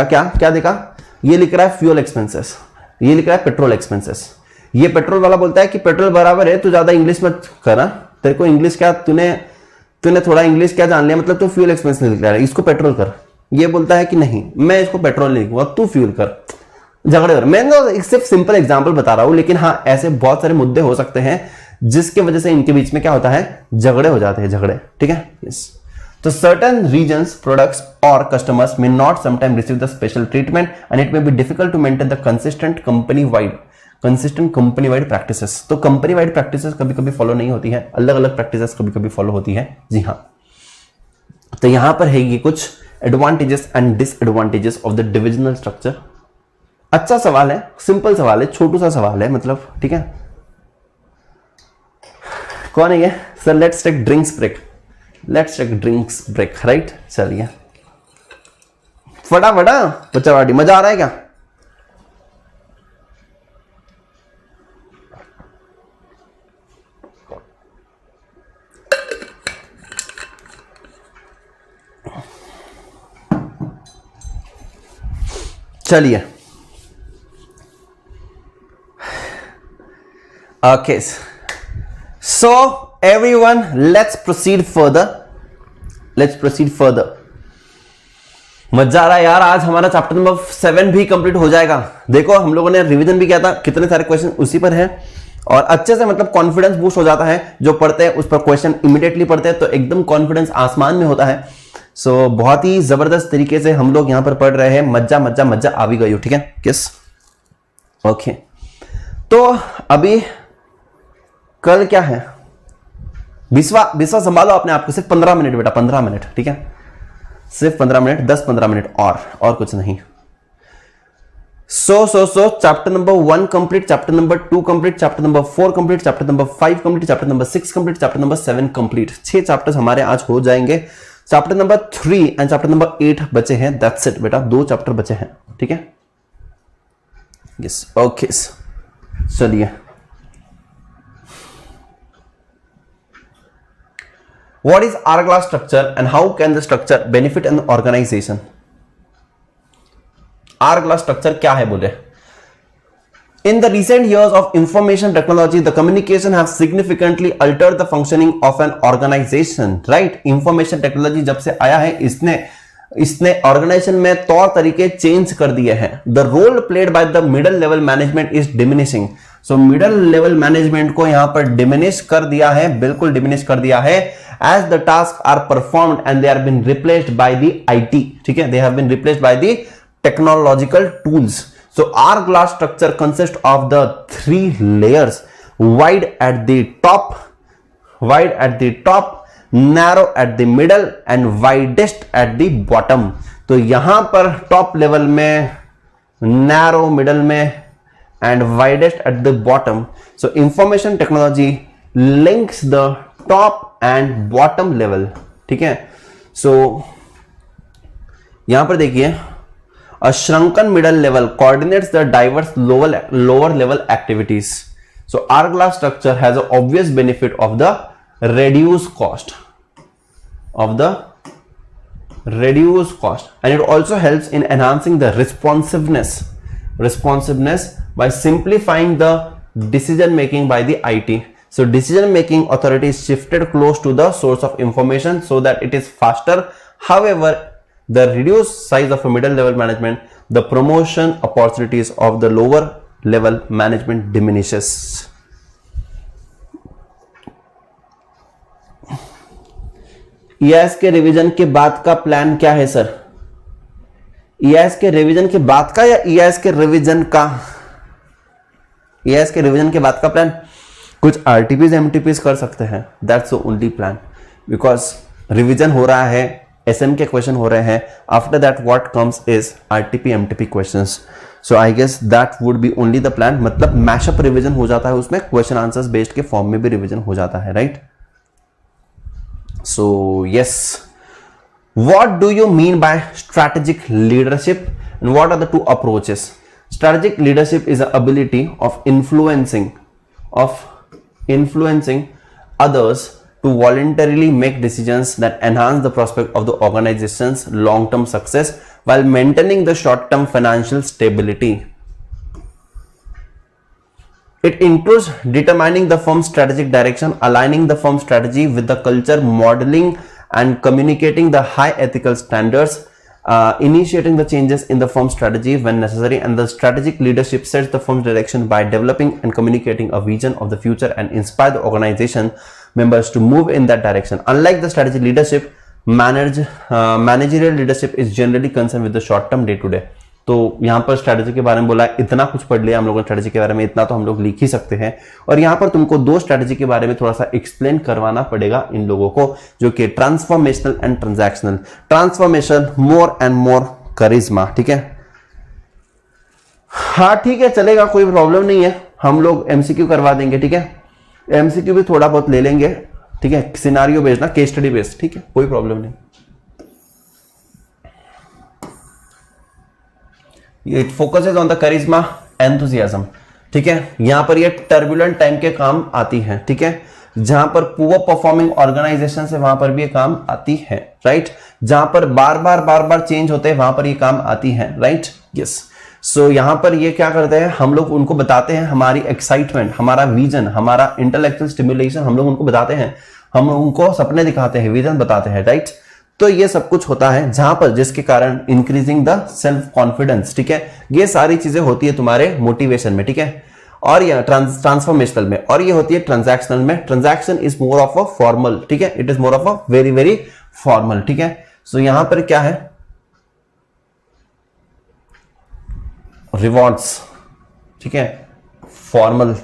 Speaker 1: क्या देखा, ये लिख रहा है फ्यूल एक्सपेंसेस, ये लिख रहा है पेट्रोल एक्सपेंसेस। ये पेट्रोल वाला बोलता है कि पेट्रोल बराबर है, तू ज्यादा इंग्लिश मत करा, तेरे को इंग्लिश क्या, तूने थोड़ा इंग्लिश क्या जान लिया, मतलब तू फ्यूल एक्सपेंस लिख रहा है, इसको पेट्रोल कर। ये बोलता है कि नहीं, मैं इसको पेट्रोल लिखूंगा, तू फ्यूल कर, झगड़े कर। मैं तो सिर्फ सिंपल एग्जांपल बता रहा हूं, लेकिन हाँ ऐसे बहुत सारे मुद्दे हो सकते हैं जिसके वजह से इनके बीच में क्या होता है, झगड़े हो जाते हैं, झगड़े। ठीक है, यस। तो certain regions, products or customers may not sometimes receive the special treatment and it may be difficult to maintain the consistent company-wide practices. तो company-wide practices कभी-कभी follow नहीं होती है, अलग-अलग practices कभी-कभी follow होती है। जी हाँ, तो यहां पर है ये कुछ advantages and disadvantages of the divisional structure। अच्छा सवाल है, सिंपल सवाल है, छोटू सा सवाल है, मतलब ठीक है। कौन है ये? Sir let's take drinks break, right. चलिए फटाफट, बच्चावाटी, मजा आ रहा है क्या? चलिए okay, so everyone, let's proceed further। मजा आ रहा है यार, आज हमारा चैप्टर नंबर 7 भी कंप्लीट हो जाएगा। देखो हम लोगों ने रिवीजन भी किया था, कितने सारे क्वेश्चन उसी पर हैं और अच्छे से मतलब कॉन्फिडेंस बूस्ट हो जाता है। जो पढ़ते हैं उस पर क्वेश्चन इमीडिएटली पढ़ते हैं तो एकदम कॉन्फिडेंस आसमान में होता है। सो बहुत ही जबरदस्त तरीके से हम लोग यहां पर पढ़ रहे हैं, मजा आ भी गई हो। ठीक है, किस ओके। तो अभी कल क्या है, विश्वा संभालो अपने आप को, सिर्फ 15 मिनट बेटा, 15 मिनट। ठीक है, सिर्फ 15 मिनट, 10-15 मिनट और कुछ नहीं। सो chapter number 1 complete, chapter number 2 complete, chapter number 4 complete, chapter number 5 complete, chapter number 6 complete, chapter number 7 complete. 6 chapters हमारे आज हो जाएंगे। Chapter number 3 and chapter number 8 बचे हैं, दैट्स इट बेटा, 2 चैप्टर बचे हैं। ठीक है, यस ओके। चलिए, what is hourglass structure and how can the structure benefit an organization? hourglass structure क्या है बोले? In the recent years of information technology, the communication have significantly altered the functioning of an organization, right? Information technology जब से आया है, इसने organisation में तौर तरीके चेंज कर दिए हैं। The role played by the middle level management is diminishing. So middle level management को यहां पर डिमिनिश कर दिया है, बिल्कुल डिमिनिश कर दिया है। As the task are performed and they are been replaced by the IT. ठीक है, they have been replaced by the technological tools. So hourglass structure consists of the 3 layers: wide at the top, narrow at the middle and widest at the bottom। तो यहां पर top level में, narrow middle में and widest at the bottom। So information technology links the top and bottom level। ठीक है, so यहां पर देखिए, a shrunken middle level coordinates the diverse lower level activities। So hourglass structure has an obvious benefit of the reduced cost, reduce cost, and it also helps in enhancing the responsiveness by simplifying the decision making by the IT. So decision making authority is shifted close to the source of information so that it is faster. However, the reduced size of a middle level management, the promotion opportunities of the lower level management diminishes. EIS के revision के बाद का plan क्या है sir? EIS के revision के बाद का या EIS के रिवीजन का? EIS के रिवीजन के बाद का प्लान कुछ RTPs MTPs कर सकते हैं, that's the only plan, because revision हो रहा है, SM के क्वेश्चन हो रहे हैं, after that what comes is RTP MTP questions. So I guess that would be only the plan. मतलब मैशअप रिवीजन हो जाता है, उसमें क्वेश्चन आंसर्स बेस्ड के फॉर्म में भी रिवीजन हो जाता है, right? So yes, what do you mean by strategic leadership and what are the two approaches? Strategic leadership is the ability of influencing others to voluntarily make decisions that enhance the prospect of the organization's long-term success while maintaining the short-term financial stability. It includes determining the firm's strategic direction, aligning the firm's strategy with the culture, modeling and communicating the high ethical standards, initiating the changes in the firm's strategy when necessary, and the strategic leadership sets the firm's direction by developing and communicating a vision of the future and inspire the organization members to move in that direction. Unlike the strategic leadership, managerial leadership is generally concerned with the short term day to day. तो यहाँ पर strategy के बारे में बोला है, इतना कुछ पढ़ लिया हम लोगों ने स्ट्रैटेजी के बारे में, इतना तो हम लोग लिख ही सकते हैं. और यहाँ पर तुमको दो स्ट्रैटेजी के बारे में थोड़ा सा एक्सप्लेन करवाना पड़ेगा इन लोगों को, जो कि transformational and transactional. Transformation more and more करिश्मा, ठीक है? हाँ ठीक है, चलेगा, कोई प्रॉब्लम नहीं है, हम लोग MCQ करवा देंगे, ठीक है? MCQ भी थोड़ा बहुत ले लेंगे, ठीक है? सिनारियो बेस्ड ना, केस स्टडी बेस्ड, ठीक है, कोई प्रॉब्लम नहीं. It focuses on the charisma, enthusiasm, ठीक है? यहां पर ये टर्बुलेंट टाइम के काम आती है, ठीक है? जहां पर पुअर परफॉर्मिंग ऑर्गेनाइजेशन से वहां पर भी ये काम आती है, राइट? जहां पर बार बार चेंज होते हैं वहां पर ये काम आती है, राइट? यस. सो यहां पर ये क्या करते हैं, हम लोग उनको बताते हैं हमारी एक्साइटमेंट, हमारा विजन, हमारा इंटेलेक्चुअल स्टिमुलेशन, हम लोग उनको बताते हैं, हम उनको सपने दिखाते हैं, विजन बताते हैं, राइट? तो ये सब कुछ होता है जहां पर, जिसके कारण इंक्रीजिंग द सेल्फ कॉन्फिडेंस, ठीक है? ये सारी चीजें होती है तुम्हारे मोटिवेशन में, ठीक है? और ये ट्रांसफॉर्मेशनल में, और ये होती है ट्रांजैक्शनल में. Transaction is more of a formal, ठीक है? It is more of a very very formal, ठीक है? सो यहां पर क्या है, रिवॉर्ड्स, ठीक है? फॉर्मल,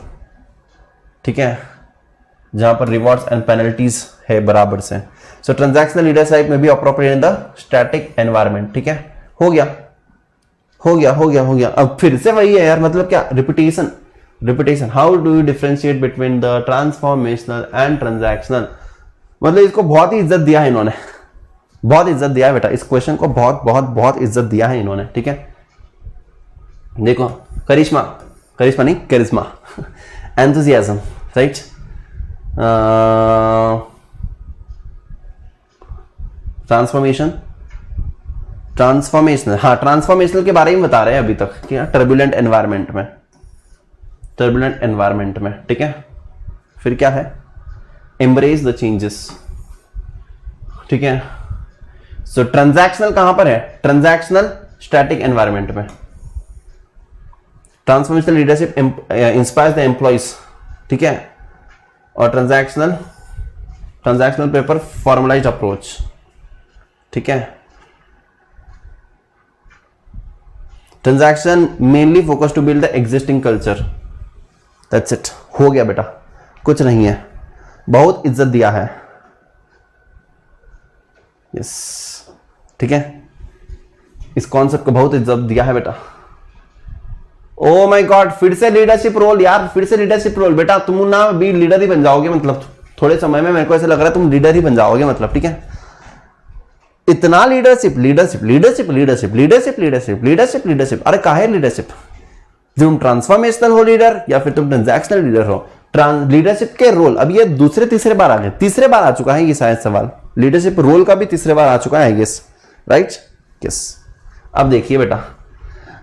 Speaker 1: ठीक है? जहां पर रिवॉर्ड्स एंड पेनल्टीज है बराबर से. सो ट्रांजैक्शनल लीडरशिप में भी appropriate in the static environment, ठीक है? हो गया. अब फिर से वही है यार, मतलब क्या, repetition. How do you differentiate between the transformational and transactional? मतलब इसको बहुत ही इज्जत दिया है इन्होंने, बहुत इज्जत दिया है बेटा, इस क्वेश्चन को बहुत इज्जत दिया है इन्होंने, ठीक है? देखो, करिश्मा नहीं, करिश्मा, एंथुसियाज्म, राइट? ट्रांसफॉर्मेशनल, हाँ ट्रांसफॉर्मेशनल के बारे में बता रहे हैं अभी तक, क्या? टर्बुलेंट एनवायरमेंट में, ठीक है? फिर क्या है, एम्ब्रेस द चेंजेस, ठीक है? सो ट्रांजैक्शनल कहां पर है? ट्रांजैक्शनल स्टैटिक एनवायरमेंट में. Transformational leadership inspires the employees, ठीक है? और ट्रांजैक्शनल पेपर फॉर्मलाइज्ड अप्रोच, ठीक है? Transaction mainly focus to build the existing culture, that's it. हो गया बेटा, कुछ नहीं है, बहुत इज्जत दिया है, यस, ठीक है? इस कॉन्सेप्ट को बहुत इज्जत दिया है बेटा. ओ माय गॉड, फिर से लीडरशिप रोल यार, फिर से लीडरशिप रोल. बेटा तुम ना भी लीडर ही बन जाओगे, मतलब थोड़े समय में मेरे को ऐसा लग रहा है तुम लीडर ही बन जाओगे, मतलब, ठीक है? इतना लीडरशिप. अरे काहे लीडरशिप? तुम ट्रांसफॉर्मेशनल हो लीडर या फिर तुम ट्रांजैक्शनल लीडर हो? लीडरशिप के रोल, अब ये तीसरे बार आ गए, तीसरे बार आ चुका है ये शायद सवाल. लीडरशिप रोल का भी तीसरे बार आ चुका है, यस, राइट? यस। अब देखिए बेटा,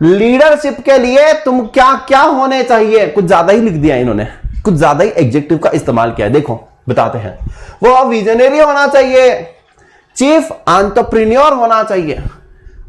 Speaker 1: लीडरशिप के लिए तुम क्या क्या होने चाहिए, कुछ ज्यादा ही लिख दिया इन्होंने, कुछ ज्यादा ही एडजेक्टिव का इस्तेमाल किया है। देखो बताते हैं, वो विजनरी होना चाहिए, चीफ एंटरप्रेन्योर होना चाहिए,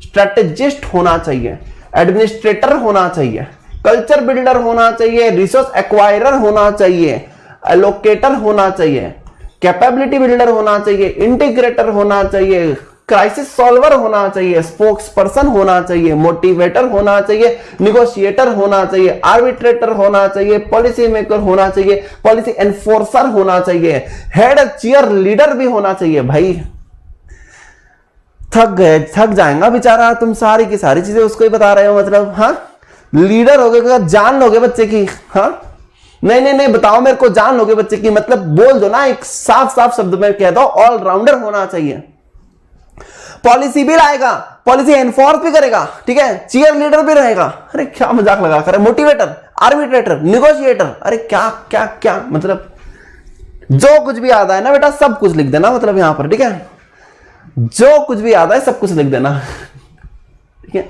Speaker 1: स्ट्रेटेजिस्ट होना चाहिए, एडमिनिस्ट्रेटर होना चाहिए, कल्चर बिल्डर होना चाहिए, रिसोर्स एक्वायरर होना चाहिए, एलोकेटर होना चाहिए, कैपेबिलिटी बिल्डर होना चाहिए, इंटीग्रेटर होना चाहिए, क्राइसिस सॉल्वर होना चाहिए, स्पोक्स पर्सन होना चाहिए, मोटिवेटर होना चाहिए, निगोशिएटर होना चाहिए, आर्बिट्रेटर होना चाहिए, पॉलिसी मेकर होना चाहिए, पॉलिसी एनफोर्सर होना चाहिए, हेड चीयर लीडर भी होना चाहिए। भाई थक गए, थक जाएगा बेचारा, तुम सारी की सारी चीजें उसको ही बता रहे हो, मतलब हाँ लीडर हो गए, जान लोगे बच्चे की, हाँ नहीं नहीं नहीं बताओ मेरे को, जान लोगे बच्चे की, मतलब बोल दो ना, एक साफ साफ शब्द में कह दो, ऑलराउंडर होना चाहिए, पॉलिसी भी लाएगा, पॉलिसी एनफोर्स भी करेगा, ठीक है, चीयर लीडर भी रहेगा। अरे क्या मजाक लगा कर, मोटिवेटर, आर्बिट्रेटर, निगोशिएटर, अरे क्या क्या क्या, मतलब जो कुछ भी आता है ना बेटा सब कुछ लिख देना, मतलब यहां पर, ठीक है, जो कुछ भी आता है सब कुछ लिख देना, ठीक है।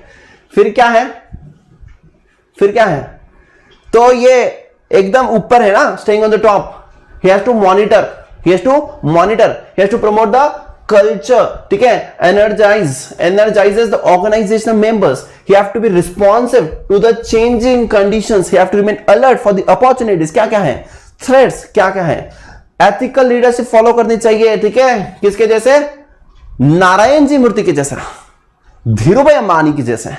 Speaker 1: फिर क्या है, फिर क्या है, तो ये एकदम ऊपर है ना, staying on the top, he has to monitor, he has to promote the culture, ठीक है, energizes the organizational members, he have to be responsive to the changing conditions, he have to remain alert for the opportunities, क्या क्या है, threats क्या क्या है, ethical leadership follow करनी चाहिए, ठीक है, किसके जैसे, नारायण जी मूर्ति के जैसा, धीरूभाई अंबानी की जैसे,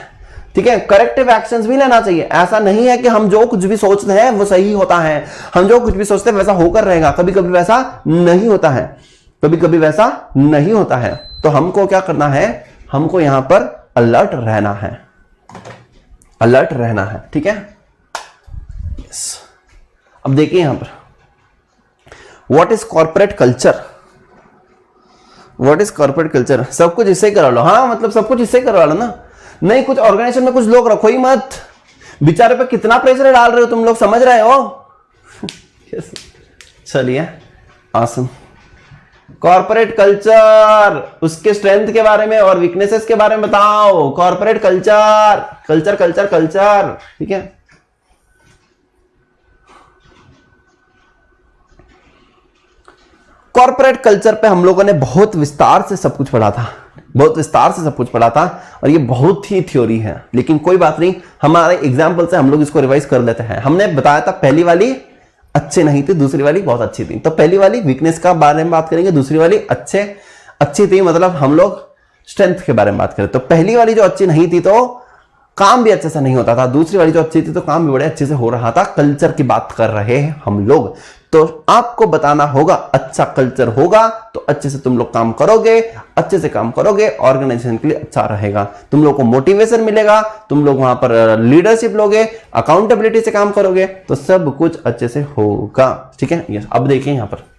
Speaker 1: ठीक है, करेक्टिव एक्शंस भी लेना चाहिए। ऐसा नहीं है कि हम जो कुछ भी सोचते हैं वो सही होता है, हम जो कुछ भी सोचते हैं वैसा होकर रहेगा, कभी कभी वैसा नहीं होता है, कभी कभी वैसा नहीं होता है। तो हमको क्या करना है, हमको यहां पर अलर्ट रहना है, अलर्ट रहना है, ठीक है। यस। अब देखिए यहां पर, what is corporate culture, what is corporate culture, सब कुछ इससे करा लो, हाँ मतलब सब कुछ इससे करवा लो ना, नहीं कुछ ऑर्गेनाइजेशन में कुछ लोग रखो ही मत, बेचारे पे कितना प्रेशर डाल रहे हो तुम लोग, समझ रहे हो। चलिए आसम, कॉर्पोरेट कल्चर, उसके स्ट्रेंथ के बारे में और वीकनेसेस के बारे में बताओ, corporate culture, culture culture culture, ठीक है। कॉर्पोरेट कल्चर पे हम लोगों ने बहुत विस्तार से सब कुछ पढ़ा था, बहुत विस्तार से सब कुछ पढ़ा था, और ये बहुत ही थ्योरी है, लेकिन कोई बात नहीं, हमारे एग्जाम्पल से हम लोग इसको रिवाइज कर लेते हैं। हमने बताया था पहली वाली अच्छे नहीं थी, दूसरी वाली बहुत अच्छी थी, तो पहली वाली वीकनेस का बारे में बात करेंगे, दूसरी वाली अच्छी थी, मतलब हम लोग स्ट्रेंथ के बारे में बात करें। तो पहली वाली जो अच्छी नहीं थी तो काम भी अच्छे से नहीं होता था, दूसरी वाली जो अच्छी थी तो काम भी बड़े अच्छे से हो रहा था। कल्चर की बात कर रहे हैं हम लोग, तो आपको बताना होगा अच्छा कल्चर होगा तो अच्छे से तुम लोग काम करोगे, अच्छे से काम करोगे, ऑर्गेनाइजेशन के लिए अच्छा रहेगा, तुम लोग को मोटिवेशन मिलेगा, तुम लोग वहां पर लीडरशिप लोगे, अकाउंटेबिलिटी से काम करोगे, तो सब कुछ अच्छे से होगा, ठीक है। यस। अब देखिए यहां पर,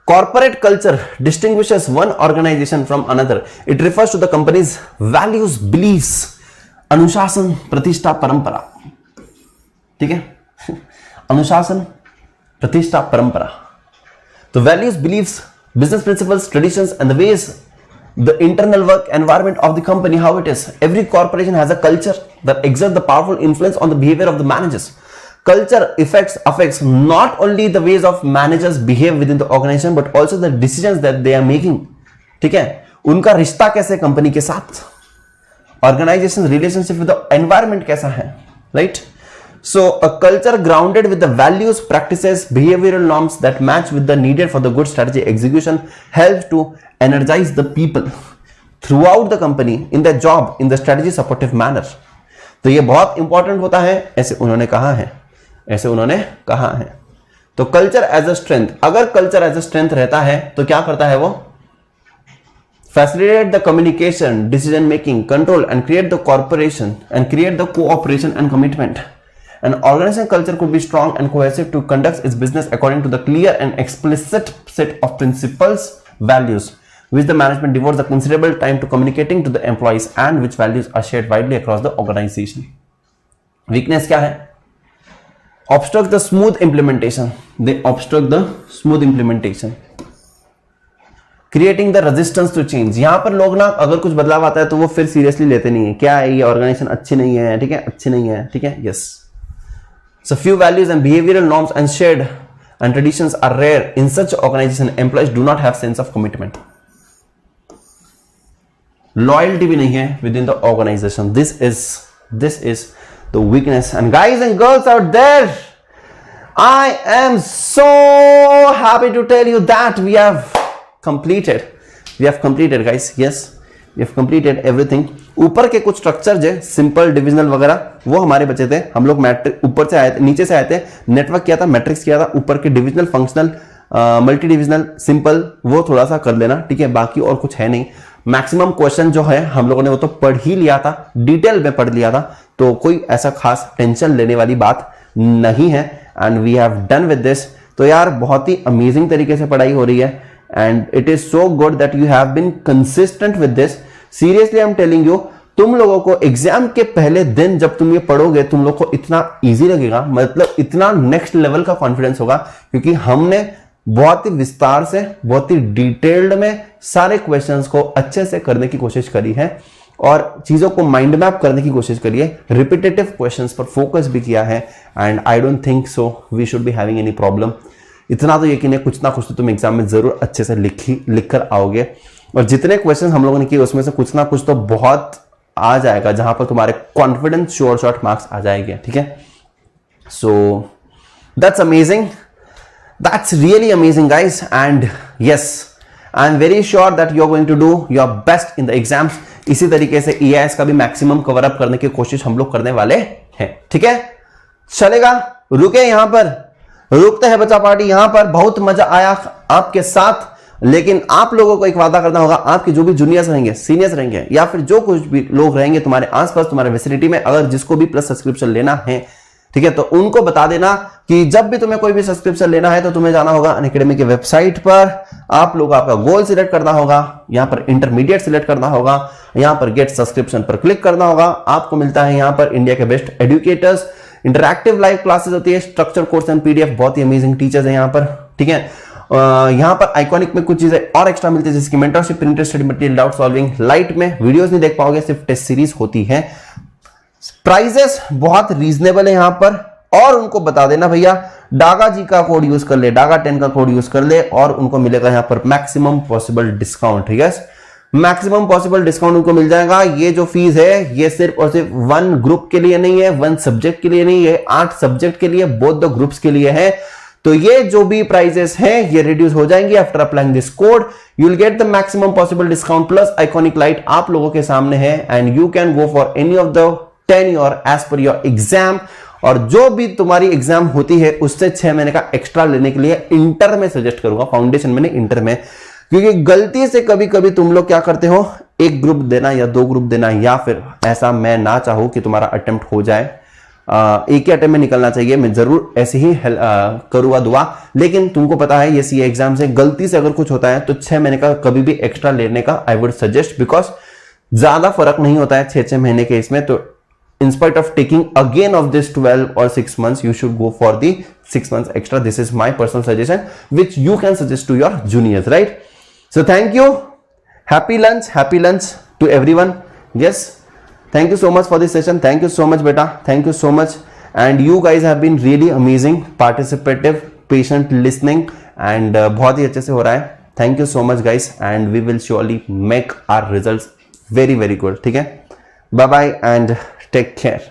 Speaker 1: corporate culture distinguishes one organization from another. It refers to the company's values, beliefs, अनुशासन, प्रतिष्ठा, परंपरा, ठीक है, अनुशासन, प्रतिष्ठा, परंपरा। तो values, beliefs, business principles, traditions and the ways the internal work environment of the company, how it is. Every corporation has a culture that exerts the powerful influence on the behavior of the managers. Culture affects not only the ways of managers behave within the organization but also the decisions that they are making, ठीक है, उनका रिश्ता कैसे company के साथ, organization relationship with the environment कैसा है, right. So a culture grounded with the values, practices, behavioural norms that match with the needed for the good strategy execution help to energize the people throughout the company in the job in the strategy supportive manner. तो ये बहुत important होता है, ऐसे उन्होंने कहा है, ऐसे उन्होंने कहा है। तो कल्चर एज अ स्ट्रेंथ, अगर कल्चर एज अ स्ट्रेंथ रहता है तो क्या करता है वो, facilitate the communication, decision making, control and create the corporation and create the cooperation and commitment. An organizational culture could be strong and cohesive to conduct its business according to the clear and explicit set of principles, values, which the management devotes a considerable time to communicating to the employees and which values are shared widely across the organization. Weakness क्या है? Obstruct the smooth implementation. They obstruct the smooth implementation. Creating the resistance to change. यहां पर लोग ना अगर कुछ बदलाव आता है तो वो फिर सीरियसली लेते नहीं है, क्या है ये ऑर्गेनाइजेशन अच्छी नहीं है, ठीक है, अच्छी नहीं है, ठीक है, yes. So few values and behavioural norms and shared and traditions are rare in such organization. Employees do not have sense of commitment. Loyalty भी नहीं है with in the organization. This is the weakness. And guys and girls out there, I am so happy to tell you that we have completed guys, yes, we have completed everything। ऊपर के कुछ structure है simple divisional वगैरह वो हमारे बचे थे। हम लोग मैट्रिक ऊपर से आए थे, नीचे से आए थे, नेटवर्क किया था, मैट्रिक्स किया था, ऊपर के divisional, functional, multi divisional, simple वो थोड़ा सा कर लेना, ठीक है, बाकी और कुछ है नहीं। मैक्सिमम क्वेश्चन जो है हम लोगों ने वो तो पढ़ ही लिया था, डिटेल में पढ़ लिया था, तो कोई ऐसा खास टेंशन लेने वाली बात नहीं है। And we have done with this. तो यार बहुत ही अमेजिंग तरीके से पढ़ाई हो रही है and it is so good that you have been consistent with this. Seriously I am telling you, तुम लोगों को एग्जाम के पहले दिन जब तुम ये पढ़ोगे तुम लोग को इतना इजी लगेगा, मतलब इतना नेक्स्ट लेवल का कॉन्फिडेंस होगा, क्योंकि हमने बहुत ही विस्तार से, बहुत ही डिटेल्ड में सारे क्वेश्चंस को अच्छे से करने की कोशिश करी है और चीजों को माइंड मैप करने की कोशिश करी है। रिपीटेटिव क्वेश्चंस पर फोकस भी किया है and I don't think so we should be having any problem. इतना तो यकीन है कुछ ना कुछ तो तुम एग्जाम में जरूर अच्छे से लिख कर आओगे और जितने क्वेश्चन हम लोगों ने किए उसमें से कुछ ना कुछ तो बहुत आ जाएगा जहां पर तुम्हारे कॉन्फिडेंस श्योर शॉर्ट मार्क्स आ जाएंगे, ठीक है। So that's amazing, that's really amazing guys and yes I am very sure that you are going to do your best in the exams. इसी तरीके से EIS का भी मैक्सिमम कवर अप करने की कोशिश हम लोग करने वाले हैं, ठीक है, चलेगा। रुके यहां पर, रुकते हैं बच्चा पार्टी यहां पर। बहुत मजा आया आपके साथ, लेकिन आप लोगों को एक वादा करना होगा, आपके जो भी जूनियर्स रहेंगे, सीनियर्स रहेंगे या फिर जो कुछ भी लोग रहेंगे तुम्हारे आसपास, तुम्हारे विसिनिटी में, अगर जिसको भी प्लस सब्सक्रिप्शन लेना है, ठीक है, तो उनको बता देना कि जब भी तुम्हें कोई भी सब्सक्रिप्शन लेना है तो तुम्हें जाना होगा अनअकैडमी की वेबसाइट पर। आप लोग आपका गोल सिलेक्ट करना होगा, यहां पर इंटरमीडिएट सिलेक्ट करना होगा, यहां पर गेट सब्सक्रिप्शन पर क्लिक करना होगा। आपको मिलता है यहां पर इंडिया के best educators, interactive live classes होती है, स्ट्रक्चर कोर्स एंड PDF, बहुत ही अमेजिंग टीचर्स है यहां पर, ठीक है। यहां पर आइकॉनिक में कुछ चीजें और एक्स्ट्रा मिलती है, जिसकी mentorship, printed study material, doubt solving, light में वीडियोस नहीं देख पाओगे, सिर्फ टेस्ट सीरीज होती है। प्राइजेस बहुत रीजनेबल है यहां पर, और उनको बता देना भैया डागा जी का कोड यूज कर ले, डागा 10 का कोड यूज कर ले और उनको मिलेगा यहां पर मैक्सिमम पॉसिबल डिस्काउंट, ठीक है, मैक्सिमम पॉसिबल डिस्काउंट उनको मिल जाएगा। ये जो फीस है ये सिर्फ और सिर्फ 1 ग्रुप के लिए नहीं है, 1 सब्जेक्ट के लिए नहीं है, 8 सब्जेक्ट के लिए, बोथ द ग्रुप्स के लिए है। तो ये जो भी प्राइजेस हैं ये रिड्यूस हो जाएंगे after applying this code. You will get the maximum possible discount plus iconic light आप लोगों के सामने है and you can go for any of the 10 your as per your exam. और जो भी तुम्हारी एग्जाम होती है उससे 6 महीने का एक्स्ट्रा लेने के लिए इंटर में सजेस्ट करूंगा, फाउंडेशन में नहीं, इंटर में, क्योंकि गलती से कभी कभी तुम लोग क्या करते हो, एक ग्रुप देना या 2 ग्रुप देना, या फिर ऐसा मैं ना चाहूं कि तुम्हारा अटेम्प्ट हो जाए, एक ही अटेम्प्ट में निकलना चाहिए, मैं जरूर ऐसे ही करूंगा दुआ, लेकिन तुमको पता है ये CA एग्जाम से गलती से अगर कुछ होता है तो 6 महीने का कभी भी एक्स्ट्रा लेने का आई वुड सजेस्ट, बिकॉज ज्यादा फर्क नहीं होता है 6 महीने के इसमें। तो in spite of taking again of this 12 or 6 months, you should go for the 6 months extra. This is my personal suggestion, which you can suggest to your juniors, right? So thank you. Happy lunch to everyone. Yes. Thank you so much for this session. Thank you so much, beta. Thank you so much. And you guys have been really amazing, participative, patient, listening, and बहुत ही अच्छे से हो रहा है. Thank you so much, guys. And we will surely make our results very, very good. ठीक है? Bye bye and take care.